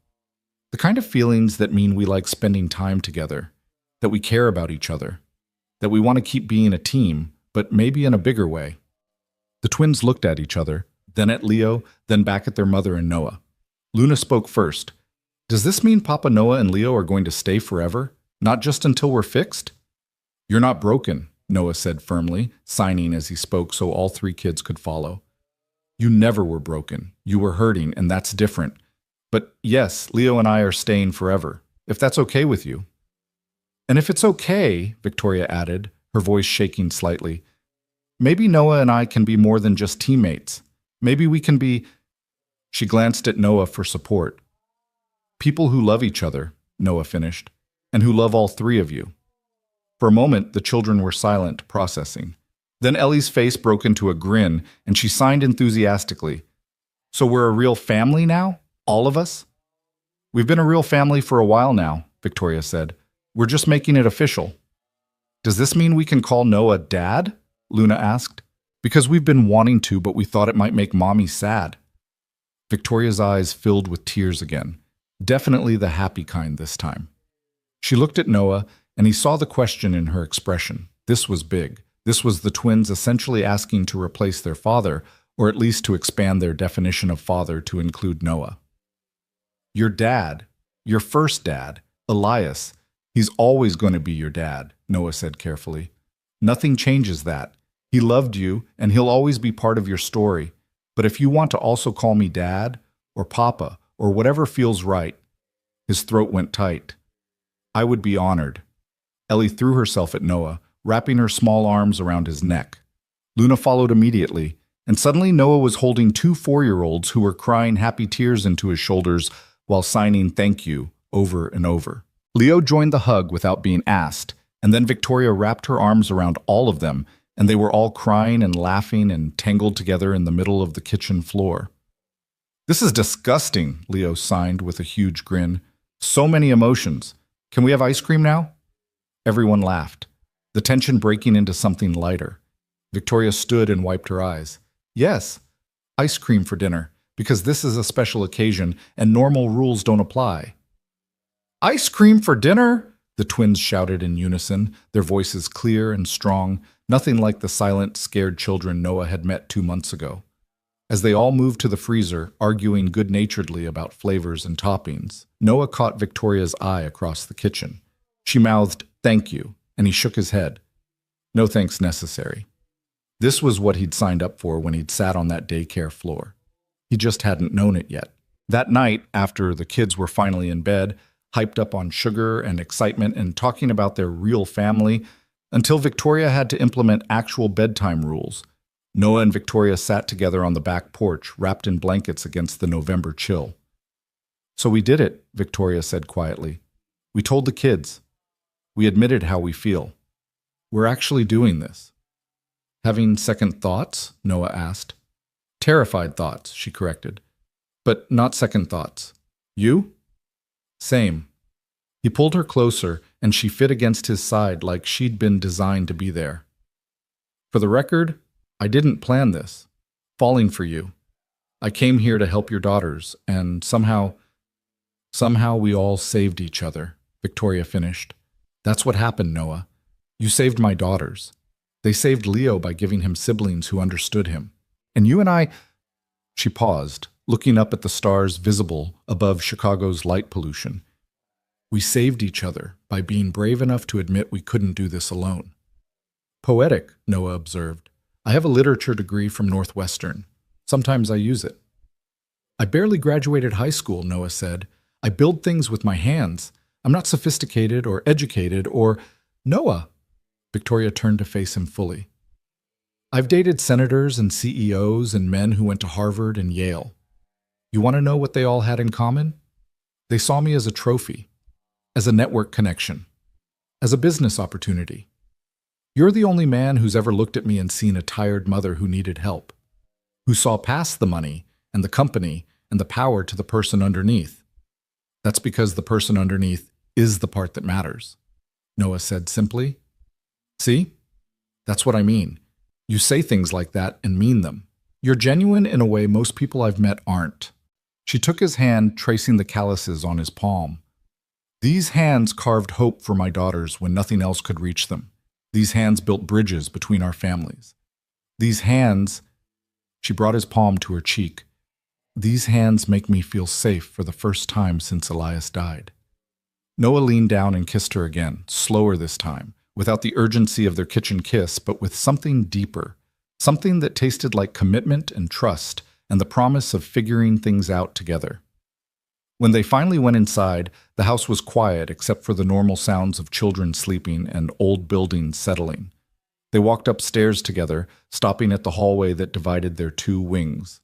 The kind of feelings that mean we like spending time together, that we care about each other, that we want to keep being a team, but maybe in a bigger way. The twins looked at each other, then at Leo, then back at their mother and Noah. Luna spoke first. Does this mean Papa Noah and Leo are going to stay forever, not just until we're fixed? You're not broken, Noah said firmly, signing as he spoke so all three kids could follow. You never were broken. You were hurting, and that's different. But yes, Leo and I are staying forever, if that's okay with you. And if it's okay, Victoria added, her voice shaking slightly, maybe Noah and I can be more than just teammates. Maybe we can be... She glanced at Noah for support. People who love each other, Noah finished, and who love all three of you. For a moment, the children were silent, processing. Then Ellie's face broke into a grin, and she signed enthusiastically. So we're a real family now? All of us? We've been a real family for a while now, Victoria said. We're just making it official. Does this mean we can call Noah Dad? Luna asked. Because we've been wanting to, but we thought it might make Mommy sad. Victoria's eyes filled with tears again. Definitely the happy kind this time. She looked at Noah, and he saw the question in her expression. This was big. This was the twins essentially asking to replace their father, or at least to expand their definition of father to include Noah. Your dad, your first dad, Elias, he's always going to be your dad, Noah said carefully. Nothing changes that. He loved you, and he'll always be part of your story. But if you want to also call me Dad, or Papa, or whatever feels right, his throat went tight. I would be honored. Ellie threw herself at Noah, wrapping her small arms around his neck. Luna followed immediately, and suddenly Noah was holding two 4-year-olds who were crying happy tears into his shoulders while signing thank you over and over. Leo joined the hug without being asked, and then Victoria wrapped her arms around all of them, and they were all crying and laughing and tangled together in the middle of the kitchen floor. This is disgusting, Leo signed with a huge grin. So many emotions. Can we have ice cream now? Everyone laughed, the tension breaking into something lighter. Victoria stood and wiped her eyes. Yes, ice cream for dinner, because this is a special occasion and normal rules don't apply. Ice cream for dinner? The twins shouted in unison, their voices clear and strong, nothing like the silent, scared children Noah had met 2 months ago. As they all moved to the freezer, arguing good-naturedly about flavors and toppings, Noah caught Victoria's eye across the kitchen. She mouthed, "Thank you," and he shook his head. No thanks necessary. This was what he'd signed up for when he'd sat on that daycare floor. He just hadn't known it yet. That night, after the kids were finally in bed, hyped up on sugar and excitement and talking about their real family, until Victoria had to implement actual bedtime rules, Noah and Victoria sat together on the back porch, wrapped in blankets against the November chill. "So we did it," Victoria said quietly. "We told the kids. We admitted how we feel. We're actually doing this." "Having second thoughts?" Noah asked. "Terrified thoughts," she corrected. "But not second thoughts. You?" "Same." He pulled her closer, and she fit against his side like she'd been designed to be there. "For the record, I didn't plan this. Falling for you. I came here to help your daughters, and somehow we all saved each other," Victoria finished. "That's what happened, Noah. You saved my daughters. They saved Leo by giving him siblings who understood him. And you and I—" She paused, looking up at the stars visible above Chicago's light pollution. "We saved each other by being brave enough to admit we couldn't do this alone." "Poetic," Noah observed. "I have a literature degree from Northwestern. Sometimes I use it." "I barely graduated high school," Noah said. "I build things with my hands. I'm not sophisticated or educated or—" "Noah!" Victoria turned to face him fully. "I've dated senators and CEOs and men who went to Harvard and Yale. You want to know what they all had in common? They saw me as a trophy, as a network connection, as a business opportunity. You're the only man who's ever looked at me and seen a tired mother who needed help, who saw past the money and the company and the power to the person underneath. That's because the person underneath is the part that matters," Noah said simply. "See? That's what I mean. You say things like that and mean them. You're genuine in a way most people I've met aren't." She took his hand, tracing the calluses on his palm. "These hands carved hope for my daughters when nothing else could reach them. These hands built bridges between our families. These hands—" She brought his palm to her cheek. "These hands make me feel safe for the first time since Elias died." Noah leaned down and kissed her again, slower this time, without the urgency of their kitchen kiss, but with something deeper, something that tasted like commitment and trust and the promise of figuring things out together. When they finally went inside, the house was quiet except for the normal sounds of children sleeping and old buildings settling. They walked upstairs together, stopping at the hallway that divided their two wings.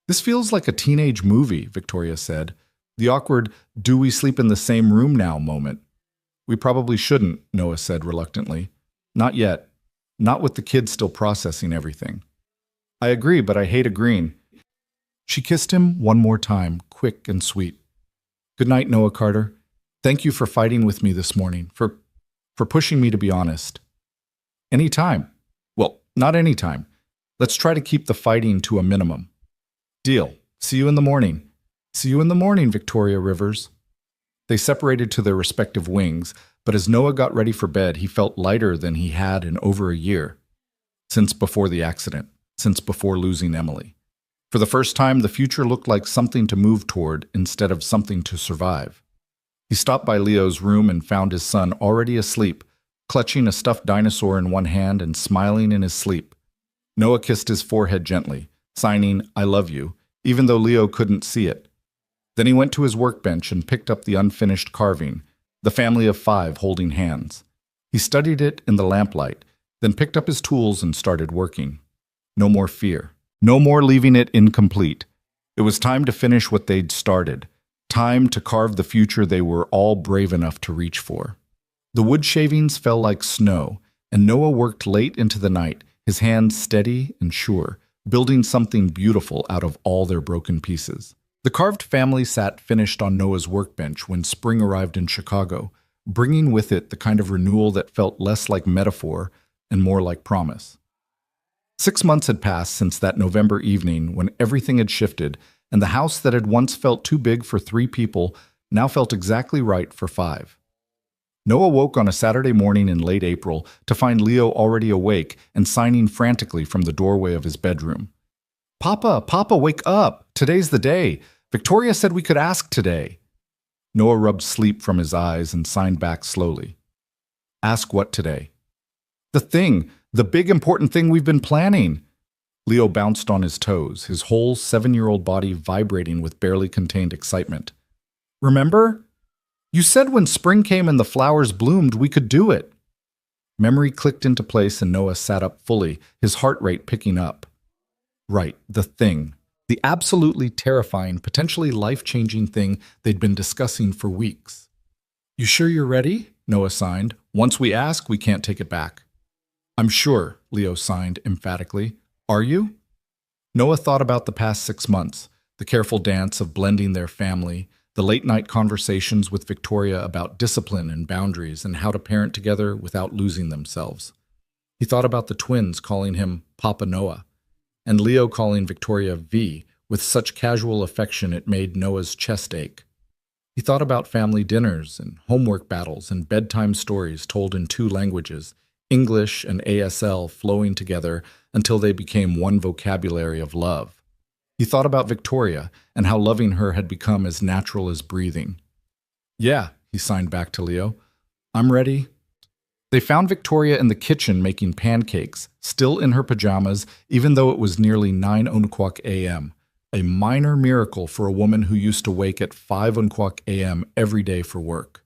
"This feels like a teenage movie," Victoria said. "The awkward, do we sleep in the same room now moment." "We probably shouldn't," Noah said reluctantly. "Not yet. Not with the kids still processing everything." "I agree, but I hate agreeing." She kissed him one more time, quick and sweet. "Good night, Noah Carter. Thank you for fighting with me this morning, for pushing me to be honest." "Any time." "Well, not any time. Let's try to keep the fighting to a minimum." "Deal. See you in the morning." "See you in the morning, Victoria Rivers." They separated to their respective wings, but as Noah got ready for bed, he felt lighter than he had in over a year. Since before the accident, since before losing Emily. For the first time, the future looked like something to move toward instead of something to survive. He stopped by Leo's room and found his son already asleep, clutching a stuffed dinosaur in one hand and smiling in his sleep. Noah kissed his forehead gently, signing, "I love you," even though Leo couldn't see it. Then he went to his workbench and picked up the unfinished carving, the family of 5 holding hands. He studied it in the lamplight, then picked up his tools and started working. No more fear. No more leaving it incomplete. It was time to finish what they'd started. Time to carve the future they were all brave enough to reach for. The wood shavings fell like snow, and Noah worked late into the night, his hands steady and sure, building something beautiful out of all their broken pieces. The carved family sat finished on Noah's workbench when spring arrived in Chicago, bringing with it the kind of renewal that felt less like metaphor and more like promise. 6 months had passed since that November evening when everything had shifted, and the house that had once felt too big for 3 people now felt exactly right for 5. Noah woke on a Saturday morning in late April to find Leo already awake and signing frantically from the doorway of his bedroom. "Papa, Papa, wake up! Today's the day! Victoria said we could ask today." Noah rubbed sleep from his eyes and signed back slowly. "Ask what today?" "The thing, the big important thing we've been planning." Leo bounced on his toes, his whole 7-year-old body vibrating with barely contained excitement. "Remember? You said when spring came and the flowers bloomed, we could do it." Memory clicked into place and Noah sat up fully, his heart rate picking up. Right, the thing. The absolutely terrifying, potentially life-changing thing they'd been discussing for weeks. "You sure you're ready?" Noah signed. "Once we ask, we can't take it back." "I'm sure," Leo signed emphatically. "Are you?" Noah thought about the past 6 months, the careful dance of blending their family, the late-night conversations with Victoria about discipline and boundaries and how to parent together without losing themselves. He thought about the twins calling him Papa Noah, and Leo calling Victoria V with such casual affection it made Noah's chest ache. He thought about family dinners and homework battles and bedtime stories told in 2 languages, English and ASL flowing together until they became one vocabulary of love. He thought about Victoria and how loving her had become as natural as breathing. "Yeah," he signed back to Leo. "I'm ready." They found Victoria in the kitchen making pancakes, still in her pajamas, even though it was nearly 9 a.m., a minor miracle for a woman who used to wake at 5 a.m. every day for work.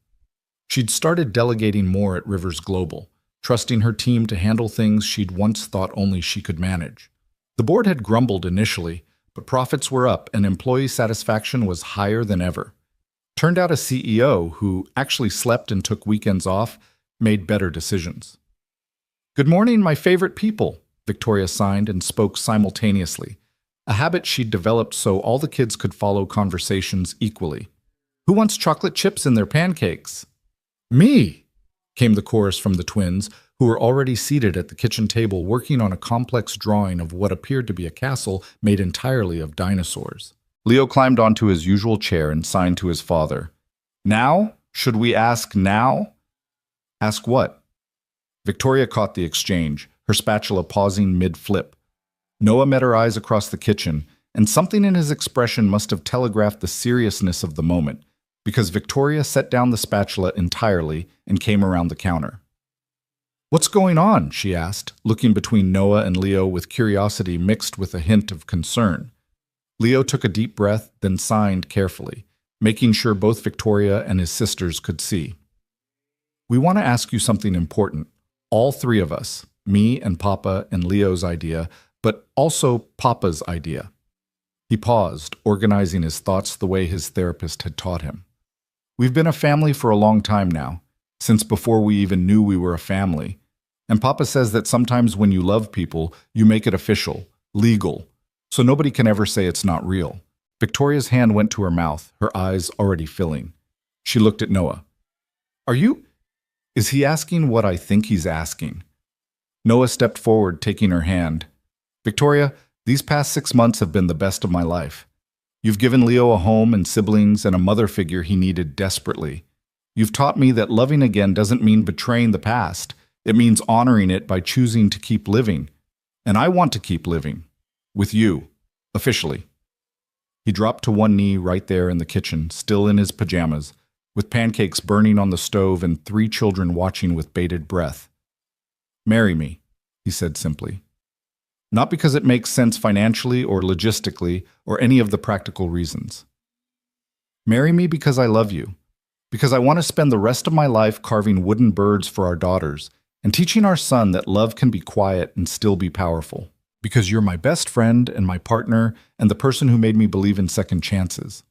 She'd started delegating more at Rivers Global, trusting her team to handle things she'd once thought only she could manage. The board had grumbled initially, but profits were up and employee satisfaction was higher than ever. Turned out a CEO who actually slept and took weekends off made better decisions. "Good morning, my favorite people," Victoria signed and spoke simultaneously, a habit she'd developed so all the kids could follow conversations equally. "Who wants chocolate chips in their pancakes?" "Me!" came the chorus from the twins, who were already seated at the kitchen table working on a complex drawing of what appeared to be a castle made entirely of dinosaurs. Leo climbed onto his usual chair and signed to his father. "Now? Should we ask now?" "Ask what?" Victoria caught the exchange, her spatula pausing mid-flip. Noah met her eyes across the kitchen, and something in his expression must have telegraphed the seriousness of the moment, because Victoria set down the spatula entirely and came around the counter. "What's going on?" she asked, looking between Noah and Leo with curiosity mixed with a hint of concern. Leo took a deep breath, then signed carefully, making sure both Victoria and his sisters could see. "We want to ask you something important. All 3 of us, me and Papa and Leo's idea, but also Papa's idea." He paused, organizing his thoughts the way his therapist had taught him. "We've been a family for a long time now, since before we even knew we were a family. And Papa says that sometimes when you love people, you make it official, legal, so nobody can ever say it's not real." Victoria's hand went to her mouth, her eyes already filling. She looked at Noah. Is he asking what I think he's asking?" Noah stepped forward, taking her hand. "Victoria, these past 6 months have been the best of my life. You've given Leo a home and siblings and a mother figure he needed desperately. You've taught me that loving again doesn't mean betraying the past. It means honoring it by choosing to keep living. And I want to keep living. With you. Officially." He dropped to one knee right there in the kitchen, still in his pajamas, with pancakes burning on the stove and 3 children watching with bated breath. "Marry me," he said simply. "Not because it makes sense financially or logistically or any of the practical reasons. Marry me because I love you. Because I want to spend the rest of my life carving wooden birds for our daughters and teaching our son that love can be quiet and still be powerful. Because you're my best friend and my partner and the person who made me believe in second chances."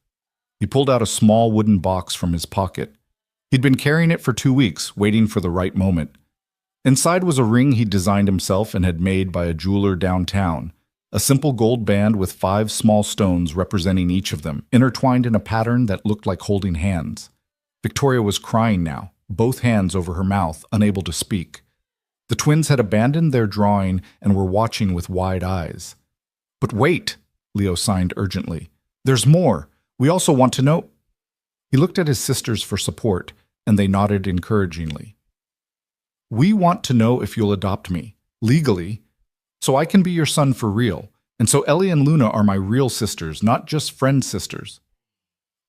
He pulled out a small wooden box from his pocket. He'd been carrying it for 2 weeks, waiting for the right moment. Inside was a ring he'd designed himself and had made by a jeweler downtown, A simple gold band with 5 small stones representing each of them, intertwined in a pattern that looked like holding hands. Victoria was crying now, both hands over her mouth, unable to speak. The twins had abandoned their drawing and were watching with wide eyes. "But wait," Leo signed urgently. "There's more. We also want to know—" He looked at his sisters for support, and they nodded encouragingly. "We want to know if you'll adopt me, legally, so I can be your son for real, and so Ellie and Luna are my real sisters, not just friend sisters.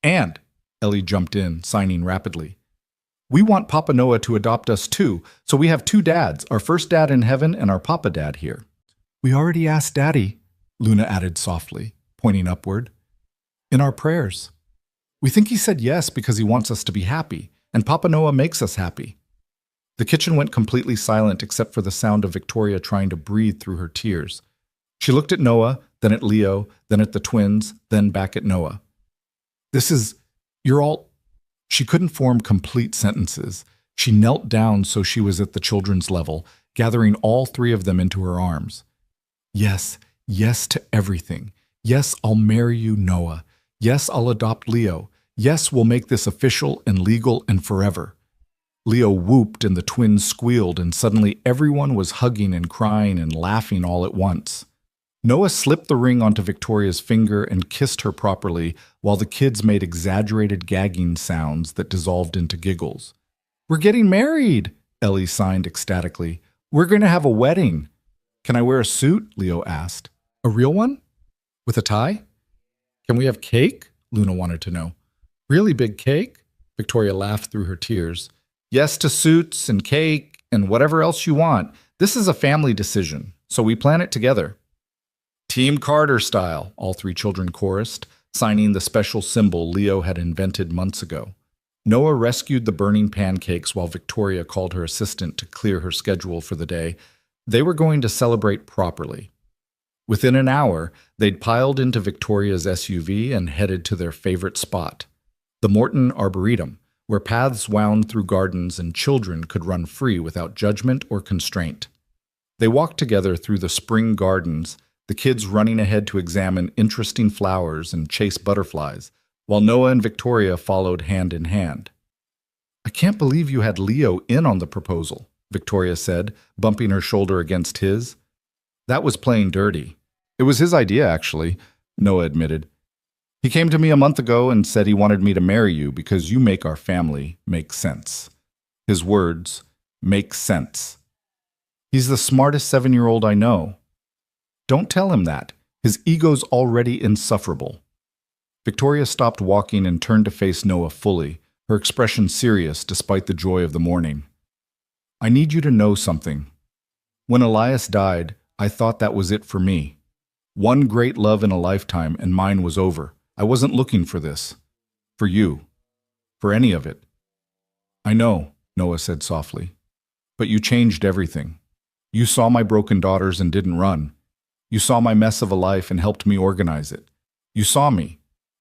And," Ellie jumped in, signing rapidly, "we want Papa Noah to adopt us too, so we have 2 dads, our first dad in heaven and our Papa Dad here." "We already asked Daddy," Luna added softly, pointing upward. "In our prayers. We think he said yes because he wants us to be happy, and Papa Noah makes us happy." The kitchen went completely silent except for the sound of Victoria trying to breathe through her tears. She looked at Noah, then at Leo, then at the twins, then back at Noah. "You're all—" She couldn't form complete sentences. She knelt down so she was at the children's level, gathering all 3 of them into her arms. "Yes, yes to everything. Yes, I'll marry you, Noah. Yes, I'll adopt Leo. Yes, we'll make this official and legal and forever." Leo whooped and the twins squealed, and suddenly everyone was hugging and crying and laughing all at once. Noah slipped the ring onto Victoria's finger and kissed her properly, while the kids made exaggerated gagging sounds that dissolved into giggles. "We're getting married," Ellie signed ecstatically. "We're going to have a wedding." "Can I wear a suit?" Leo asked. "A real one? With a tie?" "Can we have cake?" Luna wanted to know. "Really big cake?" Victoria laughed through her tears. "Yes to suits and cake and whatever else you want. This is a family decision, so we plan it together." "Team Carter style," all 3 children chorused, signing the special symbol Leo had invented months ago. Noah rescued the burning pancakes while Victoria called her assistant to clear her schedule for the day. They were going to celebrate properly. Within an hour, they'd piled into Victoria's SUV and headed to their favorite spot, the Morton Arboretum, where paths wound through gardens and children could run free without judgment or constraint. They walked together through the spring gardens, the kids running ahead to examine interesting flowers and chase butterflies, while Noah and Victoria followed hand in hand. "I can't believe you had Leo in on the proposal," Victoria said, bumping her shoulder against his. "That was playing dirty." "It was his idea, actually," Noah admitted. "He came to me a month ago and said he wanted me to marry you because you make our family make sense." His words, "make sense." "He's the smartest 7-year-old I know." "Don't tell him that. His ego's already insufferable." Victoria stopped walking and turned to face Noah fully, her expression serious despite the joy of the morning. "I need you to know something. When Elias died, I thought that was it for me. One great love in a lifetime, and mine was over. I wasn't looking for this. For you. For any of it." "I know," Noah said softly. "But you changed everything. You saw my broken daughters and didn't run. You saw my mess of a life and helped me organize it. You saw me,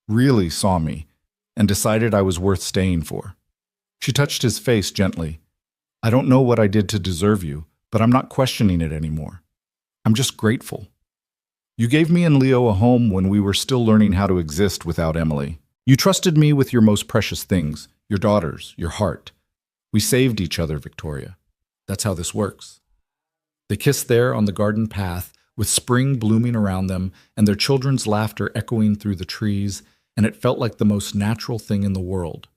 really saw me, and decided I was worth staying for." She touched his face gently. "I don't know what I did to deserve you, but I'm not questioning it anymore. I'm just grateful. You gave me and Leo a home when we were still learning how to exist without Emily. You trusted me with your most precious things, your daughters, your heart. We saved each other, Victoria. That's how this works." They kissed there on the garden path, with spring blooming around them and their children's laughter echoing through the trees, and it felt like the most natural thing in the world.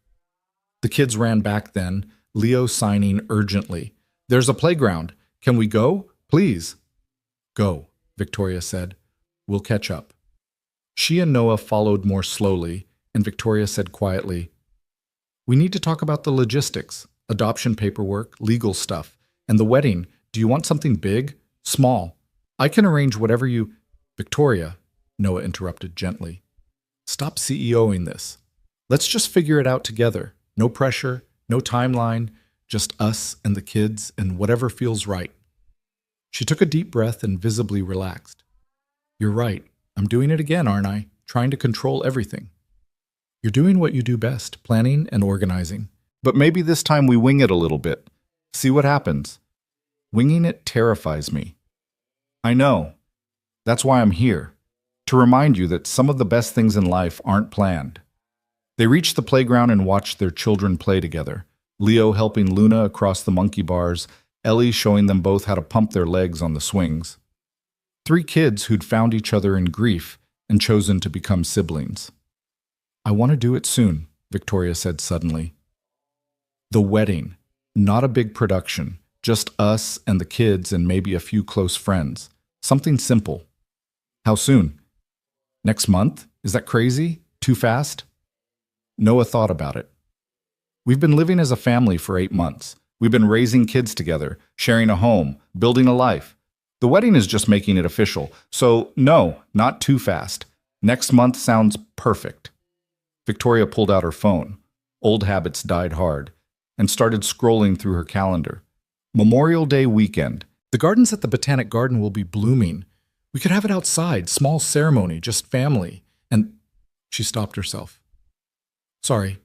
The kids ran back then, Leo signing urgently. "There's a playground. Can we go? Please." "Go," Victoria said. "We'll catch up." She and Noah followed more slowly, and Victoria said quietly, "We need to talk about the logistics, adoption paperwork, legal stuff, and the wedding. Do you want something big? Small? I can arrange whatever you—" "Victoria," Noah interrupted gently. "Stop CEOing this. Let's just figure it out together. No pressure, no timeline, just us and the kids and whatever feels right." She took a deep breath and visibly relaxed. "You're right. I'm doing it again, aren't I? Trying to control everything." "You're doing what you do best, planning and organizing. But maybe this time we wing it a little bit. See what happens." "Winging it terrifies me." "I know. That's why I'm here, to remind you that some of the best things in life aren't planned. They reached the playground and watched their children play together. Leo helping Luna across the monkey bars, Ellie showing them both how to pump their legs on the swings. 3 kids who'd found each other in grief and chosen to become siblings. I want to do it soon, Victoria said suddenly. The wedding, not a big production, just us and the kids and maybe a few close friends. Something simple. How soon? Next month? Is that crazy? Too fast? Noah thought about it. We've been living as a family for 8 months. We've been raising kids together, sharing a home, building a life. The wedding is just making it official. So no, not too fast. Next month sounds perfect. Victoria pulled out her phone. Old habits died hard, and started scrolling through her calendar. Memorial Day weekend. The gardens at the Botanic Garden will be blooming. We could have it outside, small ceremony, just family. And she stopped herself. Sorry,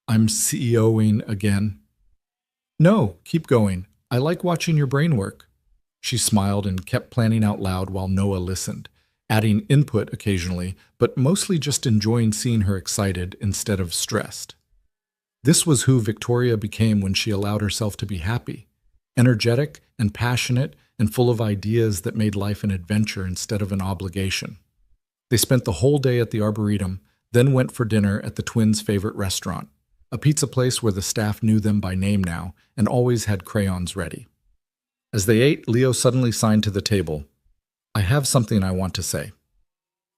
I'm CEOing again. No, keep going. I like watching your brain work. She smiled and kept planning out loud while Noah listened, adding input occasionally, but mostly just enjoying seeing her excited instead of stressed. This was who Victoria became when she allowed herself to be happy, energetic and passionate and full of ideas that made life an adventure instead of an obligation. They spent the whole day at the Arboretum, then went for dinner at the twins' favorite restaurant, a pizza place where the staff knew them by name now and always had crayons ready. As they ate, Leo suddenly signed to the table. I have something I want to say.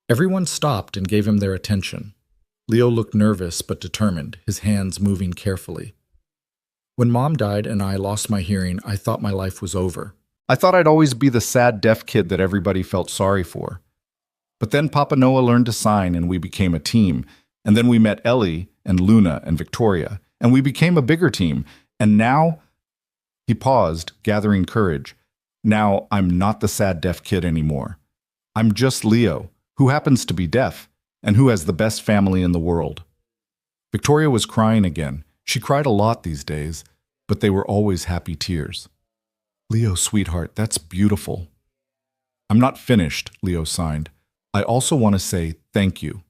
Everyone stopped and gave him their attention. Leo looked nervous but determined, his hands moving carefully. When Mom died and I lost my hearing, I thought my life was over. I thought I'd always be the sad deaf kid that everybody felt sorry for. But then Papa Noah learned to sign and we became a team. And then we met Ellie and Luna and Victoria. And we became a bigger team. And now... He paused, gathering courage. Now I'm not the sad deaf kid anymore. I'm just Leo, who happens to be deaf, and who has the best family in the world. Victoria was crying again. She cried a lot these days, but they were always happy tears. Leo, sweetheart, that's beautiful. I'm not finished, Leo signed. I also want to say thank you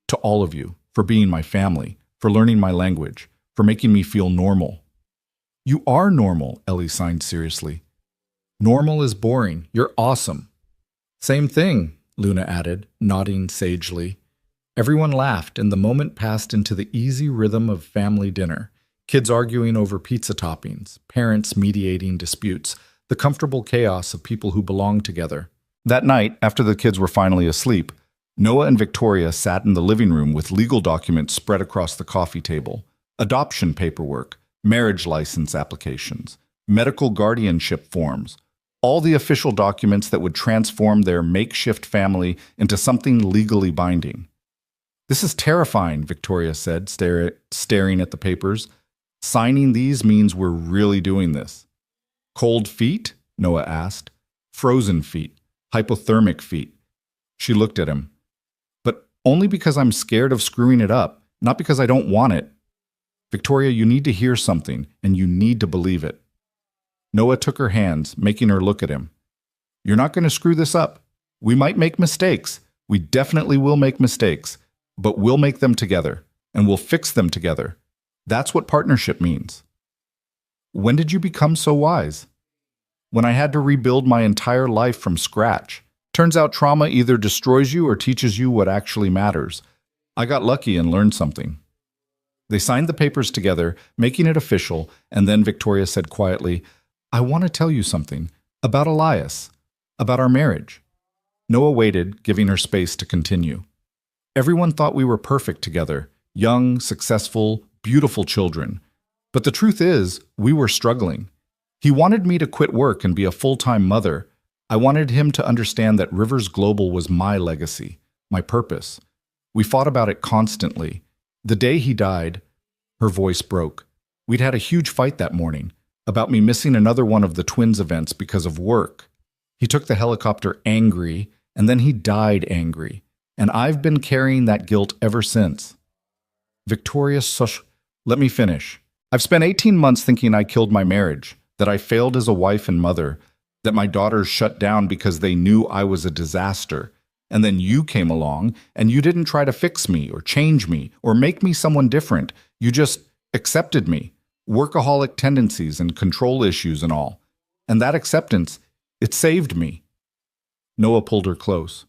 to all of you for being my family, for learning my language, for making me feel normal. You are normal, Ellie signed seriously. Normal is boring. You're awesome. Same thing, Luna added, nodding sagely. Everyone laughed, and the moment passed into the easy rhythm of family dinner. Kids arguing over pizza toppings, parents mediating disputes, the comfortable chaos of people who belong together. That night, after the kids were finally asleep, Noah and Victoria sat in the living room with legal documents spread across the coffee table, adoption paperwork, marriage license applications, medical guardianship forms, all the official documents that would transform their makeshift family into something legally binding. This is terrifying, Victoria said, staring at the papers. Signing these means we're really doing this. Cold feet? Noah asked. Frozen feet. Hypothermic feet. She looked at him. But only because I'm scared of screwing it up, not because I don't want it. Victoria, you need to hear something, and you need to believe it. Noah took her hands, making her look at him. You're not going to screw this up. We might make mistakes. We definitely will make mistakes. But we'll make them together, and we'll fix them together. That's what partnership means. When did you become so wise? When I had to rebuild my entire life from scratch. Turns out trauma either destroys you or teaches you what actually matters. I got lucky and learned something. They signed the papers together, making it official, and then Victoria said quietly, I want to tell you something about Elias, about our marriage. Noah waited, giving her space to continue. Everyone thought we were perfect together, young, successful, beautiful children. But the truth is, we were struggling. He wanted me to quit work and be a full-time mother. I wanted him to understand that Rivers Global was my legacy, my purpose. We fought about it constantly. The day he died, her voice broke. We'd had a huge fight that morning about me missing another one of the twins' events because of work. He took the helicopter angry, and then he died angry. And I've been carrying that guilt ever since. Victoria, let me finish. I've spent 18 months thinking I killed my marriage, that I failed as a wife and mother, That my daughters shut down because they knew I was a disaster. And then you came along and you didn't try to fix me or change me or make me someone different. You just accepted me, workaholic tendencies and control issues and all. And that acceptance, it saved me. Noah pulled her close.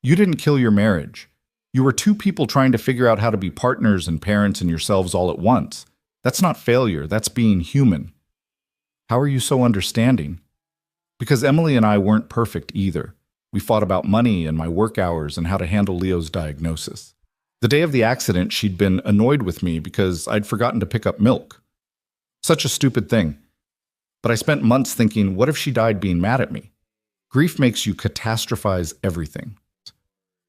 You didn't kill your marriage. You were two people trying to figure out how to be partners and parents and yourselves all at once. That's not failure, that's being human. How are you so understanding? Because Emily and I weren't perfect either. We fought about money and my work hours and how to handle Leo's diagnosis. The day of the accident, she'd been annoyed with me because I'd forgotten to pick up milk. Such a stupid thing. But I spent months thinking, what if she died being mad at me? Grief makes you catastrophize everything.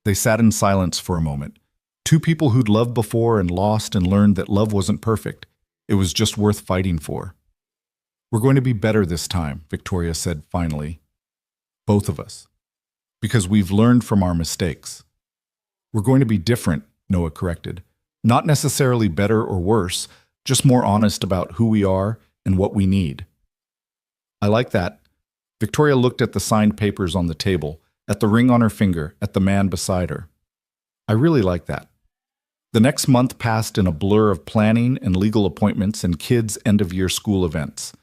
They sat in silence for a moment. Two people who'd loved before and lost and learned that love wasn't perfect. It was just worth fighting for. We're going to be better this time, Victoria said finally. Both of us. Because we've learned from our mistakes. We're going to be different, Noah corrected. Not necessarily better or worse, just more honest about who we are and what we need. I like that. Victoria looked at the signed papers on the table, at the ring on her finger, at the man beside her. I really like that. The next month passed in a blur of planning and legal appointments and kids' end-of-year school events.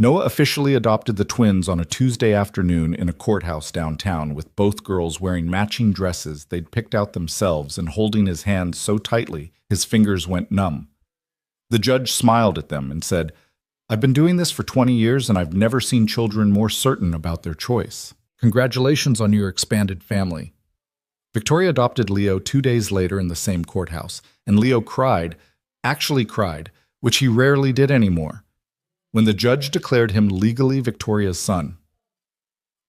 Noah officially adopted the twins on a Tuesday afternoon in a courthouse downtown with both girls wearing matching dresses they'd picked out themselves and holding his hands so tightly his fingers went numb. The judge smiled at them and said, I've been doing this for 20 years and I've never seen children more certain about their choice. Congratulations on your expanded family. Victoria adopted Leo 2 days later in the same courthouse, and Leo cried, actually cried, which he rarely did anymore, when the judge declared him legally Victoria's son.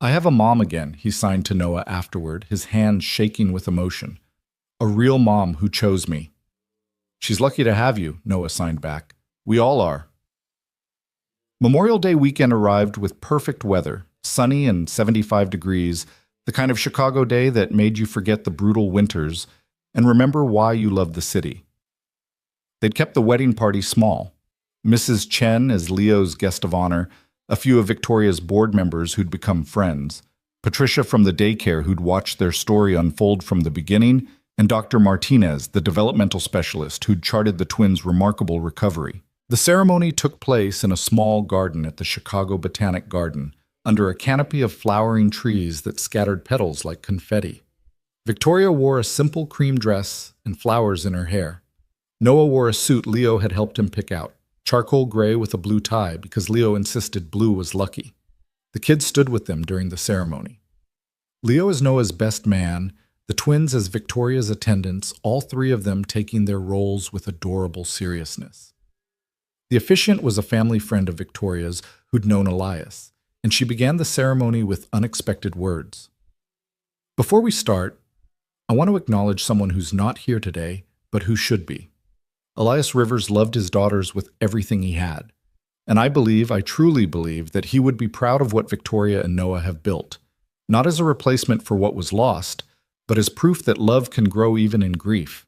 I have a mom again, he signed to Noah afterward, his hands shaking with emotion. A real mom who chose me. She's lucky to have you, Noah signed back. We all are. Memorial Day weekend arrived with perfect weather, sunny and 75 degrees, the kind of Chicago day that made you forget the brutal winters and remember why you loved the city. They'd kept the wedding party small. Mrs. Chen as Leo's guest of honor, a few of Victoria's board members who'd become friends, Patricia from the daycare who'd watched their story unfold from the beginning, and Dr. Martinez, the developmental specialist who'd charted the twins' remarkable recovery. The ceremony took place in a small garden at the Chicago Botanic Garden, under a canopy of flowering trees that scattered petals like confetti. Victoria wore a simple cream dress and flowers in her hair. Noah wore a suit Leo had helped him pick out, charcoal gray with a blue tie because Leo insisted blue was lucky. The kids stood with them during the ceremony. Leo is Noah's best man, the twins as Victoria's attendants, all three of them taking their roles with adorable seriousness. The officiant was a family friend of Victoria's who'd known Elias, and she began the ceremony with unexpected words. Before we start, I want to acknowledge someone who's not here today, but who should be. Elias Rivers loved his daughters with everything he had, and I truly believe, that he would be proud of what Victoria and Noah have built, not as a replacement for what was lost, but as proof that love can grow even in grief,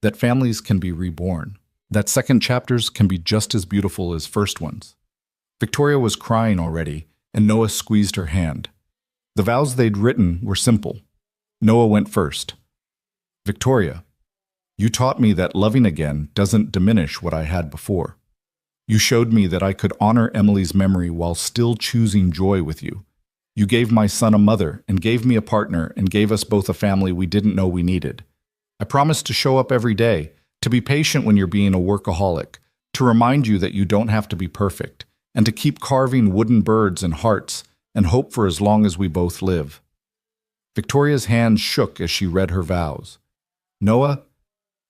that families can be reborn, that second chapters can be just as beautiful as first ones. Victoria was crying already, and Noah squeezed her hand. The vows they'd written were simple. Noah went first. Victoria, you taught me that loving again doesn't diminish what I had before. You showed me that I could honor Emily's memory while still choosing joy with you. You gave my son a mother and gave me a partner and gave us both a family we didn't know we needed. I promise to show up every day, to be patient when you're being a workaholic, to remind you that you don't have to be perfect, and to keep carving wooden birds and hearts and hope for as long as we both live. Victoria's hands shook as she read her vows. Noah,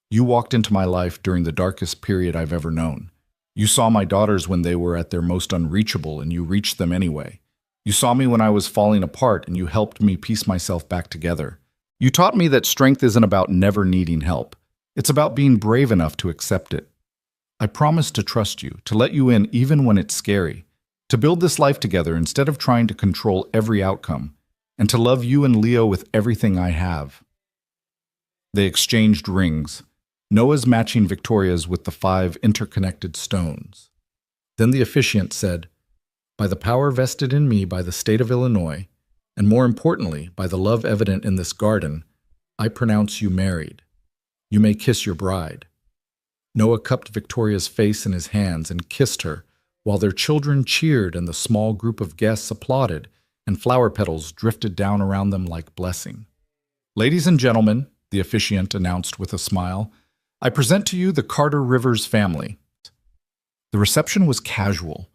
you walked into my life during the darkest period I've ever known. You saw my daughters when they were at their most unreachable, and you reached them anyway. You saw me when I was falling apart, and you helped me piece myself back together. You taught me that strength isn't about never needing help. It's about being brave enough to accept it. I promise to trust you, to let you in even when it's scary, to build this life together instead of trying to control every outcome, and to love you and Leo with everything I have. They exchanged rings, Noah's matching Victoria's with the 5 interconnected stones. Then the officiant said, By the power vested in me by the state of Illinois, and more importantly, by the love evident in this garden, I pronounce you married. You may kiss your bride." Noah cupped Victoria's face in his hands and kissed her, while their children cheered and the small group of guests applauded, and flower petals drifted down around them like blessing. "Ladies and gentlemen," the officiant announced with a smile, "I present to you the Carter Rivers family." The reception was casual.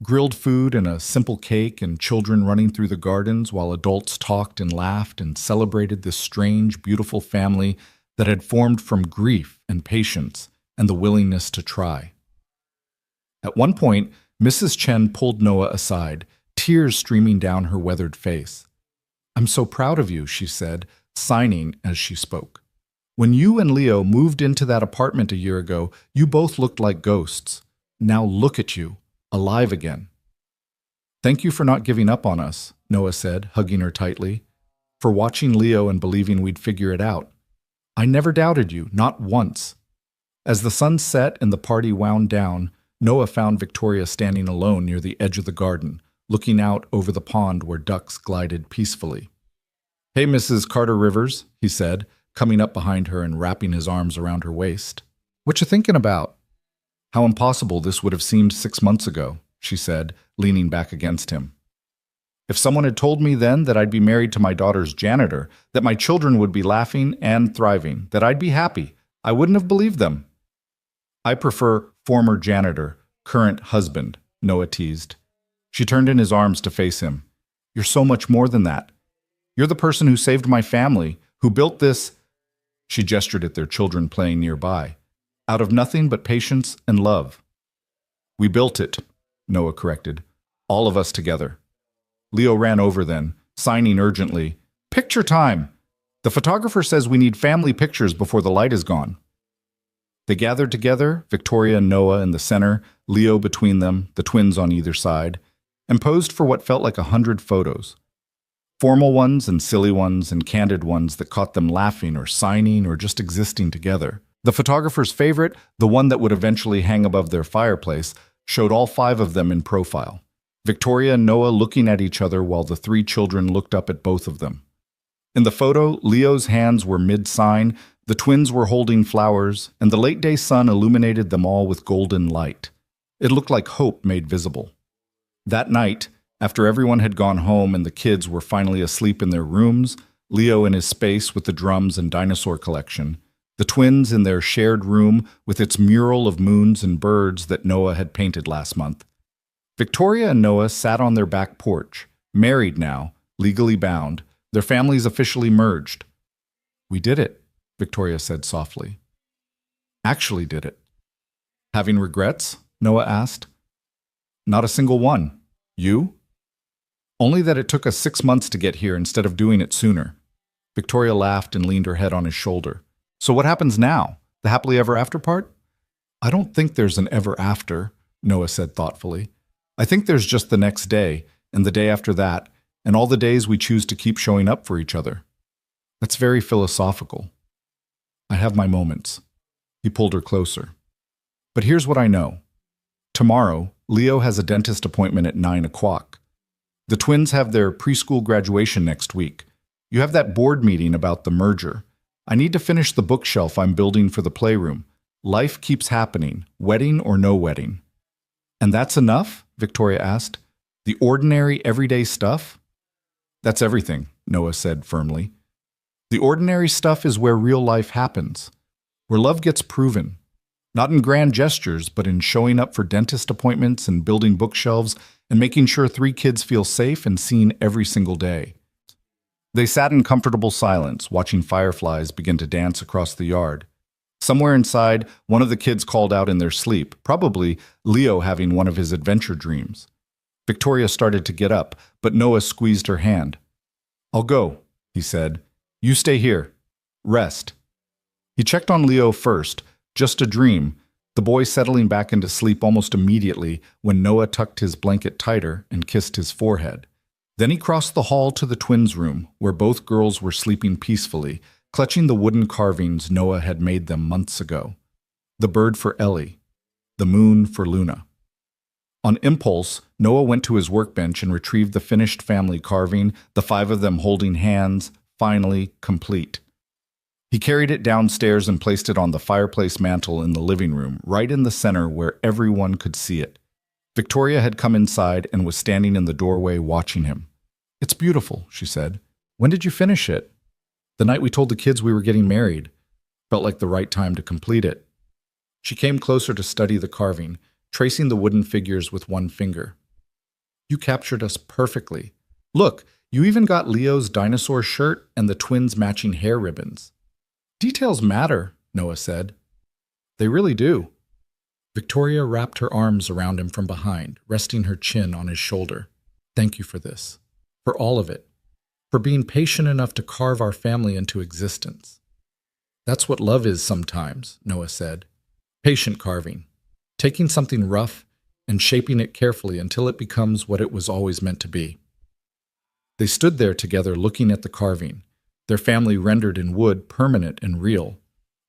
Grilled food and a simple cake and children running through the gardens while adults talked and laughed and celebrated this strange, beautiful family that had formed from grief and patience and the willingness to try. At one point, Mrs. Chen pulled Noah aside, tears streaming down her weathered face. "I'm so proud of you," she said, sighing as she spoke. "When you and Leo moved into that apartment a year ago, you both looked like ghosts. Now look at you, alive again." "Thank you for not giving up on us," Noah said, hugging her tightly, "for watching Leo and believing we'd figure it out. I never doubted you, not once." As the sun set and the party wound down, Noah found Victoria standing alone near the edge of the garden, looking out over the pond where ducks glided peacefully. "Hey, Mrs. Carter Rivers," he said, coming up behind her and wrapping his arms around her waist. "What you thinking about?" "How impossible this would have seemed 6 months ago," she said, leaning back against him. "If someone had told me then that I'd be married to my daughter's janitor, that my children would be laughing and thriving, that I'd be happy, I wouldn't have believed them." "I prefer former janitor, current husband," Noah teased. She turned in his arms to face him. "You're so much more than that. You're the person who saved my family, who built this—" She gestured at their children playing nearby. "Out of nothing but patience and love." "We built it," Noah corrected. "All of us together." Leo ran over then, signing urgently, "Picture time! The photographer says we need family pictures before the light is gone." They gathered together, Victoria and Noah in the center, Leo between them, the twins on either side, and posed for what felt like 100 photos. Formal ones and silly ones and candid ones that caught them laughing or signing or just existing together. The photographer's favorite, the one that would eventually hang above their fireplace, showed all 5 of them in profile. Victoria and Noah looking at each other while the 3 children looked up at both of them. In the photo, Leo's hands were mid-sign, the twins were holding flowers, and the late-day sun illuminated them all with golden light. It looked like hope made visible. That night, after everyone had gone home and the kids were finally asleep in their rooms, Leo in his space with the drums and dinosaur collection, the twins in their shared room with its mural of moons and birds that Noah had painted last month. Victoria and Noah sat on their back porch, married now, legally bound, their families officially merged. "We did it," Victoria said softly. "Actually did it." "Having regrets?" Noah asked. "Not a single one. You?" "Only that it took us 6 months to get here instead of doing it sooner." Victoria laughed and leaned her head on his shoulder. "So what happens now? The happily ever after part?" "I don't think there's an ever after," Noah said thoughtfully. "I think there's just the next day, and the day after that, and all the days we choose to keep showing up for each other." "That's very philosophical." "I have my moments." He pulled her closer. "But here's what I know. Tomorrow, Leo has a dentist appointment at 9 o'clock. The twins have their preschool graduation next week. You have that board meeting about the merger. I need to finish the bookshelf I'm building for the playroom. Life keeps happening, wedding or no wedding." "And that's enough?" Victoria asked. "The ordinary, everyday stuff?" "That's everything," Noah said firmly. "The ordinary stuff is where real life happens, where love gets proven. Not in grand gestures, but in showing up for dentist appointments and building bookshelves and making sure 3 kids feel safe and seen every single day." They sat in comfortable silence, watching fireflies begin to dance across the yard. Somewhere inside, one of the kids called out in their sleep, probably Leo having one of his adventure dreams. Victoria started to get up, but Noah squeezed her hand. "I'll go," he said. "You stay here. Rest." He checked on Leo first, just a dream, the boy settling back into sleep almost immediately when Noah tucked his blanket tighter and kissed his forehead. Then he crossed the hall to the twins' room, where both girls were sleeping peacefully, clutching the wooden carvings Noah had made them months ago. The bird for Ellie, the moon for Luna. On impulse, Noah went to his workbench and retrieved the finished family carving, the five of them holding hands, finally complete. He carried it downstairs and placed it on the fireplace mantel in the living room, right in the center where everyone could see it. Victoria had come inside and was standing in the doorway watching him. "It's beautiful," she said. "When did you finish it?" "The night we told the kids we were getting married. Felt like the right time to complete it." She came closer to study the carving, tracing the wooden figures with one finger. "You captured us perfectly. Look, you even got Leo's dinosaur shirt and the twins' matching hair ribbons." "Details matter," Noah said. "They really do." Victoria wrapped her arms around him from behind, resting her chin on his shoulder. "Thank you for this. For all of it. For being patient enough to carve our family into existence." "That's what love is sometimes," Noah said. "Patient carving. Taking something rough and shaping it carefully until it becomes what it was always meant to be." They stood there together looking at the carving, their family rendered in wood, permanent and real.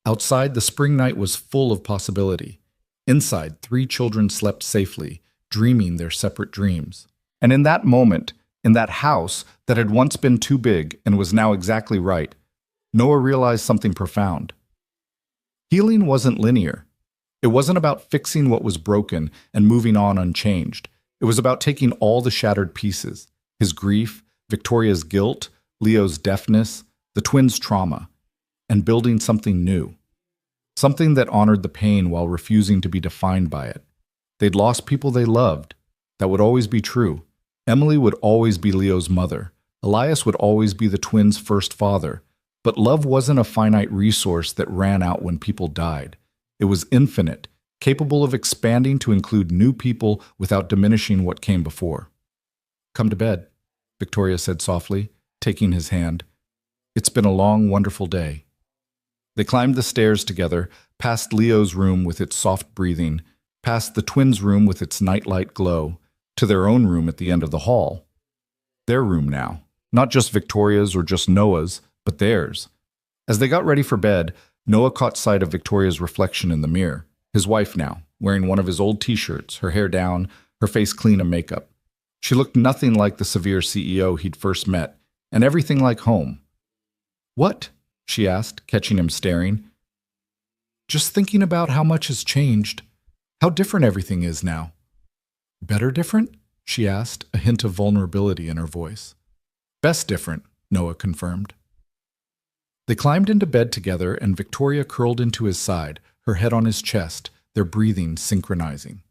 Outside, the spring night was full of possibility. Inside, 3 children slept safely, dreaming their separate dreams. And in that moment, in that house that had once been too big and was now exactly right, Noah realized something profound. Healing wasn't linear. It wasn't about fixing what was broken and moving on unchanged. It was about taking all the shattered pieces, his grief, Victoria's guilt, Leo's deafness, the twins' trauma, and building something new. Something that honored the pain while refusing to be defined by it. They'd lost people they loved. That would always be true. Emily would always be Leo's mother. Elias would always be the twins' first father. But love wasn't a finite resource that ran out when people died. It was infinite, capable of expanding to include new people without diminishing what came before. "Come to bed," Victoria said softly, taking his hand. "It's been a long, wonderful day." They climbed the stairs together, past Leo's room with its soft breathing, past the twins' room with its nightlight glow, to their own room at the end of the hall. Their room now, not just Victoria's or just Noah's, but theirs. As they got ready for bed, Noah caught sight of Victoria's reflection in the mirror, his wife now, wearing one of his old t-shirts, her hair down, her face clean of makeup. She looked nothing like the severe CEO he'd first met, and everything like home. "What?" she asked, catching him staring. "Just thinking about how much has changed, how different everything is now." "Better different?" she asked, a hint of vulnerability in her voice. "Best different," Noah confirmed. They climbed into bed together, and Victoria curled into his side, her head on his chest, their breathing synchronizing.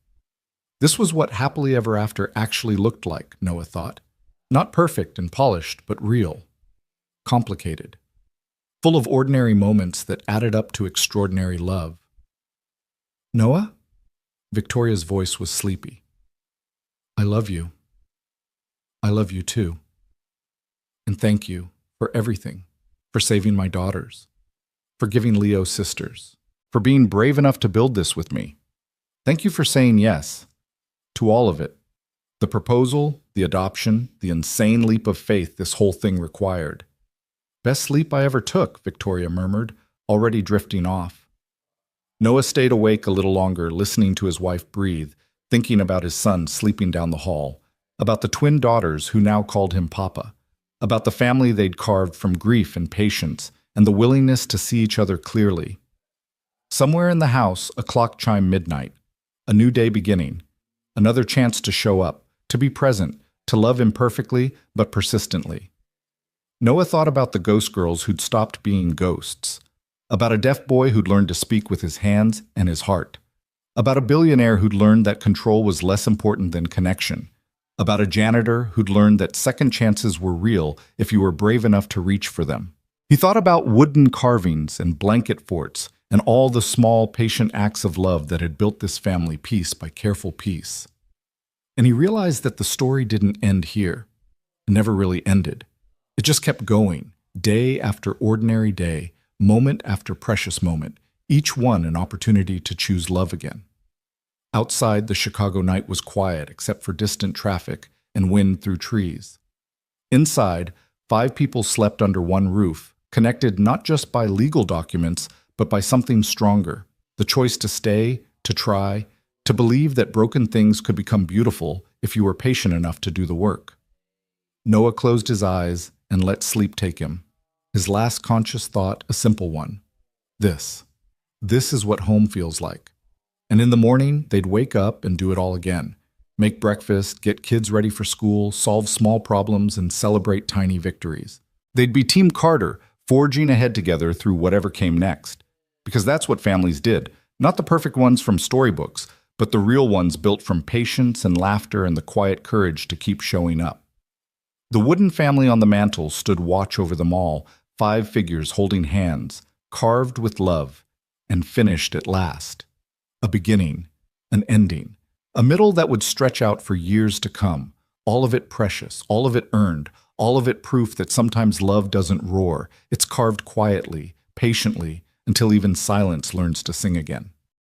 This was what happily ever after actually looked like, Noah thought. Not perfect and polished, but real. Complicated. Full of ordinary moments that added up to extraordinary love. "Noah?" Victoria's voice was sleepy. "I love you. I love you too. And thank you for everything. For saving my daughters, for giving Leo sisters, for being brave enough to build this with me. Thank you for saying yes to all of it. The proposal, the adoption, the insane leap of faith this whole thing required. Best sleep I ever took," Victoria murmured, already drifting off. Noah stayed awake a little longer, listening to his wife breathe, thinking about his son sleeping down the hall, about the twin daughters who now called him Papa, about the family they'd carved from grief and patience, and the willingness to see each other clearly. Somewhere in the house, a clock chimed midnight. A new day beginning. Another chance to show up, to be present, to love imperfectly but persistently. Noah thought about the ghost girls who'd stopped being ghosts, about a deaf boy who'd learned to speak with his hands and his heart, about a billionaire who'd learned that control was less important than connection, about a janitor who'd learned that second chances were real if you were brave enough to reach for them. He thought about wooden carvings and blanket forts and all the small, patient acts of love that had built this family piece by careful piece. And he realized that the story didn't end here. It never really ended. It just kept going, day after ordinary day, moment after precious moment, each one an opportunity to choose love again. Outside, the Chicago night was quiet except for distant traffic and wind through trees. Inside, 5 people slept under one roof, connected not just by legal documents, but by something stronger, the choice to stay, to try, To believe that broken things could become beautiful if you were patient enough to do the work. Noah closed his eyes and let sleep take him. His last conscious thought, a simple one. This. This is what home feels like. And in the morning, they'd wake up and do it all again. Make breakfast, get kids ready for school, solve small problems, and celebrate tiny victories. They'd be Team Carter, forging ahead together through whatever came next. Because that's what families did. Not the perfect ones from storybooks, but the real ones built from patience and laughter and the quiet courage to keep showing up. The wooden family on the mantel stood watch over them all, 5 figures holding hands, carved with love, and finished at last. A beginning, an ending, a middle that would stretch out for years to come, all of it precious, all of it earned, all of it proof that sometimes love doesn't roar, it's carved quietly, patiently, until even silence learns to sing again.